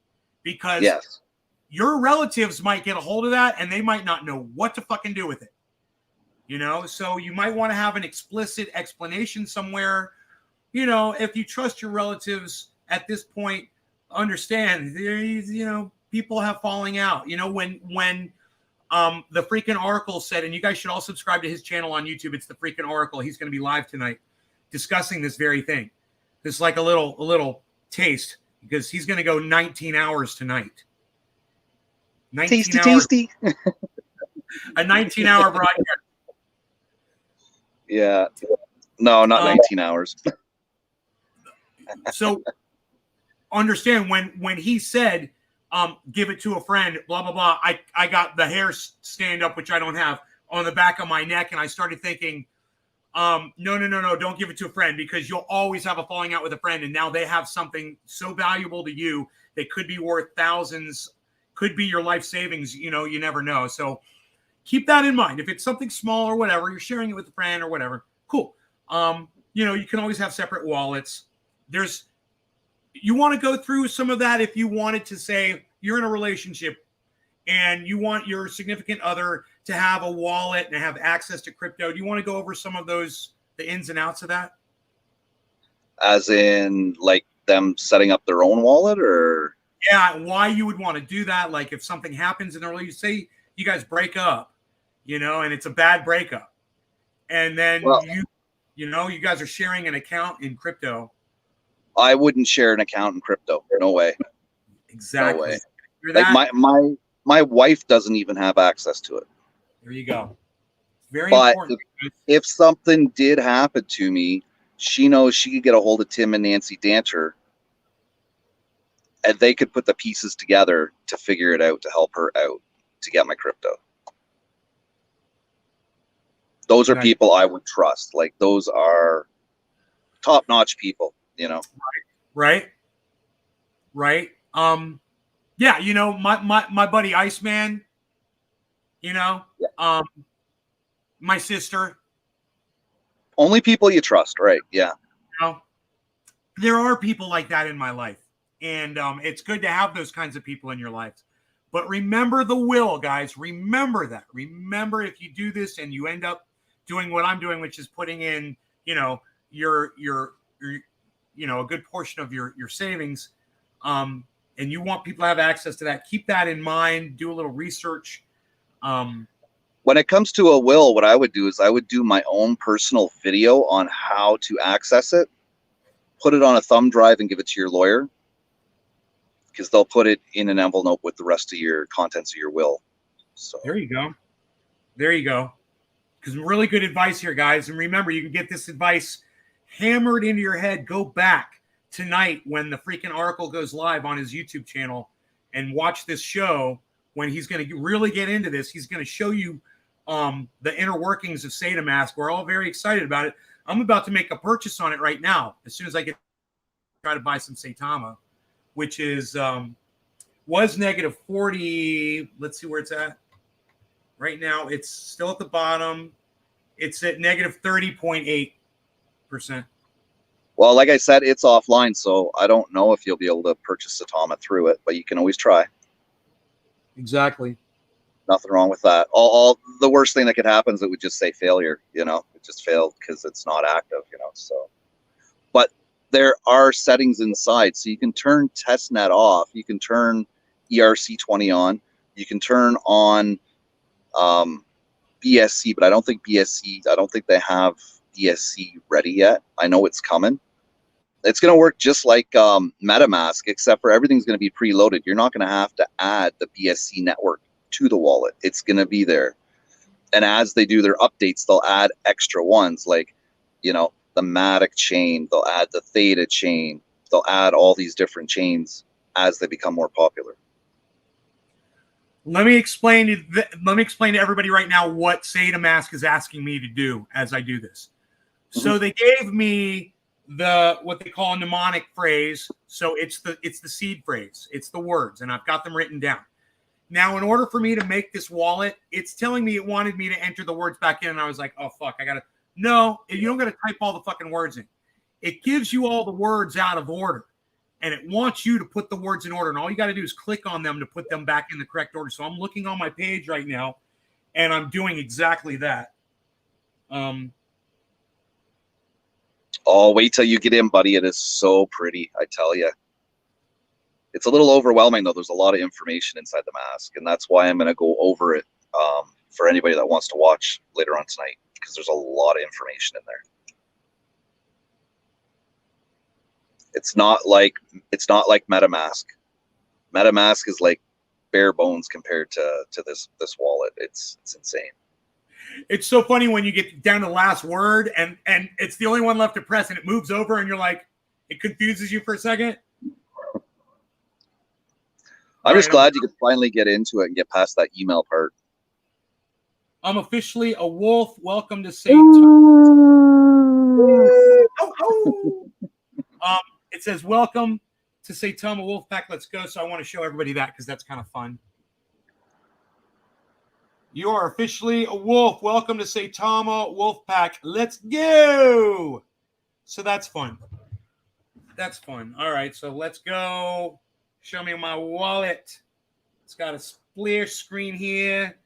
Because yes, your relatives might get a hold of that and they might not know what to fucking do with it. You know, so you might want to have an explicit explanation somewhere. You know, if you trust your relatives at this point, understand, you know, people have falling out. You know, when the freaking Oracle said, and you guys should all subscribe to his channel on YouTube. It's the freaking Oracle. He's going to be live tonight discussing this very thing. It's like a little taste, because he's going to go 19 hours tonight. 19 tasty, hours, tasty. a 19-hour broadcast. Yeah, no, not 19 hours. So understand, when he said, give it to a friend, blah, blah, blah, I got the hair stand up, which I don't have, on the back of my neck. And I started thinking, no, don't give it to a friend, because you'll always have a falling out with a friend. And now they have something so valuable to you that could be worth thousands, could be your life savings. You know, you never know. So keep that in mind. If it's something small or whatever, you're sharing it with a friend or whatever, cool. You know, you can always have separate wallets. You want to go through some of that if you wanted to say you're in a relationship and you want your significant other to have a wallet and have access to crypto. Do you want to go over some of those, the ins and outs of that? As in, like, them setting up their own wallet, or? Yeah, why you would want to do that. Like, if something happens in a relationship, say you guys break up, you know, and it's a bad breakup, and then you guys are sharing an account in crypto. I wouldn't share an account in crypto. No way. Exactly. No way. Like my wife doesn't even have access to it. There you go. Very but important. If something did happen to me, she knows she could get a hold of Tim and Nancy Danter, and they could put the pieces together to figure it out, to help her out, to get my crypto. Those are people I would trust. Like, those are top-notch people, you know? Right. Yeah, you know, my buddy Iceman, you know, my sister. Only people you trust, right? Yeah. You know, there are people like that in my life. And it's good to have those kinds of people in your life. But remember the will, guys. Remember that. Remember, if you do this and you end up doing what I'm doing, which is putting in, you know, your you know, a good portion of your savings, and you want people to have access to that, keep that in mind. Do a little research. When it comes to a will, what I would do is I would do my own personal video on how to access it, put it on a thumb drive and give it to your lawyer, because they'll put it in an envelope with the rest of your contents of your will. So there you go. There you go. Because really good advice here, guys. And remember, you can get this advice hammered into your head. Go back tonight when the freaking Oracle goes live on his YouTube channel and watch this show when he's going to really get into this. He's going to show you the inner workings of SataMask. We're all very excited about it. I'm about to make a purchase on it right now. As soon as I get try to buy some Saitama, which is was negative 40. Let's see where it's at. Right now, it's still at the bottom. It's at negative 30.8%. Well, like I said, it's offline, so I don't know if you'll be able to purchase Saitama through it, but you can always try. Exactly. Nothing wrong with that. All the worst thing that could happen is it would just say failure. You know, it just failed because it's not active. You know, so. But there are settings inside, so you can turn testnet off. You can turn ERC20 on. You can turn on BSC, but I don't think BSC. I don't think they have BSC ready yet. I know it's coming. It's going to work just like MetaMask, except for everything's going to be preloaded. You're not going to have to add the BSC network to the wallet. It's going to be there. And as they do their updates, they'll add extra ones like, you know, the Matic chain. They'll add the Theta chain. They'll add all these different chains as they become more popular. Let me explain to everybody right now what SataMask is asking me to do as I do this. Mm-hmm. So they gave me what they call a mnemonic phrase. So it's the seed phrase. It's the words, and I've got them written down. Now, in order for me to make this wallet, it's telling me it wanted me to enter the words back in, and I was like, oh fuck, no, you don't gotta type all the fucking words in. It gives you all the words out of order, and it wants you to put the words in order, and all you got to do is click on them to put them back in the correct order. So I'm looking on my page right now, and I'm doing exactly that. Oh, wait till you get in, buddy. It is so pretty, I tell you. It's a little overwhelming, though. There's a lot of information inside the mask, and that's why I'm going to go over it for anybody that wants to watch later on tonight, because there's a lot of information in there. It's not like MetaMask. MetaMask is like bare bones compared to this wallet. It's insane. It's so funny when you get down to the last word and it's the only one left to press and it moves over and you're like, it confuses you for a second. I'm just glad you could finally get into it and get past that email part. I'm officially a wolf. Welcome to Saitama. It says, welcome to Saitama Wolfpack. Let's go. So I want to show everybody that because that's kind of fun. You are officially a wolf. Welcome to Saitama Wolfpack. Let's go. So that's fun. That's fun. All right. So let's go. Show me my wallet. It's got a splash screen here.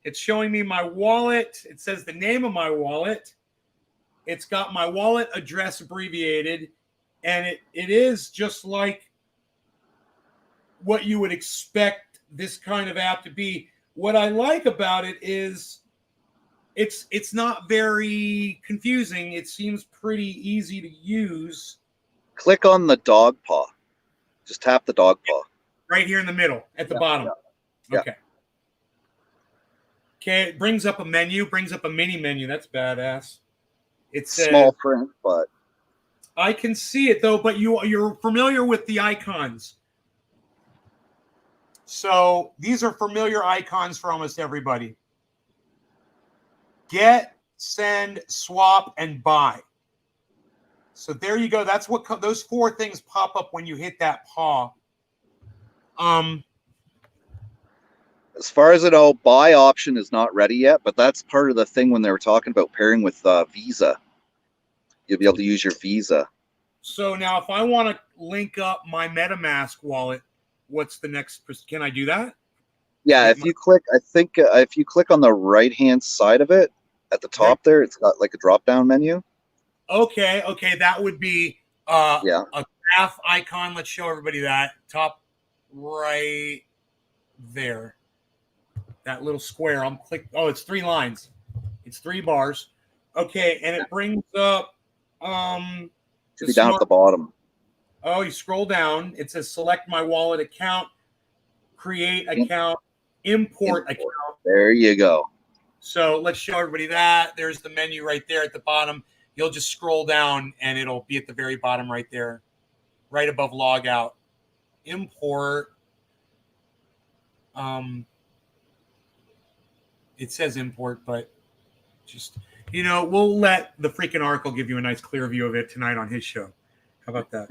It's showing me my wallet. It says the name of my wallet. It's got my wallet address abbreviated. And it is just like what you would expect this kind of app to be. What I like about it is it's not very confusing. It seems pretty easy to use. Click on the dog paw. Just tap the dog paw. Right here in the middle at the bottom. Yeah. Okay. Okay, it brings up a menu, brings up a mini menu. That's badass. It's small print, but I can see it though, but you're familiar with the icons. So these are familiar icons for almost everybody. Get, send, swap, and buy. So there you go. That's what those four things pop up when you hit that paw. As far as I know, buy option is not ready yet, but that's part of the thing when they were talking about pairing with Visa. You'll be able to use your Visa. So now if I want to link up my MetaMask wallet, what's the next? Can I do that? Yeah, if you click, I think if you click on the right-hand side of it, at the top there, it's got like a drop-down menu. Okay, that would be a graph icon. Let's show everybody that. Top right there. That little square. I'm click. Oh, it's 3 lines. It's 3 bars. Okay, and it brings up Should be down at the bottom. Oh, you scroll down. It says select my wallet account, create account, import account. There you go. So let's show everybody that. There's the menu right there at the bottom. You'll just scroll down and it'll be at the very bottom right there, right above log out. Import. It says import, but just, we'll let the freaking Oracle give you a nice clear view of it tonight on his show. How about that?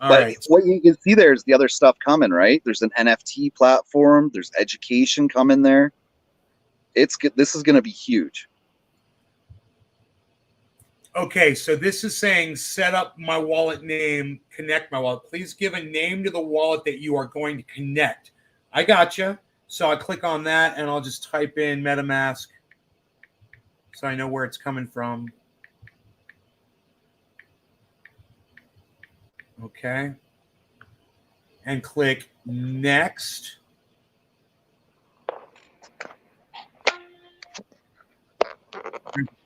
All but right. What you can see there is the other stuff coming, right? There's an NFT platform. There's education coming there. It's good. This is going to be huge. Okay, so this is saying set up my wallet name, connect my wallet. Please give a name to the wallet that you are going to connect. I gotcha. So I click on that and I'll just type in MetaMask so I know where it's coming from. Okay. And click next.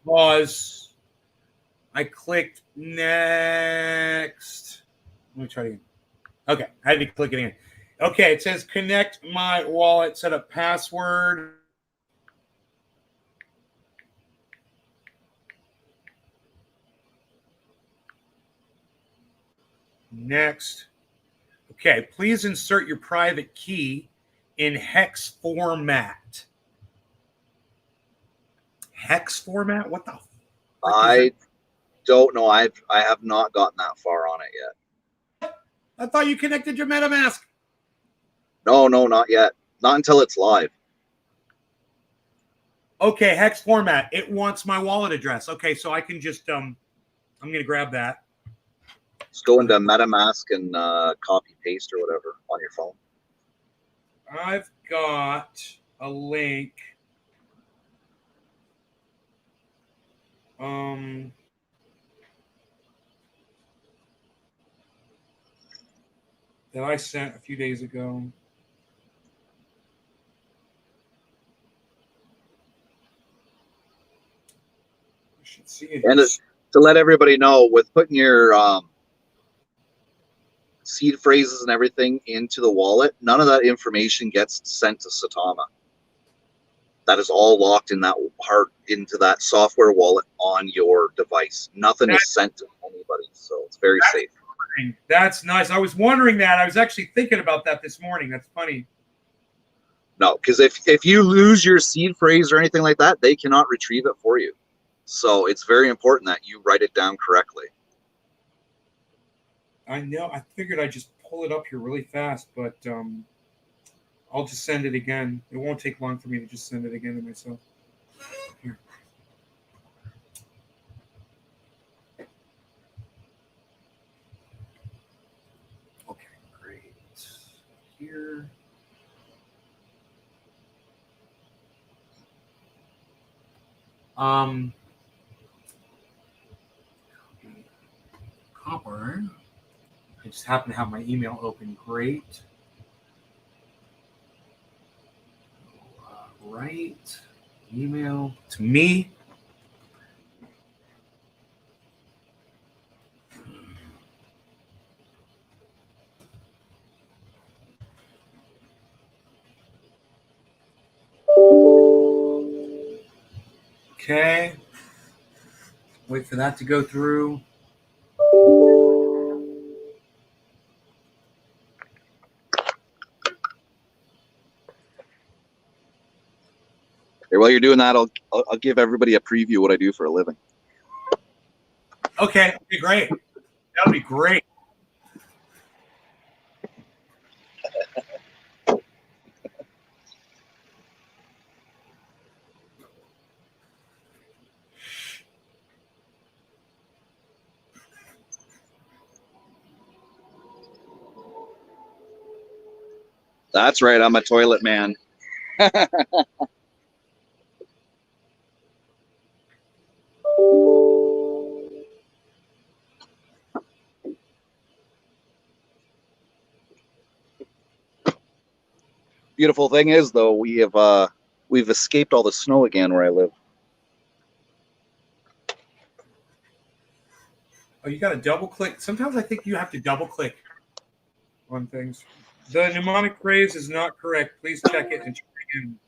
Pause. I clicked next. Let me try it again. Okay, I had to click it again. Okay, it says connect my wallet, set up password. Next. Okay, please insert your private key in hex format. Hex format? What the? I don't know. I have not gotten that far on it yet. I thought you connected your MetaMask. No, not yet. Not until it's live. Okay, hex format. It wants my wallet address. Okay, so I can just I'm gonna grab that. Just go into MetaMask and copy paste or whatever on your phone. I've got a link. That I sent a few days ago. You should see it. And to let everybody know, with putting your seed phrases and everything into the wallet, none of that information gets sent to Satama. That is all locked in that part into that software wallet on your device. Nothing is sent to anybody, so it's very safe. That's nice. I was wondering that. I was actually thinking about that this morning. That's funny. No, because if you lose your seed phrase or anything like that, they cannot retrieve it for you. So it's very important that you write it down correctly. I know. I figured I'd just pull it up here really fast, but I'll just send it again. It won't take long for me to just send it again to myself. Here. Okay, great. Here. Copper. I just happen to have my email open. Great. Right. Email to me. Okay. Wait for that to go through. Here, while you're doing that, I'll give everybody a preview of what I do for a living. Okay, great. That would be great. That's right. I'm a toilet man. Beautiful thing is, though, we've escaped all the snow again where I live. Oh, you got to double click. Sometimes I think you have to double click on things. The mnemonic phrase is not correct. Please check it and try again.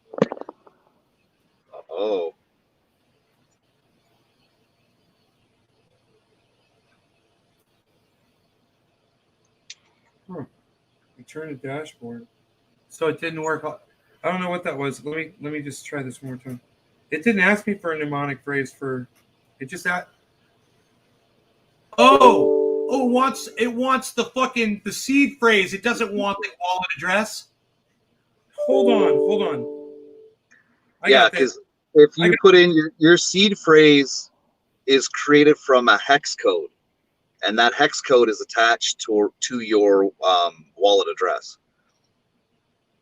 Oh. Return to dashboard. So it didn't work. I don't know what that was. Let me just try this one more time. It didn't ask me for a mnemonic phrase for. It just asked. Oh, it wants the seed phrase. It doesn't want the wallet address. Hold on. Yeah, because if you put in your seed phrase is created from a hex code, and that hex code is attached to your wallet address.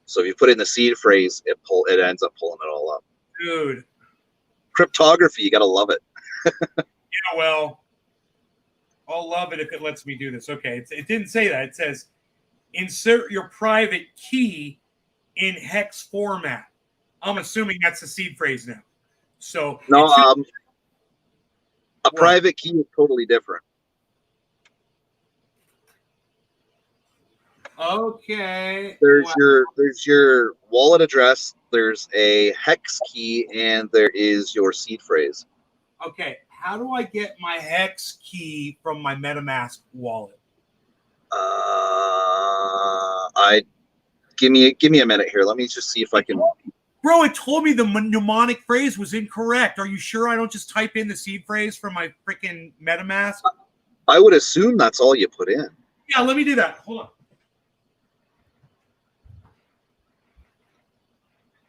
So if you put in the seed phrase, it ends up pulling it all up. Dude, cryptography, you gotta love it. Yeah, well, I'll love it if it lets me do this. Okay, it didn't say that. It says insert your private key in hex format. I'm assuming that's the seed phrase now. So no, a private key is totally different. Okay. There's your wallet address, there's a hex key, and there is your seed phrase. Okay, how do I get my hex key from my MetaMask wallet? Give me a minute here. Let me just see if I can. Bro, it told me the mnemonic phrase was incorrect. Are you sure I don't just type in the seed phrase from my freaking MetaMask? I would assume that's all you put in. Yeah, let me do that. Hold on.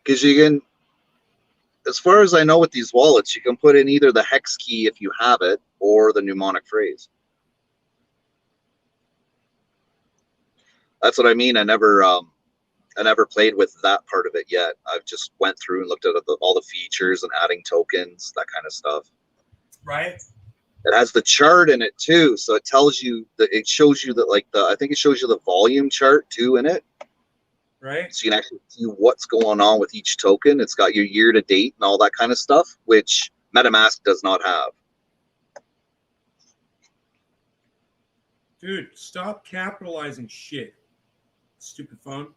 Because you can, as far as I know with these wallets, you can put in either the hex key if you have it or the mnemonic phrase. That's what I mean. I never played with that part of it yet. I've just went through and looked at all the features and adding tokens, that kind of stuff. Right. It has the chart in it too, so it tells you that it shows you that I think it shows you the volume chart too in it. Right. So you can actually see what's going on with each token. It's got your year to date and all that kind of stuff, which MetaMask does not have. Dude, stop capitalizing shit. Stupid phone.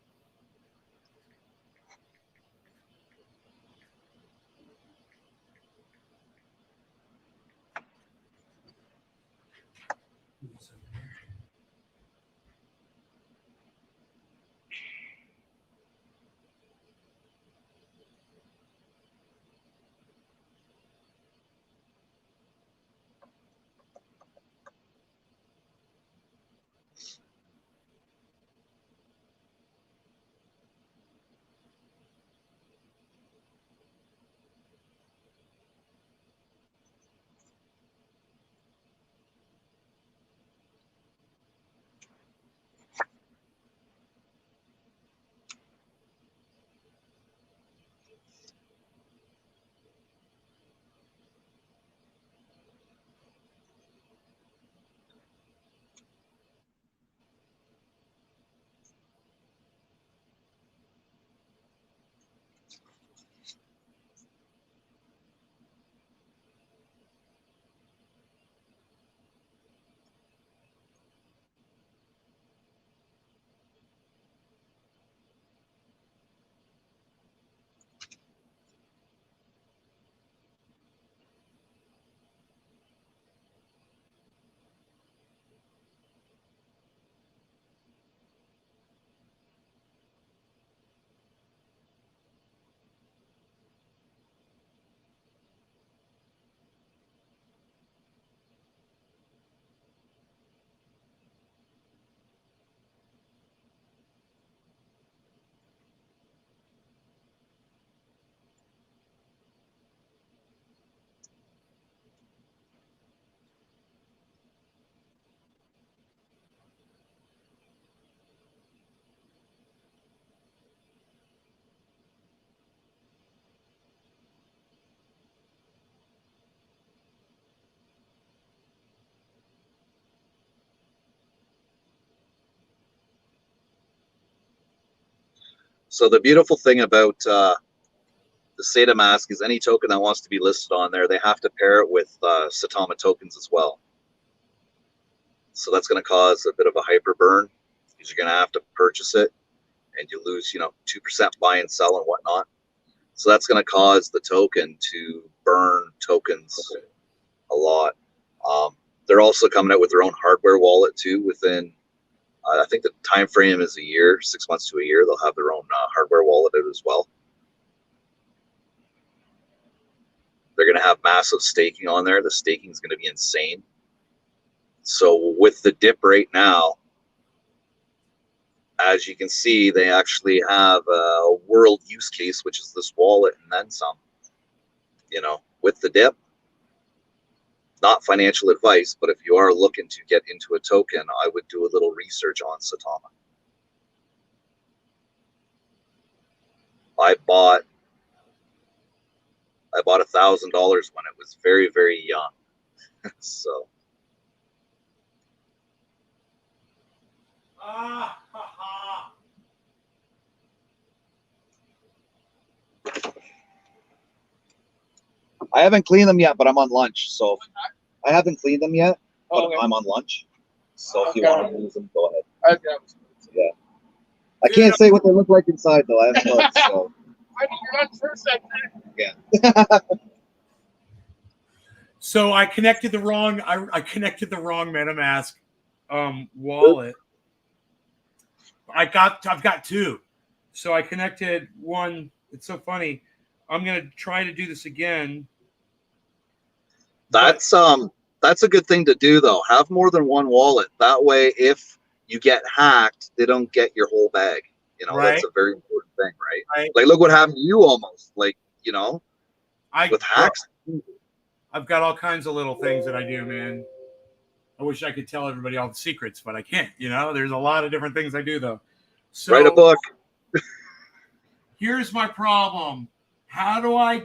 So the beautiful thing about the SataMask is any token that wants to be listed on there, they have to pair it with Satama tokens as well. So that's going to cause a bit of a hyper burn because you're going to have to purchase it and you lose, 2% buy and sell and whatnot. So that's going to cause the token to burn tokens a lot. They're also coming out with their own hardware wallet too within I think the time frame is a year, 6 months to a year. They'll have their own hardware wallet out as well. They're going to have massive staking on there. The staking is going to be insane. So with the dip right now, as you can see, they actually have a world use case, which is this wallet and then some. You know, with the dip, not financial advice, but if you are looking to get into a token, I would do a little research on Satama. I bought $1,000 when it was very, very young. So. I haven't cleaned them yet, but I'm on lunch. So I haven't cleaned them yet, but I'm on lunch. So if you want to use them, go ahead. Yeah. I can't say what they look like inside though. I haven't looked. So. Yeah. So I connected the wrong. I connected the wrong MetaMask wallet. I've got two. So I connected one. It's so funny. I'm gonna try to do this again. That's a good thing to do though. Have more than one wallet. That way, if you get hacked, they don't get your whole bag. You know, right. That's a very important thing, right? Like, look what happened to you almost. Like, you know, with hacks. I've got all kinds of little things that I do, man. I wish I could tell everybody all the secrets, but I can't. You know, there's a lot of different things I do though. So write a book. Here's my problem. How do I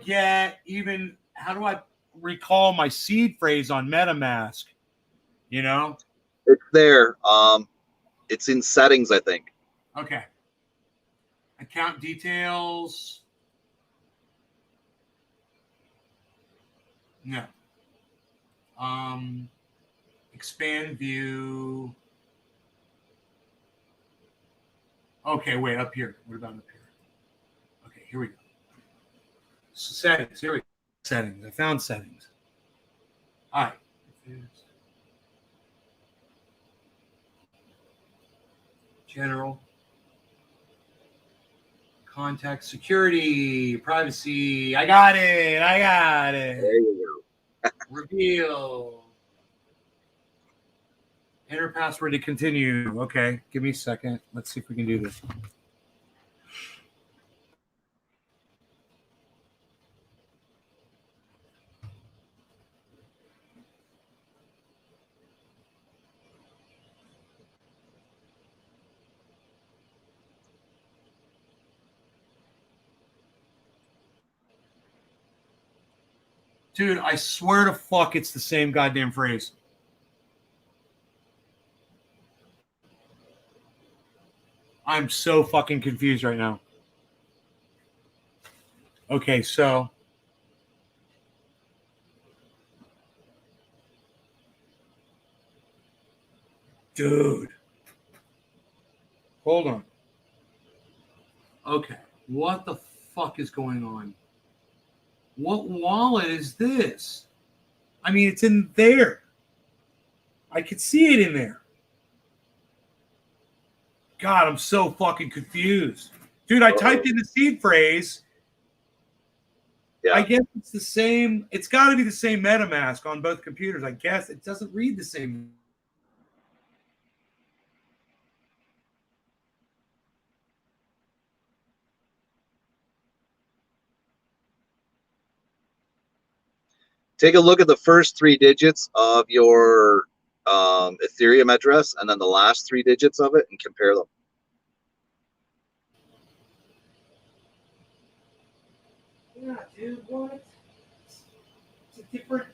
recall my seed phrase on MetaMask? You know? It's there. It's in settings, I think. Okay. Account details. No. Expand view. Okay, wait, up here. What about up here? Okay, here we go. Settings. Here we go. Settings. I found settings. All right. General. Contact, security, privacy. I got it. There you go. Reveal. Enter password to continue. Okay, give me a second. Let's see if we can do this. Dude, I swear to fuck it's the same goddamn phrase. I'm so fucking confused right now. Okay, so dude. Hold on. Okay, what the fuck is going on? What wallet is this? I mean, it's in there. I could see it in there. God, I'm so fucking confused. Dude, I typed in the seed phrase. Yeah. I guess it's the same. It's got to be the same MetaMask on both computers. I guess it doesn't read the same. Take a look at the first 3 digits of your Ethereum address and then the last 3 digits of it and compare them. Yeah, dude, what? It's a different.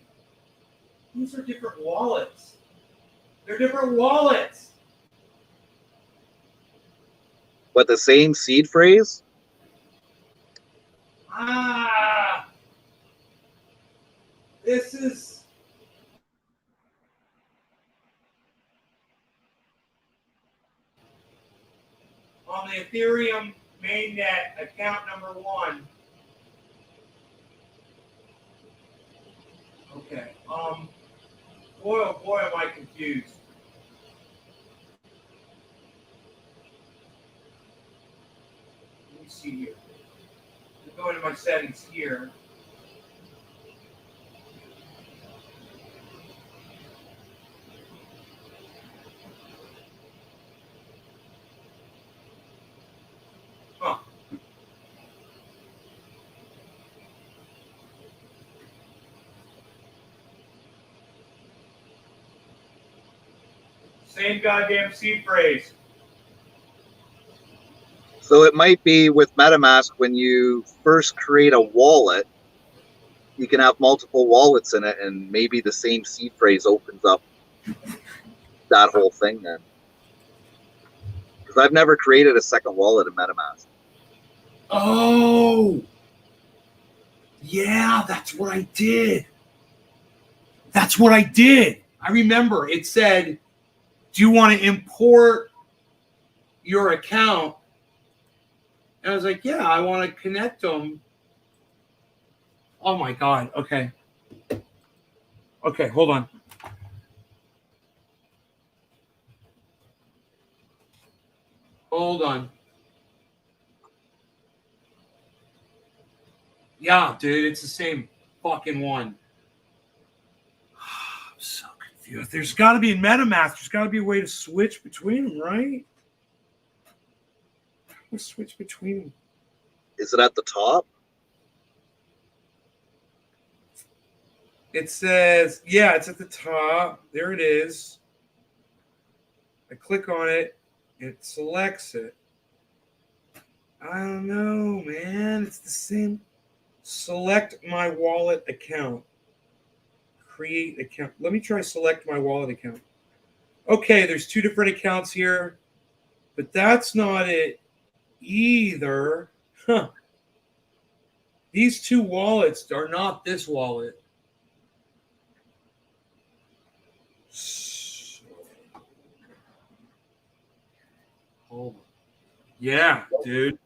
These are different wallets. They're different wallets. But the same seed phrase? This is. On the Ethereum mainnet, account number 1. Okay. Boy, oh boy, am I confused. see here. I'll go into my settings here. Huh. Same goddamn seed phrase. So it might be with MetaMask when you first create a wallet, you can have multiple wallets in it, and maybe the same seed phrase opens up that whole thing then. Because I've never created a second wallet in MetaMask. Oh, yeah, that's what I did. That's what I did. I remember it said, do you want to import your account? And I was like, yeah, I want to connect them. Oh my God. Okay. Okay, hold on. Hold on. Yeah, dude, it's the same fucking one. I'm so confused. There's got to be in MetaMask. There's got to be a way to switch between them, right? Let's switch between them. Is it at the top? It says, yeah, it's at the top. There it is. I click on it. It selects it. I don't know, man. It's the same. Select my wallet account. Create account. Let me try select my wallet account. Okay, there's two different accounts here, but that's not it either. Huh. These two wallets are not this wallet. Hold on. Yeah, dude.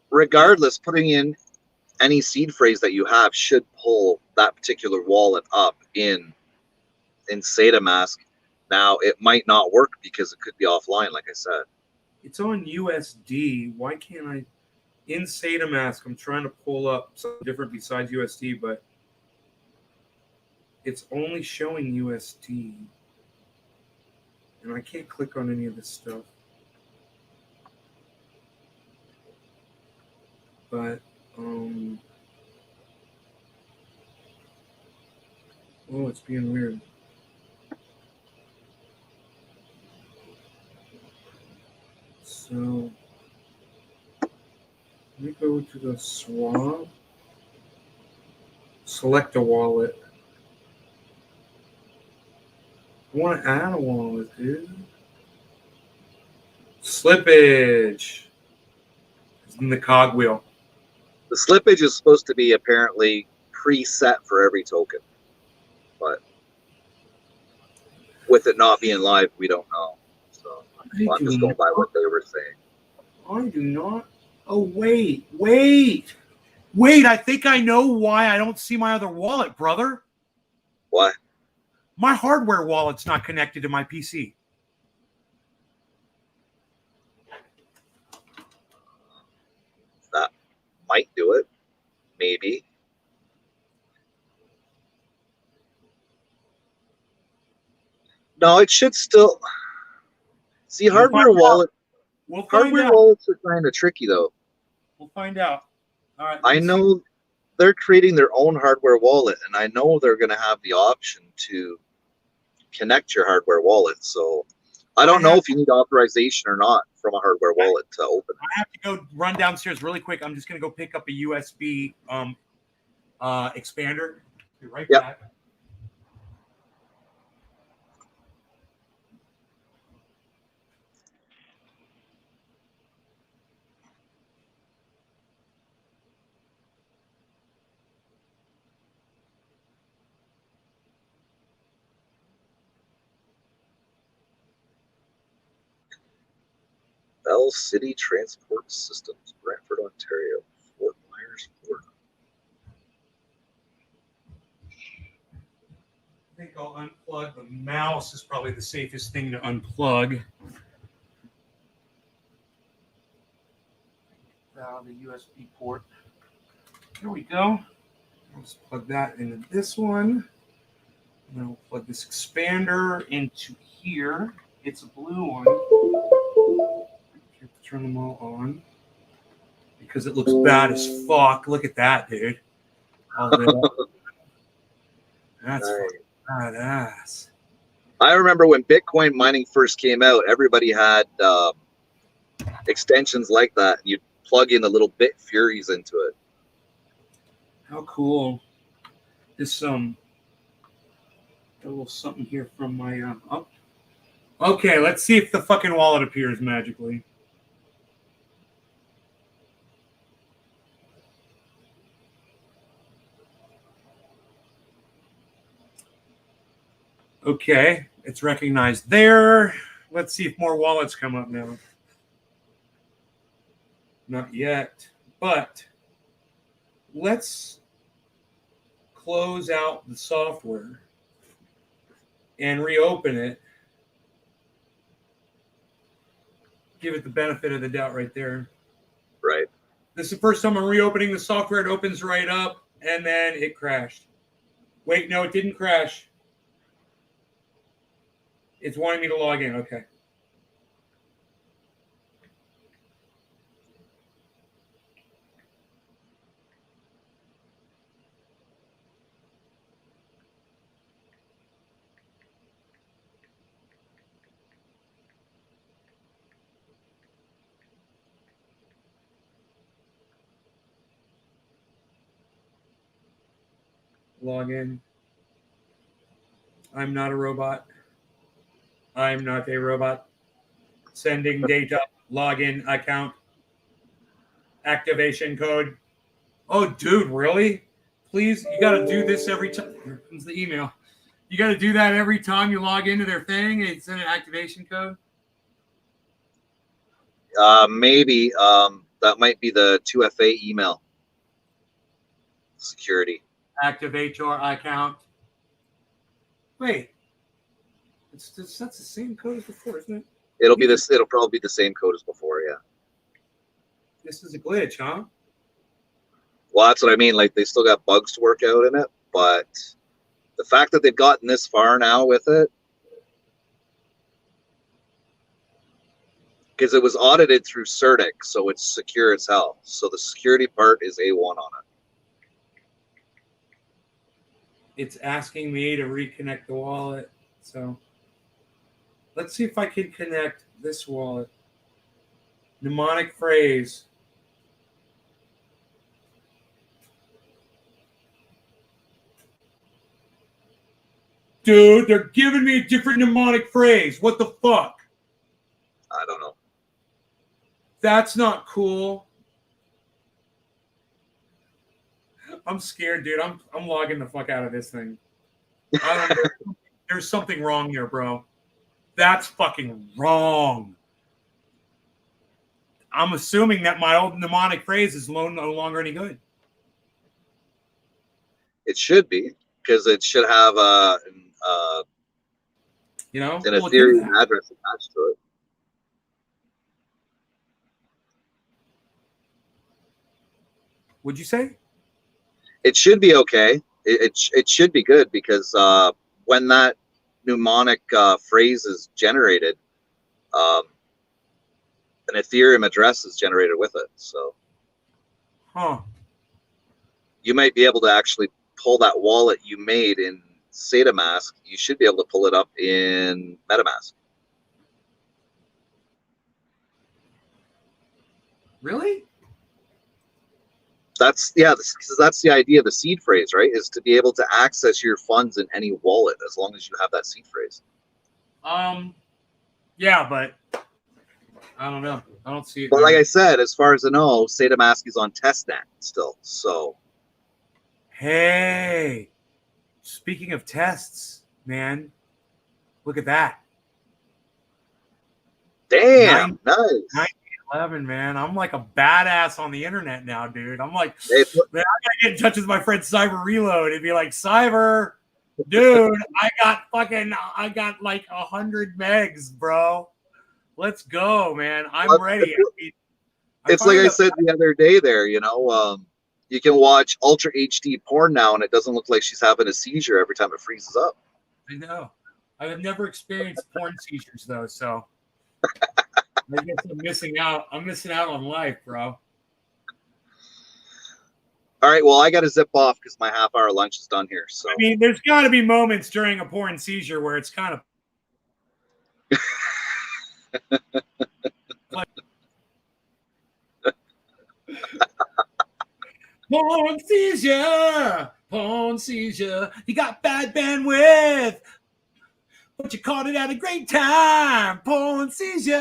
Regardless, putting in any seed phrase that you have should pull that particular wallet up in SataMask. Now, it might not work because it could be offline, like I said. It's on USD. Why can't I? In SataMask, I'm trying to pull up something different besides USD, but it's only showing USD. And I can't click on any of this stuff. But, oh, it's being weird. So, let me go to the swap. Select a wallet. I want to add a wallet, dude. Slippage. It's in the cogwheel. The slippage is supposed to be apparently preset for every token, but with it not being live, we don't know. So I'm just going by what they were saying. I do not. Oh, wait. I think I know why I don't see my other wallet, brother. What? My hardware wallet's not connected to my PC. That might do it. Maybe. No, it should still. See, hardware wallet. Hardware wallets are kind of tricky, though. We'll find out. All right. I know they're creating their own hardware wallet, and I know they're going to have the option to connect your hardware wallet. So I don't know if you need authorization or not from a hardware wallet to open it. I have to go run downstairs really quick. I'm just going to go pick up a USB expander. Be right back. Bell City Transport Systems, Brantford, Ontario, Fort Myers, Florida. I think I'll unplug the mouse. Is probably the safest thing to unplug. the USB port. There we go. Let's plug that into this one. And then we'll plug this expander into here. It's a blue one. You have to turn them all on because it looks bad as fuck. Look at that, dude. All lit up. That's badass. I remember when Bitcoin mining first came out, everybody had extensions like that. You'd plug in the little Bit Furies into it. How cool. This a little something here from my okay, let's see if the fucking wallet appears magically. Okay, it's recognized there. Let's see if more wallets come up now. Not yet, but let's close out the software and reopen it. Give it the benefit of the doubt right there. Right. This is the first time I'm reopening the software. It opens right up, and then it crashed. Wait, no, it didn't crash. It's wanting me to log in. Okay. Log in. I'm not a robot. I'm not a robot. Sending data. Login account. Activation code. Oh, dude, really? Please, you got to do this every time. Here comes the email. You got to do that every time you log into their thing and send an activation code? Maybe. That might be the 2FA email. Security. Activate your account. Wait. That's the same code as before, isn't it? It'll be this. It'll probably be the same code as before. Yeah. This is a glitch, huh? Well, that's what I mean. Like, they still got bugs to work out in it, but the fact that they've gotten this far now with it, because it was audited through Certic, so it's secure as hell. So the security part is A1 on it. It's asking me to reconnect the wallet. So let's see if I can connect this wallet. Mnemonic phrase. Dude, they're giving me a different mnemonic phrase. What the fuck? I don't know. That's not cool. I'm scared, dude. I'm logging the fuck out of this thing. There's something wrong here, bro. That's fucking wrong. I'm assuming that my old mnemonic phrase is no longer any good. It should be, because it should have an Ethereum address attached to it. What'd you say? It should be okay. It should be good, because when that mnemonic phrase is generated, an Ethereum address is generated with it. So, you might be able to actually pull that wallet you made in SataMask. You should be able to pull it up in MetaMask. Really? That's the idea of the seed phrase, right? Is to be able to access your funds in any wallet as long as you have that seed phrase. Yeah, but I don't know. I don't see it. But like I said, as far as I know, SataMask is on testnet still. So, hey, speaking of tests, man, look at that. Damn, nice. 11, man. I'm like a badass on the internet now, dude. I'm like, Hey, man, I gotta get in touch with my friend Cyber Reload and be like, Cyber, dude, I got like 100 megs, bro. Let's go, man. I'm ready. It's like I said the other day there, you can watch Ultra HD porn now and it doesn't look like she's having a seizure every time it freezes up. I know. I have never experienced porn seizures though, so I guess I'm missing out. I'm missing out on life, bro. All right, well, I got to zip off because my half-hour lunch is done here. So I mean, there's got to be moments during a porn seizure where it's kind of porn seizure. You got bad bandwidth, but you caught it at a great time. Porn seizure.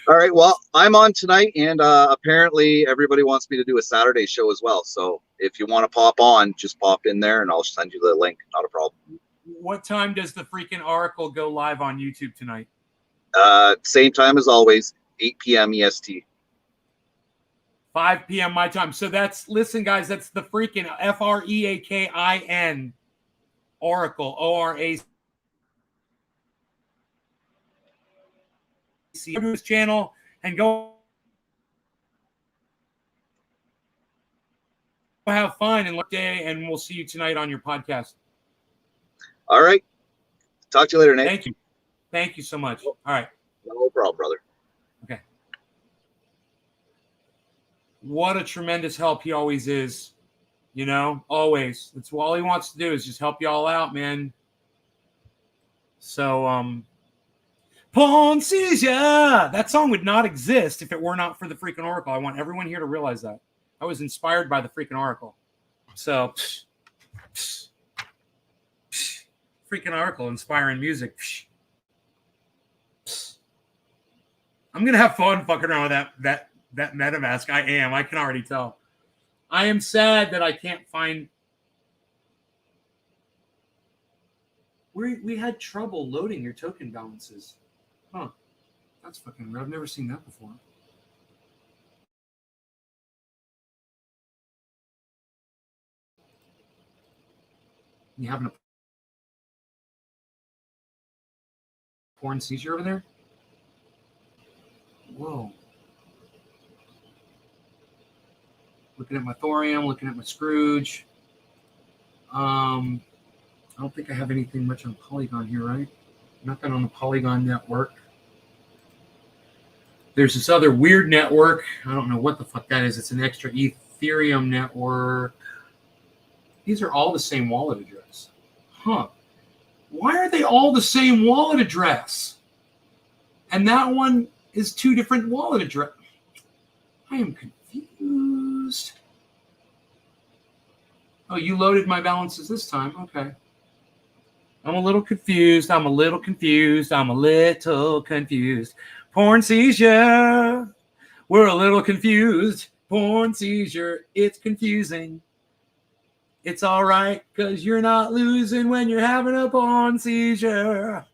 all right, well, I'm on tonight, and apparently everybody wants me to do a Saturday show as well. So if you want to pop on, just pop in there, and I'll send you the link. Not a problem. What time does the freaking Oracle go live on YouTube tonight? Same time as always, 8 p.m. EST. 5 p.m. my time. So listen, guys, that's the freaking FREAKIN Oracle, ORAC. Go to his channel and go have fun and look day, and we'll see you tonight on your podcast. All right. Talk to you later, Nate. Thank you. Thank you so much. All right. No problem, brother. Okay. What a tremendous help he always is. Always. That's all he wants to do is just help you all out, man. So, Porn Seizure. That song would not exist if it were not for the freaking Oracle. I want everyone here to realize that. I was inspired by the freaking Oracle. So, freaking Oracle inspiring music. I'm going to have fun fucking around with that MetaMask. I am. I can already tell. I am sad that I can't find. We had trouble loading your token balances. Huh. That's fucking weird. I've never seen that before. You having a porn seizure over there? Whoa. Looking at my thorium, looking at my Scrooge. I don't think I have anything much on Polygon here, right? Nothing on the Polygon network. There's this other weird network. I don't know what the fuck that is. It's an extra Ethereum network. These are all the same wallet address. Huh. Why are they all the same wallet address? And that one is two different wallet address. I am confused. Oh, you loaded my balances this time. Okay. I'm a little confused. Porn seizure. We're a little confused. Porn seizure. It's confusing. It's all right because you're not losing when you're having a porn seizure.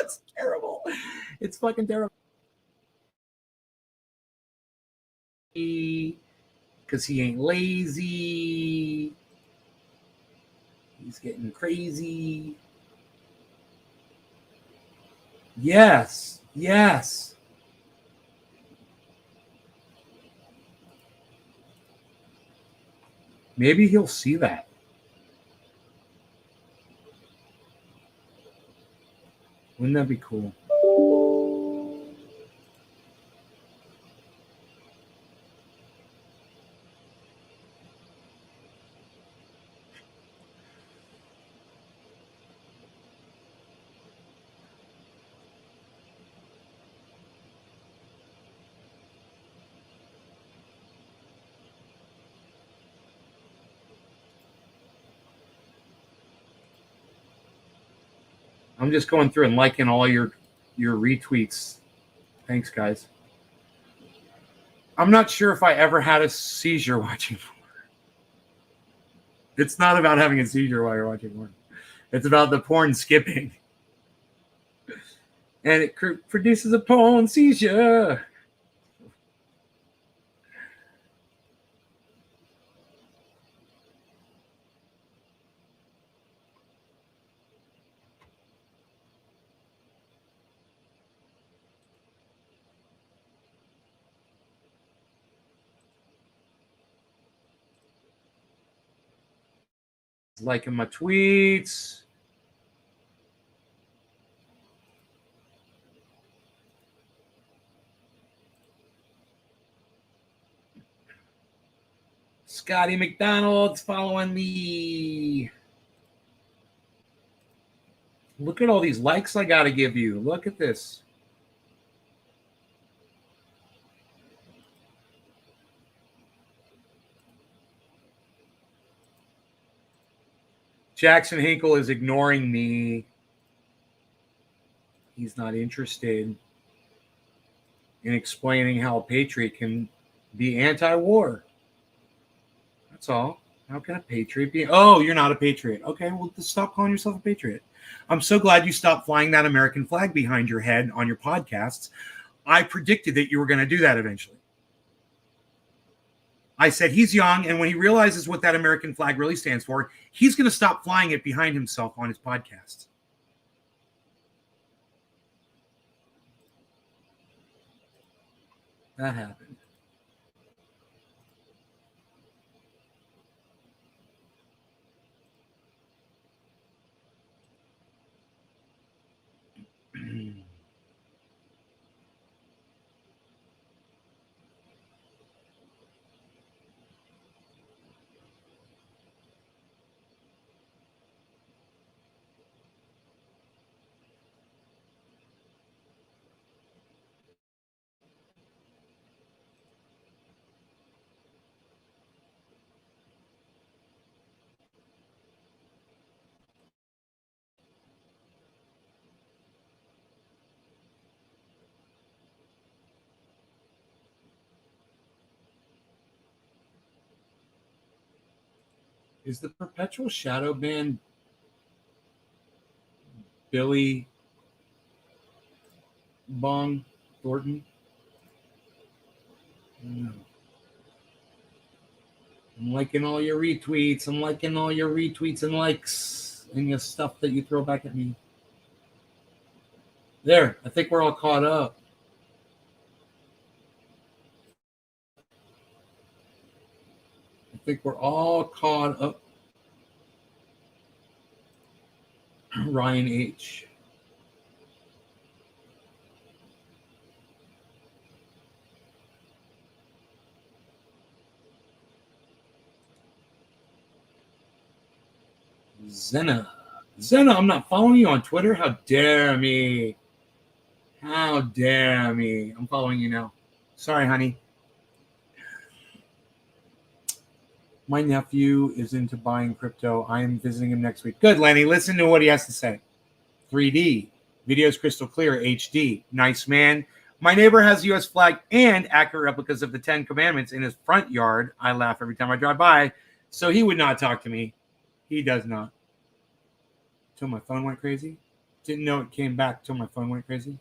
It's terrible. It's fucking terrible. Because he ain't lazy. He's getting crazy. Yes. Maybe he'll see that. Wouldn't that be cool? I'm just going through and liking all your retweets. Thanks, guys. I'm not sure if I ever had a seizure watching porn. It's not about having a seizure while you're watching porn. It's about the porn skipping. And it produces a porn seizure. Liking my tweets. Scotty McDonald's following me. Look at all these likes I got to give you. Look at this. Jackson Hinkle is ignoring me. He's not interested in explaining how a patriot can be anti-war. That's all. How can a patriot be? Oh, you're not a patriot. Okay, well, just stop calling yourself a patriot. I'm so glad you stopped flying that American flag behind your head on your podcasts. I predicted that you were going to do that eventually. I said he's young, and when he realizes what that American flag really stands for, he's going to stop flying it behind himself on his podcast. That happened. Is the perpetual shadow band Billy Bong Thornton? I don't know. I'm liking all your retweets. I'm liking all your retweets and likes and your stuff that you throw back at me. There, I think we're all caught up. I think we're all caught up. Ryan H. Zena, I'm not following you on Twitter. How dare me? How dare me? I'm following you now. Sorry, honey. My nephew is into buying crypto. I am visiting him next week. Good, Lenny. Listen to what he has to say. 3D. Video's crystal clear. HD. Nice man. My neighbor has the U.S. flag and accurate replicas of the 10 Commandments in his front yard. I laugh every time I drive by. So he would not talk to me. He does not. Till my phone went crazy. Didn't know it came back till my phone went crazy.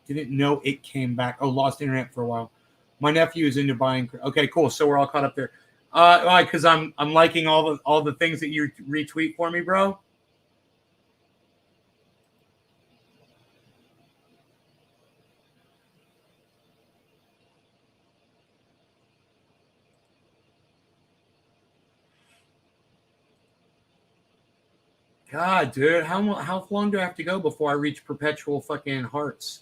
Didn't know it came back. Oh, lost internet for a while. My nephew is into buying. Okay, cool. So we're all caught up there. Why? Because I'm liking all the things that you retweet for me, bro. God, dude, how long do I have to go before I reach perpetual fucking hearts?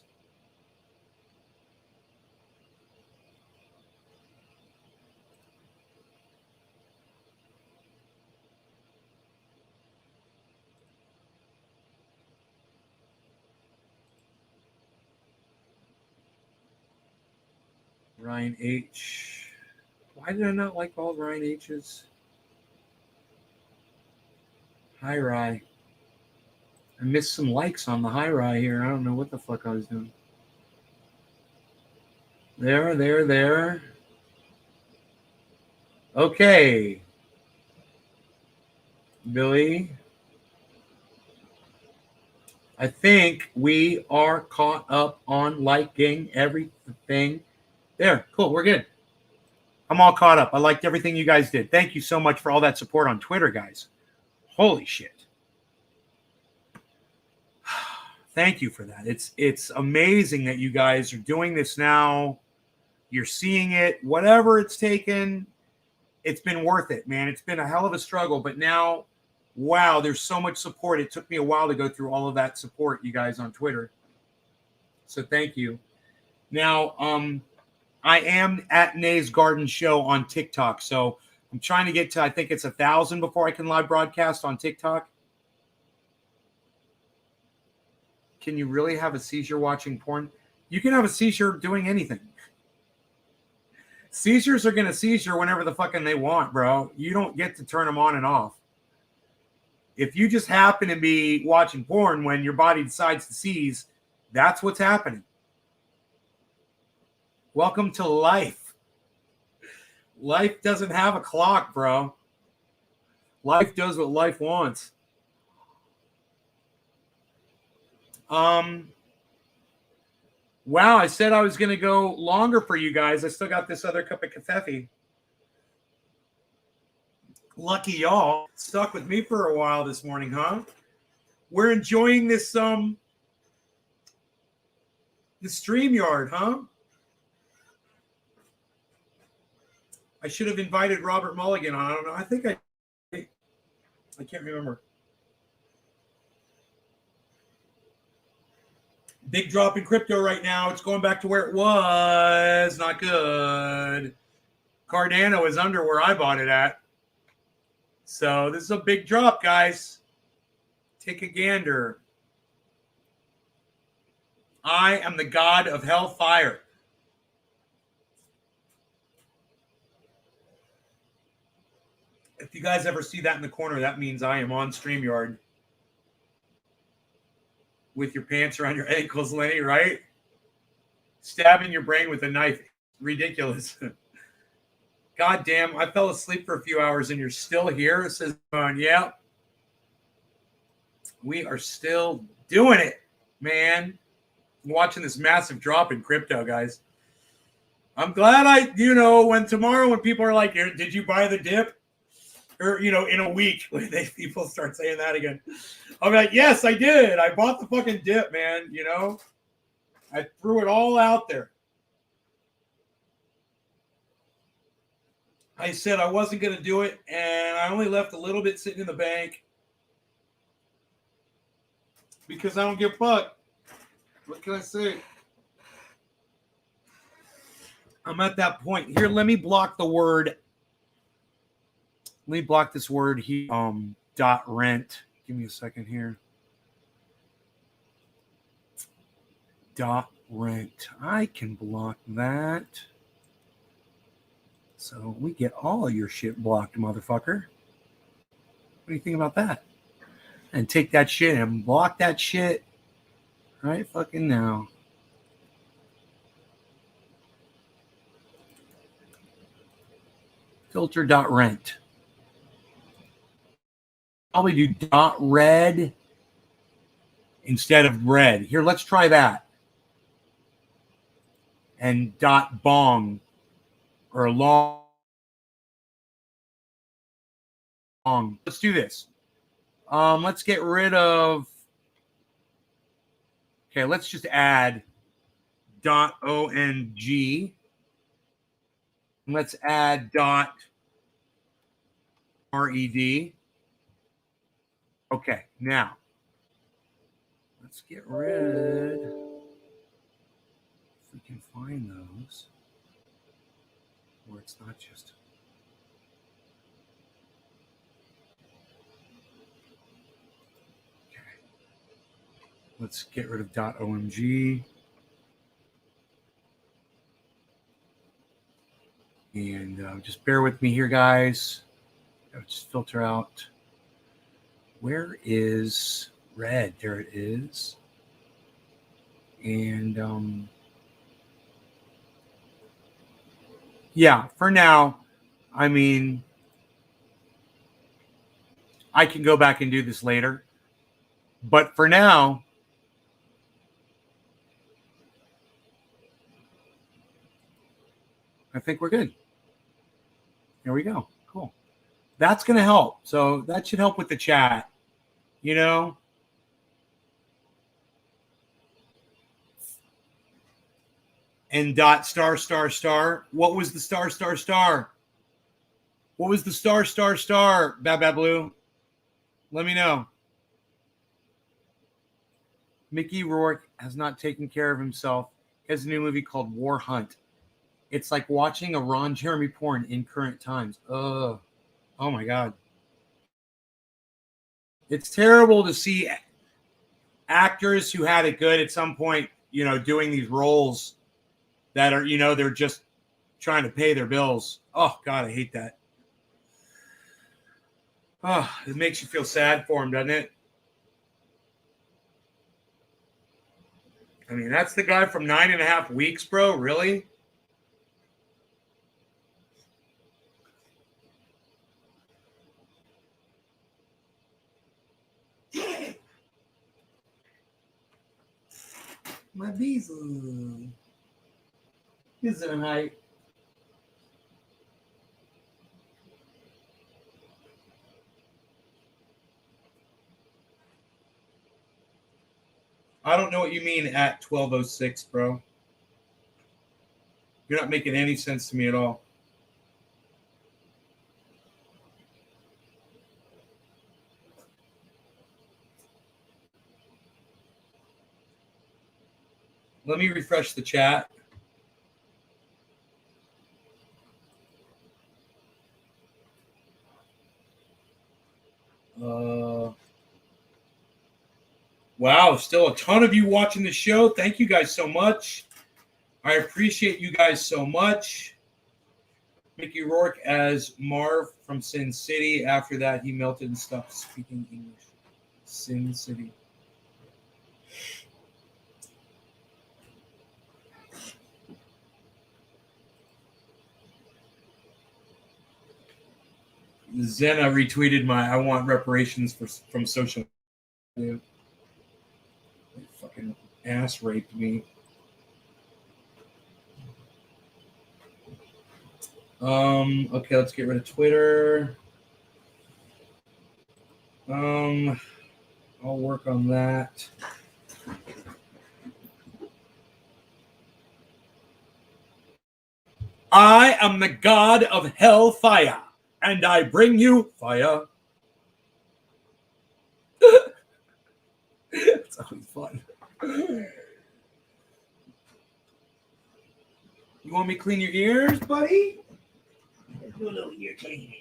Ryan H. Why did I not like all Ryan H's? Hi, Rye. I missed some likes on the high Rye here. I don't know what the fuck I was doing. There. Okay. Billy. I think we are caught up on liking everything. There, cool, we're good. I'm all caught up. I liked everything you guys did. Thank you so much for all that support on Twitter, guys. Holy shit. Thank you for that. It's amazing that you guys are doing this now. You're seeing it, whatever it's taken. it's been worth it, man. It's been a hell of a struggle, but now, wow, there's so much support. It took me a while to go through all of that support, you guys, on Twitter. So thank you. Now, I am at Nay's Garden Show on TikTok. So I'm trying to get to, I think it's 1,000 before I can live broadcast on TikTok. Can you really have a seizure watching porn? You can have a seizure doing anything. Seizures are going to seizure whenever the fucking they want, bro. You don't get to turn them on and off. If you just happen to be watching porn when your body decides to seize, that's what's happening. Welcome to life. Life doesn't have a clock, bro. Life does what life wants. Wow, I said I was going to go longer for you guys. I still got this other cup of kefefe. Lucky y'all. Stuck with me for a while this morning, huh? We're enjoying this the StreamYard, huh? I should have invited Robert Mulligan on. I don't know. I think I can't remember. Big drop in crypto right now. It's going back to where it was. Not good. Cardano is under where I bought it at. So this is a big drop, guys. Take a gander. I am the god of hellfire. If you guys ever see that in the corner, that means I am on StreamYard. With your pants around your ankles, Lenny, right? Stabbing your brain with a knife. Ridiculous. God damn, I fell asleep for a few hours and you're still here. It says, yeah. We are still doing it, man. I'm watching this massive drop in crypto, guys. I'm glad when tomorrow when people are like, did you buy the dip? Or, in a week, when people start saying that again. I'm like, yes, I did. I bought the fucking dip, man. I threw it all out there. I said I wasn't going to do it, and I only left a little bit sitting in the bank because I don't give a fuck. What can I say? I'm at that point. Here, let me block the word. Let me block this word here. .rent. Give me a second here. .rent. I can block that. So we get all of your shit blocked, motherfucker. What do you think about that? And take that shit and block that shit right fucking now. Filter.rent. Probably do .red instead of red. Here, let's try that. And .bong or long. Let's do this. Let's get rid of. Okay, let's just add .ong. Let's add .red. Okay, now let's get rid. If we can find those, where it's not just. Okay, let's get rid of .omg. And just bear with me here, guys. I'll just filter out. Where is red? There it is. And yeah, for now, I mean, I can go back and do this later. But for now, I think we're good. There we go. Cool. That's going to help. So that should help with the chat. And .****. What was the *****? What was the star? Bad Blue? Let me know. Mickey Rourke has not taken care of himself. He has a new movie called War Hunt. It's like watching a Ron Jeremy porn in current times. Oh my God. It's terrible to see actors who had it good at some point, you know, doing these roles that are, you know, they're just trying to pay their bills. Oh, God, I hate that. Oh, it makes you feel sad for him, doesn't it? I mean, that's the guy from 9.5 Weeks, bro. Really? My bees. Is it height? I don't know what you mean at 12:06, bro. You're not making any sense to me at all. Let me refresh the chat. Wow, still a ton of you watching the show. Thank you guys so much. I appreciate you guys so much. Mickey Rourke as Marv from Sin City. After that, he melted and stopped speaking English. Sin City. Zena retweeted my I want reparations from social media. They fucking ass raped me. Okay, let's get rid of Twitter. I'll work on that. I am the god of hellfire, and I bring you fire. It's always fun. You want me to clean your ears, buddy? Do a little ear cleaning.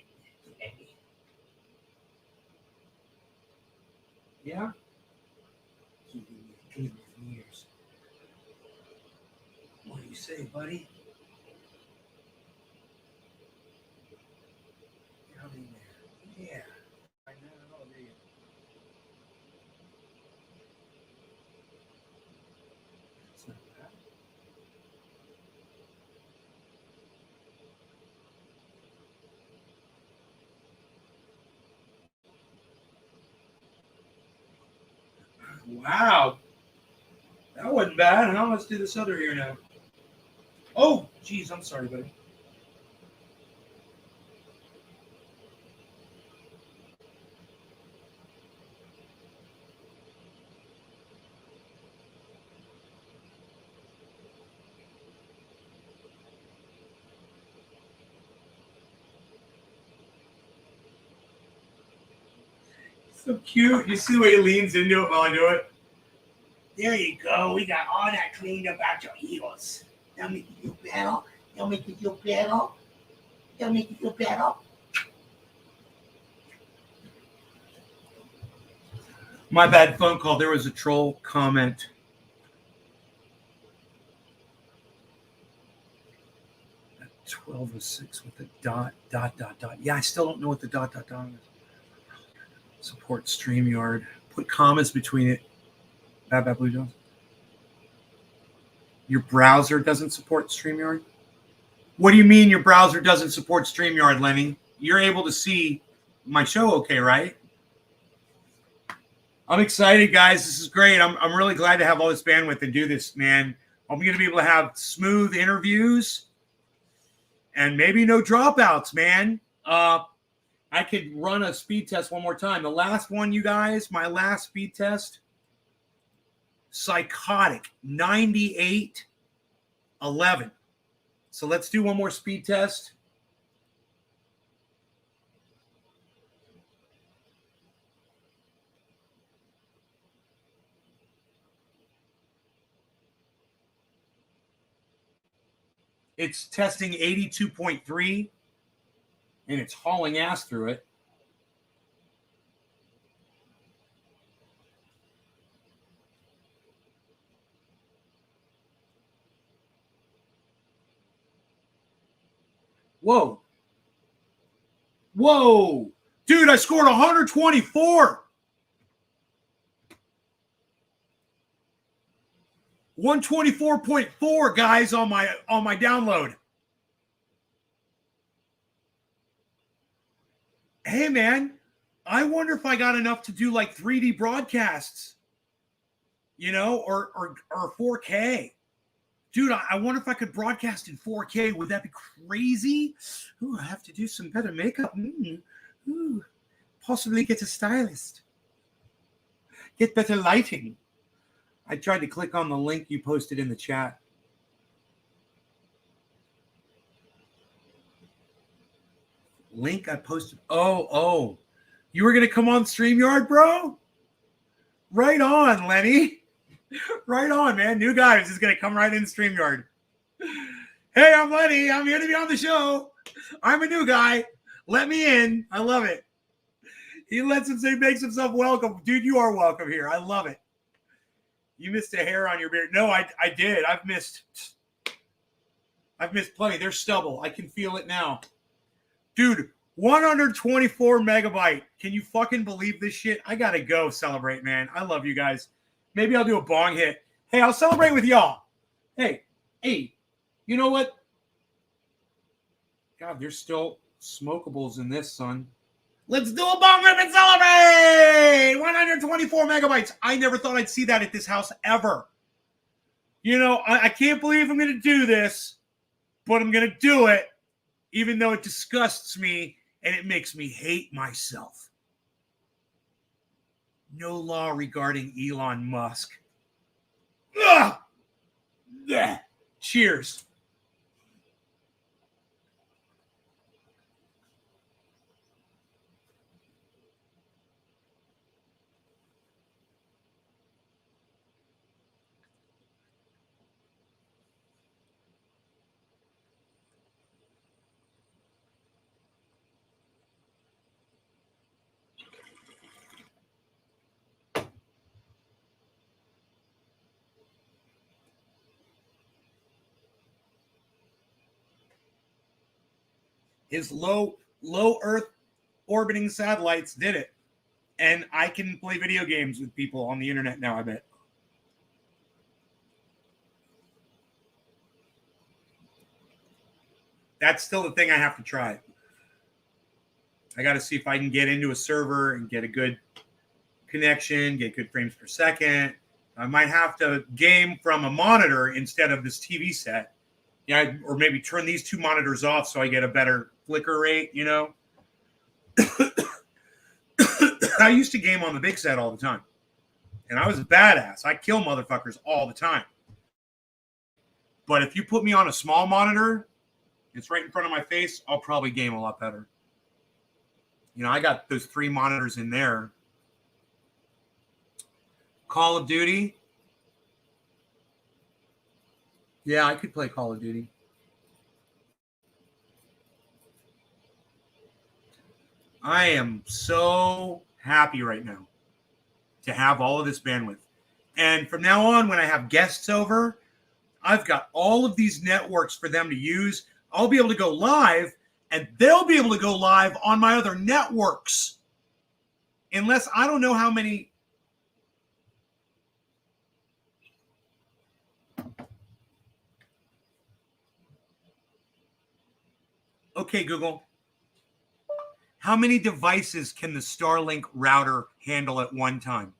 Yeah? Clean your ears. What do you say, buddy? Get in there. Yeah. I know. There you go. It's not bad. Wow. That wasn't bad, huh? Let's do this other ear now. Oh, geez, I'm sorry, buddy. So cute. You see the way he leans into it while I do it? There you go. We got all that cleaned up out your ears. That'll make you feel better. That'll make you feel better. That'll make you feel better. My bad phone call. There was a troll comment. At 12:06 with a dot. Yeah, I still don't know what the dot is. Support StreamYard. Put commas between it. Bad Blue Jones. Your browser doesn't support StreamYard? What do you mean your browser doesn't support StreamYard, Lenny? You're able to see my show okay, right? I'm excited, guys. This is great. I'm really glad to have all this bandwidth and do this, man. I'm going to be able to have smooth interviews and maybe no dropouts, man. I could run a speed test one more time. The last one, you guys, my last speed test, psychotic, 98.11. So let's do one more speed test. It's testing 82.3, and it's hauling ass through it. Whoa. Whoa. Dude, I scored 124. 124.4, guys, on my download. Hey, man, I wonder if I got enough to do like 3D broadcasts, you know, or 4K. Dude, I wonder if I could broadcast in 4K. Would that be crazy? Ooh, I have to do some better makeup. Ooh, possibly get a stylist. Get better lighting. I tried to click on the link you posted in the chat. Link I posted. Oh. You were going to come on StreamYard, bro? Right on, Lenny. Right on, man. New guy is just going to come right in StreamYard. Hey, I'm Lenny. I'm here to be on the show. I'm a new guy. Let me in. I love it. He makes himself welcome. Dude, you are welcome here. I love it. You missed a hair on your beard. No, I did. I've missed plenty. There's stubble. I can feel it now. Dude, 124 megabyte. Can you fucking believe this shit? I got to go celebrate, man. I love you guys. Maybe I'll do a bong hit. Hey, I'll celebrate with y'all. Hey, you know what? God, there's still smokables in this, son. Let's do a bong rip and celebrate! 124 megabytes. I never thought I'd see that at this house ever. You know, I can't believe I'm going to do this, but I'm going to do it, even though it disgusts me and it makes me hate myself. No law regarding Elon Musk. Ugh! Yeah. Cheers. His low Earth orbiting satellites did it. And I can play video games with people on the internet now, I bet. That's still the thing I have to try. I got to see if I can get into a server and get a good connection, get good frames per second. I might have to game from a monitor instead of this TV set. Yeah, or maybe turn these two monitors off so I get a better flicker rate, you know. I used to game on the big set all the time. And I was a badass. I kill motherfuckers all the time. But if you put me on a small monitor, it's right in front of my face, I'll probably game a lot better. You know, I got those 3 monitors in there. Call of Duty. Yeah, I could play Call of Duty. I am so happy right now to have all of this bandwidth. And from now on, when I have guests over, I've got all of these networks for them to use. I'll be able to go live, and they'll be able to go live on my other networks. Unless I don't know how many. Okay, Google. How many devices can the Starlink router handle at one time?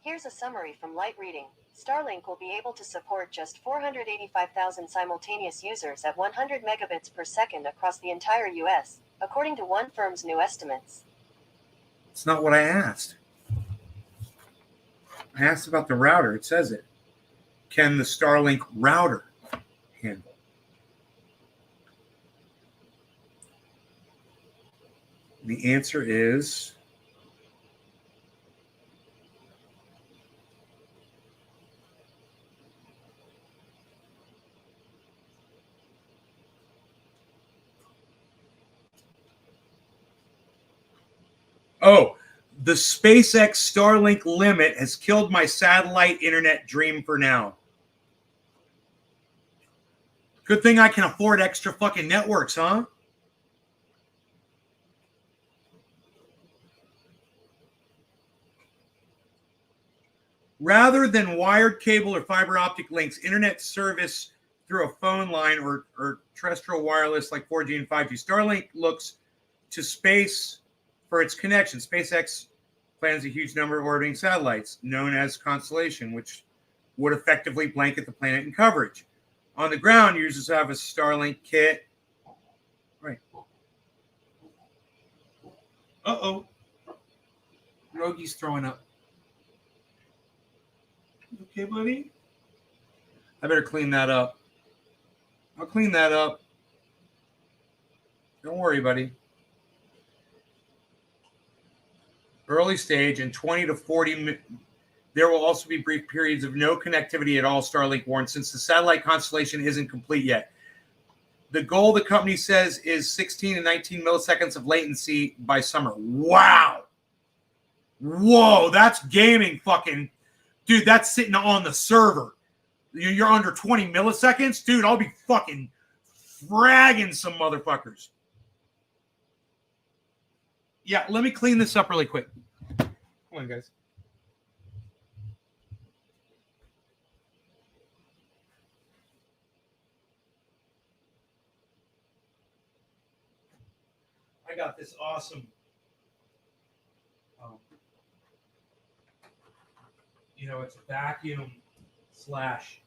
Here's a summary from Light Reading. Starlink will be able to support just 485,000 simultaneous users at 100 megabits per second across the entire US, according to one firm's new estimates. It's not what I asked. I asked about the router. It says it. Can the Starlink router handle? The answer is Oh, the SpaceX Starlink limit has killed my satellite internet dream for now. Good thing I can afford extra fucking networks, huh? Rather than wired cable or fiber optic links, internet service through a phone line or terrestrial wireless like 4G and 5G, Starlink looks to space for its connection. SpaceX plans a huge number of orbiting satellites known as constellation, which would effectively blanket the planet in coverage. On the ground, users have a Starlink kit. Right. Uh-oh. Rogi's throwing up. Okay, buddy? I better clean that up. I'll clean that up. Don't worry, buddy. Early stage and 20 to 40. There will also be brief periods of no connectivity at all, Starlink warned, since the satellite constellation isn't complete yet. The goal, the company says, is 16 to 19 milliseconds of latency by summer. Wow. Whoa, that's gaming fucking. Dude, that's sitting on the server. You're under 20 milliseconds? Dude, I'll be fucking fragging some motherfuckers. Yeah, let me clean this up really quick. Come on, guys. I got this awesome, it's a vacuum slash,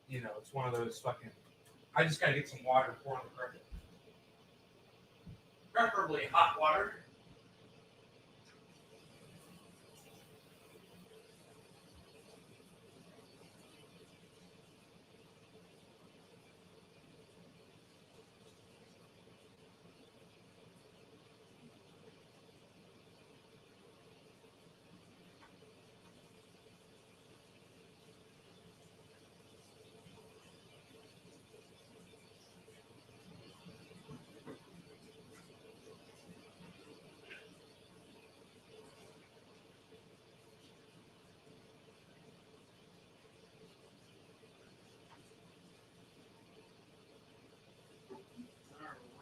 it's one of those fucking, I just got to get some water and pour on the carpet. Preferably hot water.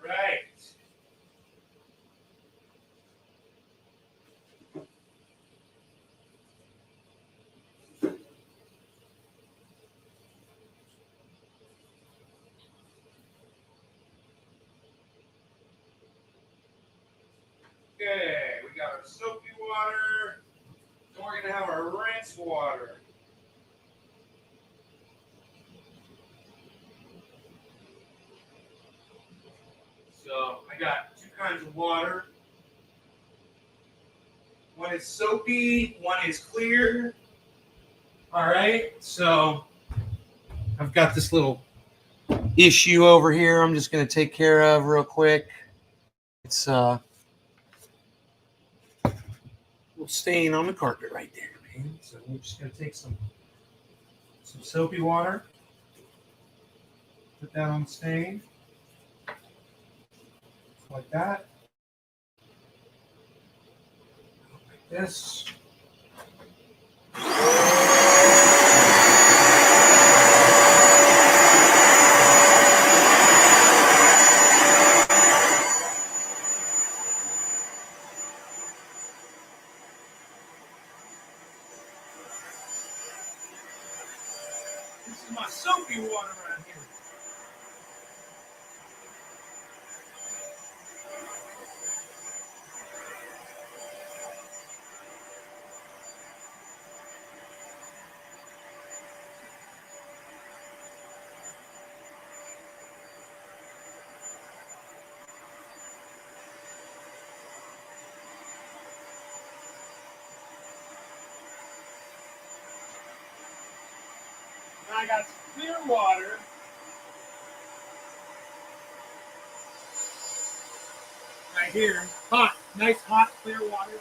Right. Okay, we got our soapy water. Then we're going to have our rinse water. So I got two kinds of water. One is soapy, one is clear. All right, so I've got this little issue over here I'm just going to take care of real quick. It's a little stain on the carpet right there, man. So we're just going to take some soapy water, put that on the stain, like that. Like this. This is my soapy water right here. Now I got some clear water. Right here. Hot. Nice hot clear water.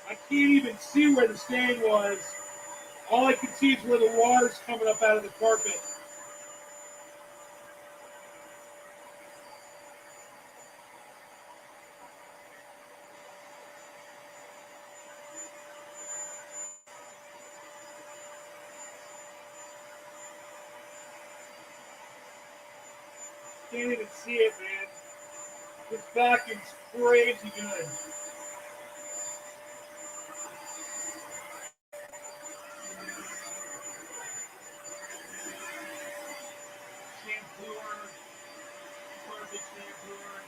I can't even see where the stain was. All I can see is where the water's coming up out of the carpet. Can't even see it, man. This vacuum's crazy good. Shampooer, carpet shampooer.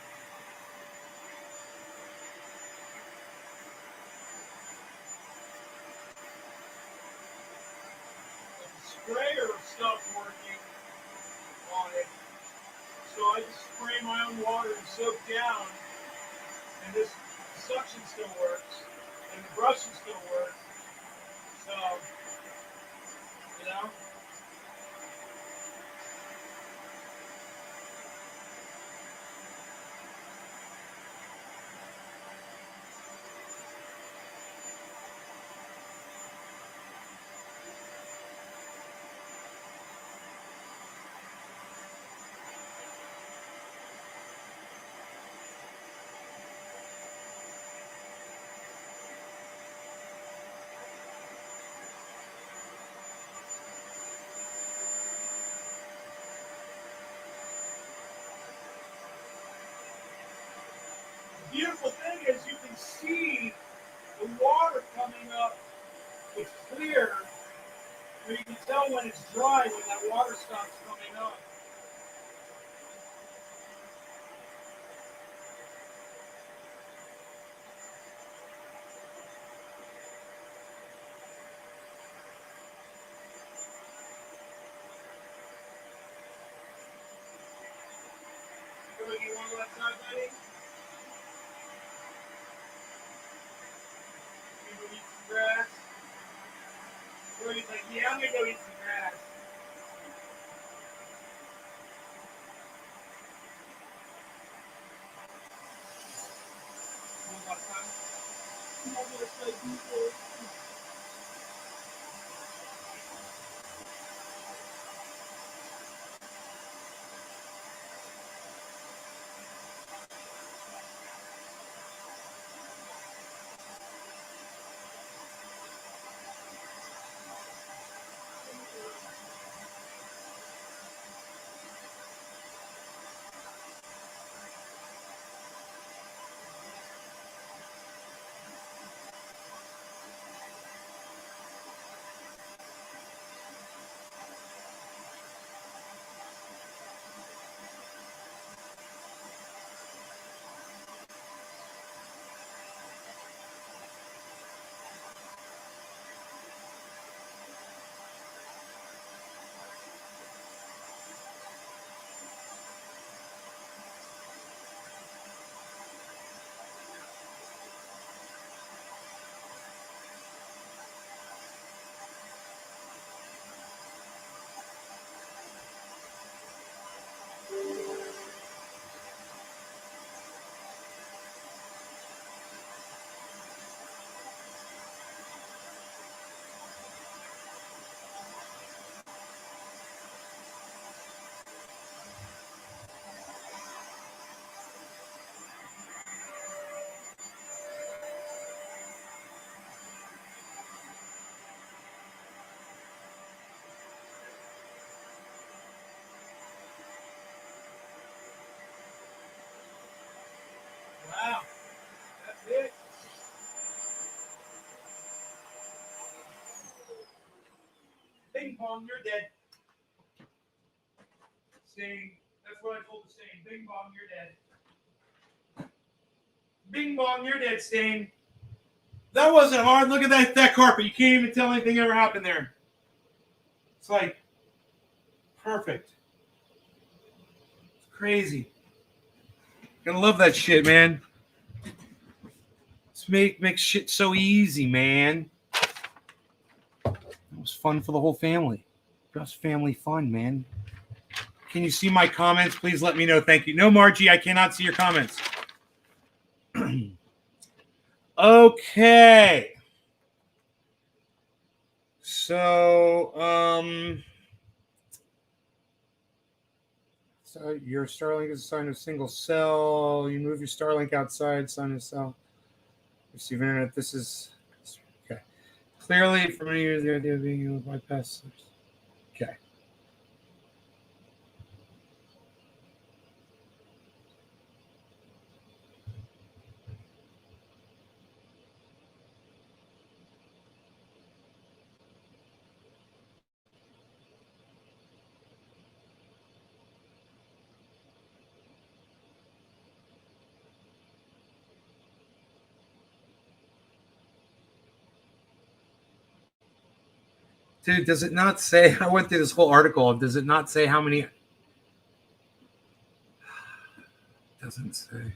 The sprayer stopped working on it. So I just spray my own water and soak down, and this suction still works, and the brushing still works. So, you know. The beautiful thing is you can see the water coming up. It's clear, but you can tell when it's dry when that water stops coming up. You want to go outside, buddy? You go eat some grass? Brody's like, yeah, I'm going to go eat some grass. You want to go outside? You want to go outside, people? Wow, that's it. Bing bong, you're dead. Saying, that's what I told the Stain. Bing bong, you're dead. Bing bong, you're dead, Stain. That wasn't hard. Look at that carpet. You can't even tell anything ever happened there. It's like perfect. It's crazy. Gonna love that shit, man. Let's make shit so easy, man. It was fun for the whole family. Just family fun, man. Can you see my comments? Please let me know. Thank you. No, Margie, I cannot see your comments. Okay. So, so your Starlink is assigned to a single cell. You move your Starlink outside, assigned a cell. Receive internet. This is okay. Clearly, for many years, the idea of being able to bypass. Okay. Dude, does it not say? I went through this whole article. Does it not say how many? It doesn't say.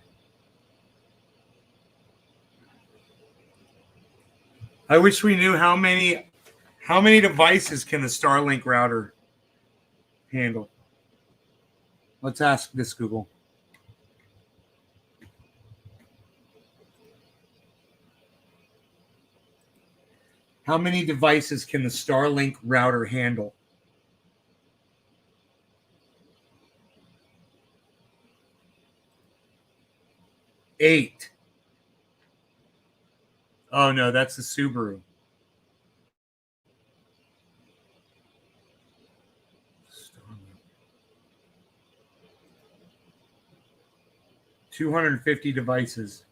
I wish we knew how many devices can the Starlink router handle. Let's ask this Google. How many devices can the Starlink router handle? Eight. Oh no, that's the Subaru. 250 devices.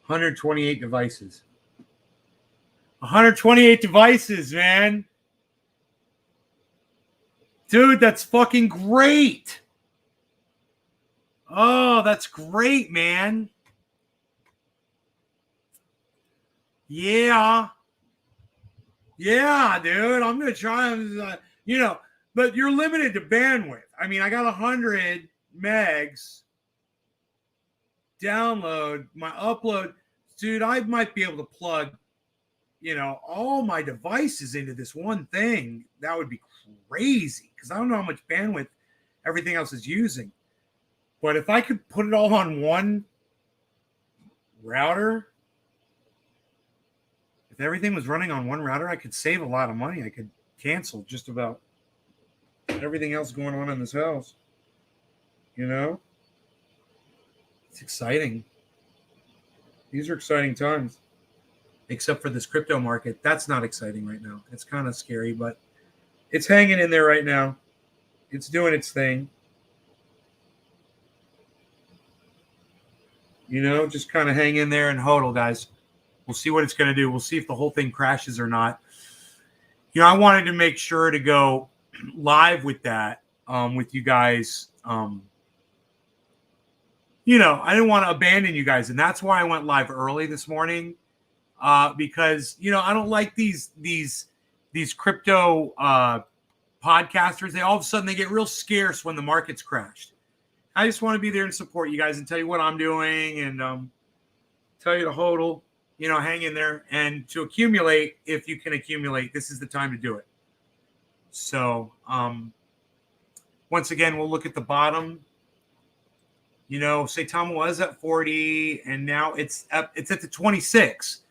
$128 devices. 128 devices, man. Dude, that's fucking great. Oh, that's great, man. Yeah. Yeah, dude. I'm going to try, but you're limited to bandwidth. I mean, I got 100 megs download, my upload. Dude, I might be able to plug, all my devices into this one thing. That would be crazy because I don't know how much bandwidth everything else is using. But if I could put it all on one router, if everything was running on one router, I could save a lot of money. I could cancel just about everything else going on in this house. It's exciting. These are exciting times. Except for this crypto market. That's not exciting right now. It's kind of scary, but it's hanging in there right now. It's doing its thing. Just kind of hang in there and hodl, guys. We'll see what it's going to do. We'll see if the whole thing crashes or not. I wanted to make sure to go live with that, with you guys. I didn't want to abandon you guys. And that's why I went live early this morning. Because, I don't like these crypto podcasters. They all of a sudden they get real scarce when the market's crashed. I just want to be there and support you guys and tell you what I'm doing and tell you to hodl, hang in there and to accumulate. If you can accumulate, this is the time to do it. So once again, we'll look at the bottom. Saitama was at 40 and now it's at the 26.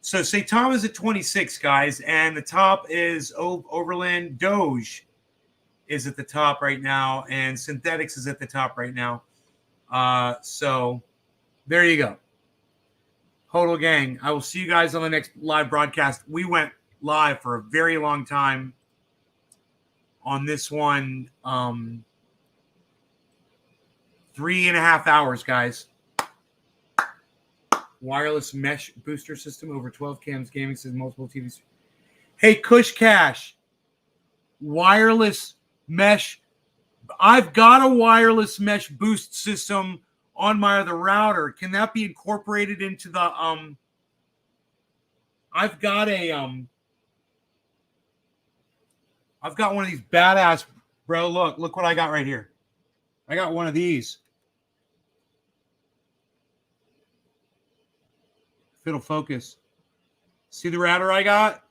So Saitama is at 26, guys, and the top is Overland. Doge is at the top right now, and Synthetics is at the top right now. So there you go. Hodl gang, I will see you guys on the next live broadcast. We went live for a very long time on this one. 3.5 hours, guys. Wireless mesh booster system, over 12 cams, gaming system, multiple TVs. Hey, Kush Cash, wireless mesh. I've got a wireless mesh boost system on my other router. Can that be incorporated into the I've got one of these badass, bro. Look what I got right here. I got one of these. If it'll focus. See the router I got?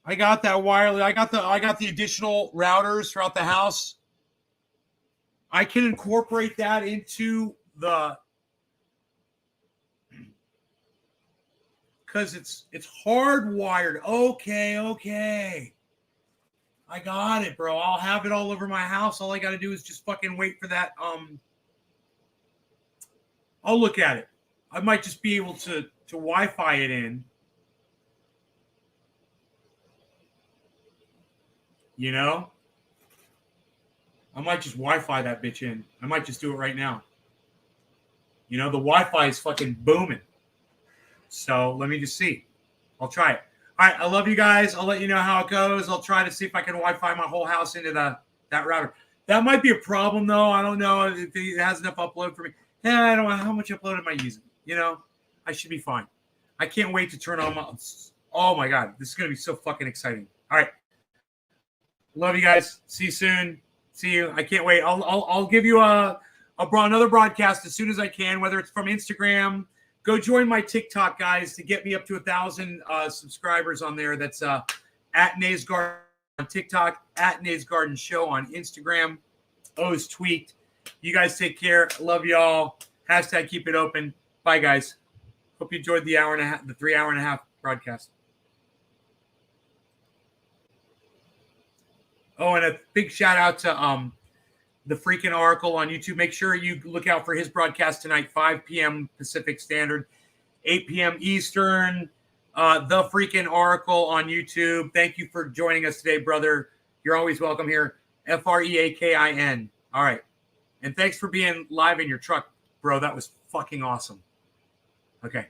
I got that wireless. I got the additional routers throughout the house. I can incorporate that into the, because it's hardwired. Okay. I got it, bro. I'll have it all over my house. All I got to do is just fucking wait for that. I'll look at it. I might just be able to Wi-Fi it in. You know? I might just Wi-Fi that bitch in. I might just do it right now. You know, the Wi-Fi is fucking booming. So let me just see. I'll try it. All right, I love you guys. I'll let you know how it goes. I'll try to see if I can Wi-Fi my whole house into that router. That might be a problem, though. I don't know if it has enough upload for me. Yeah, I don't know how much upload am I using. You know, I should be fine. I can't wait to turn on my. Oh my god, this is gonna be so fucking exciting. All right, love you guys. See you soon. See you. I can't wait. I'll give you another broadcast as soon as I can, whether it's from Instagram. Go join my TikTok, guys, to get me up to 1,000 subscribers on there. That's at Nays Garden on TikTok, at Nays Garden Show on Instagram. O's tweaked. You guys take care. Love y'all. Hashtag keep it open. Bye, guys. Hope you enjoyed the 3 hour and a half broadcast. Oh, and a big shout out to the freaking Oracle on YouTube. Make sure you look out for his broadcast tonight, 5 p.m. Pacific Standard, 8 p.m. Eastern. The freaking Oracle on YouTube. Thank you for joining us today, brother. You're always welcome here. FREAKIN. All right. And thanks for being live in your truck, bro. That was fucking awesome. Okay.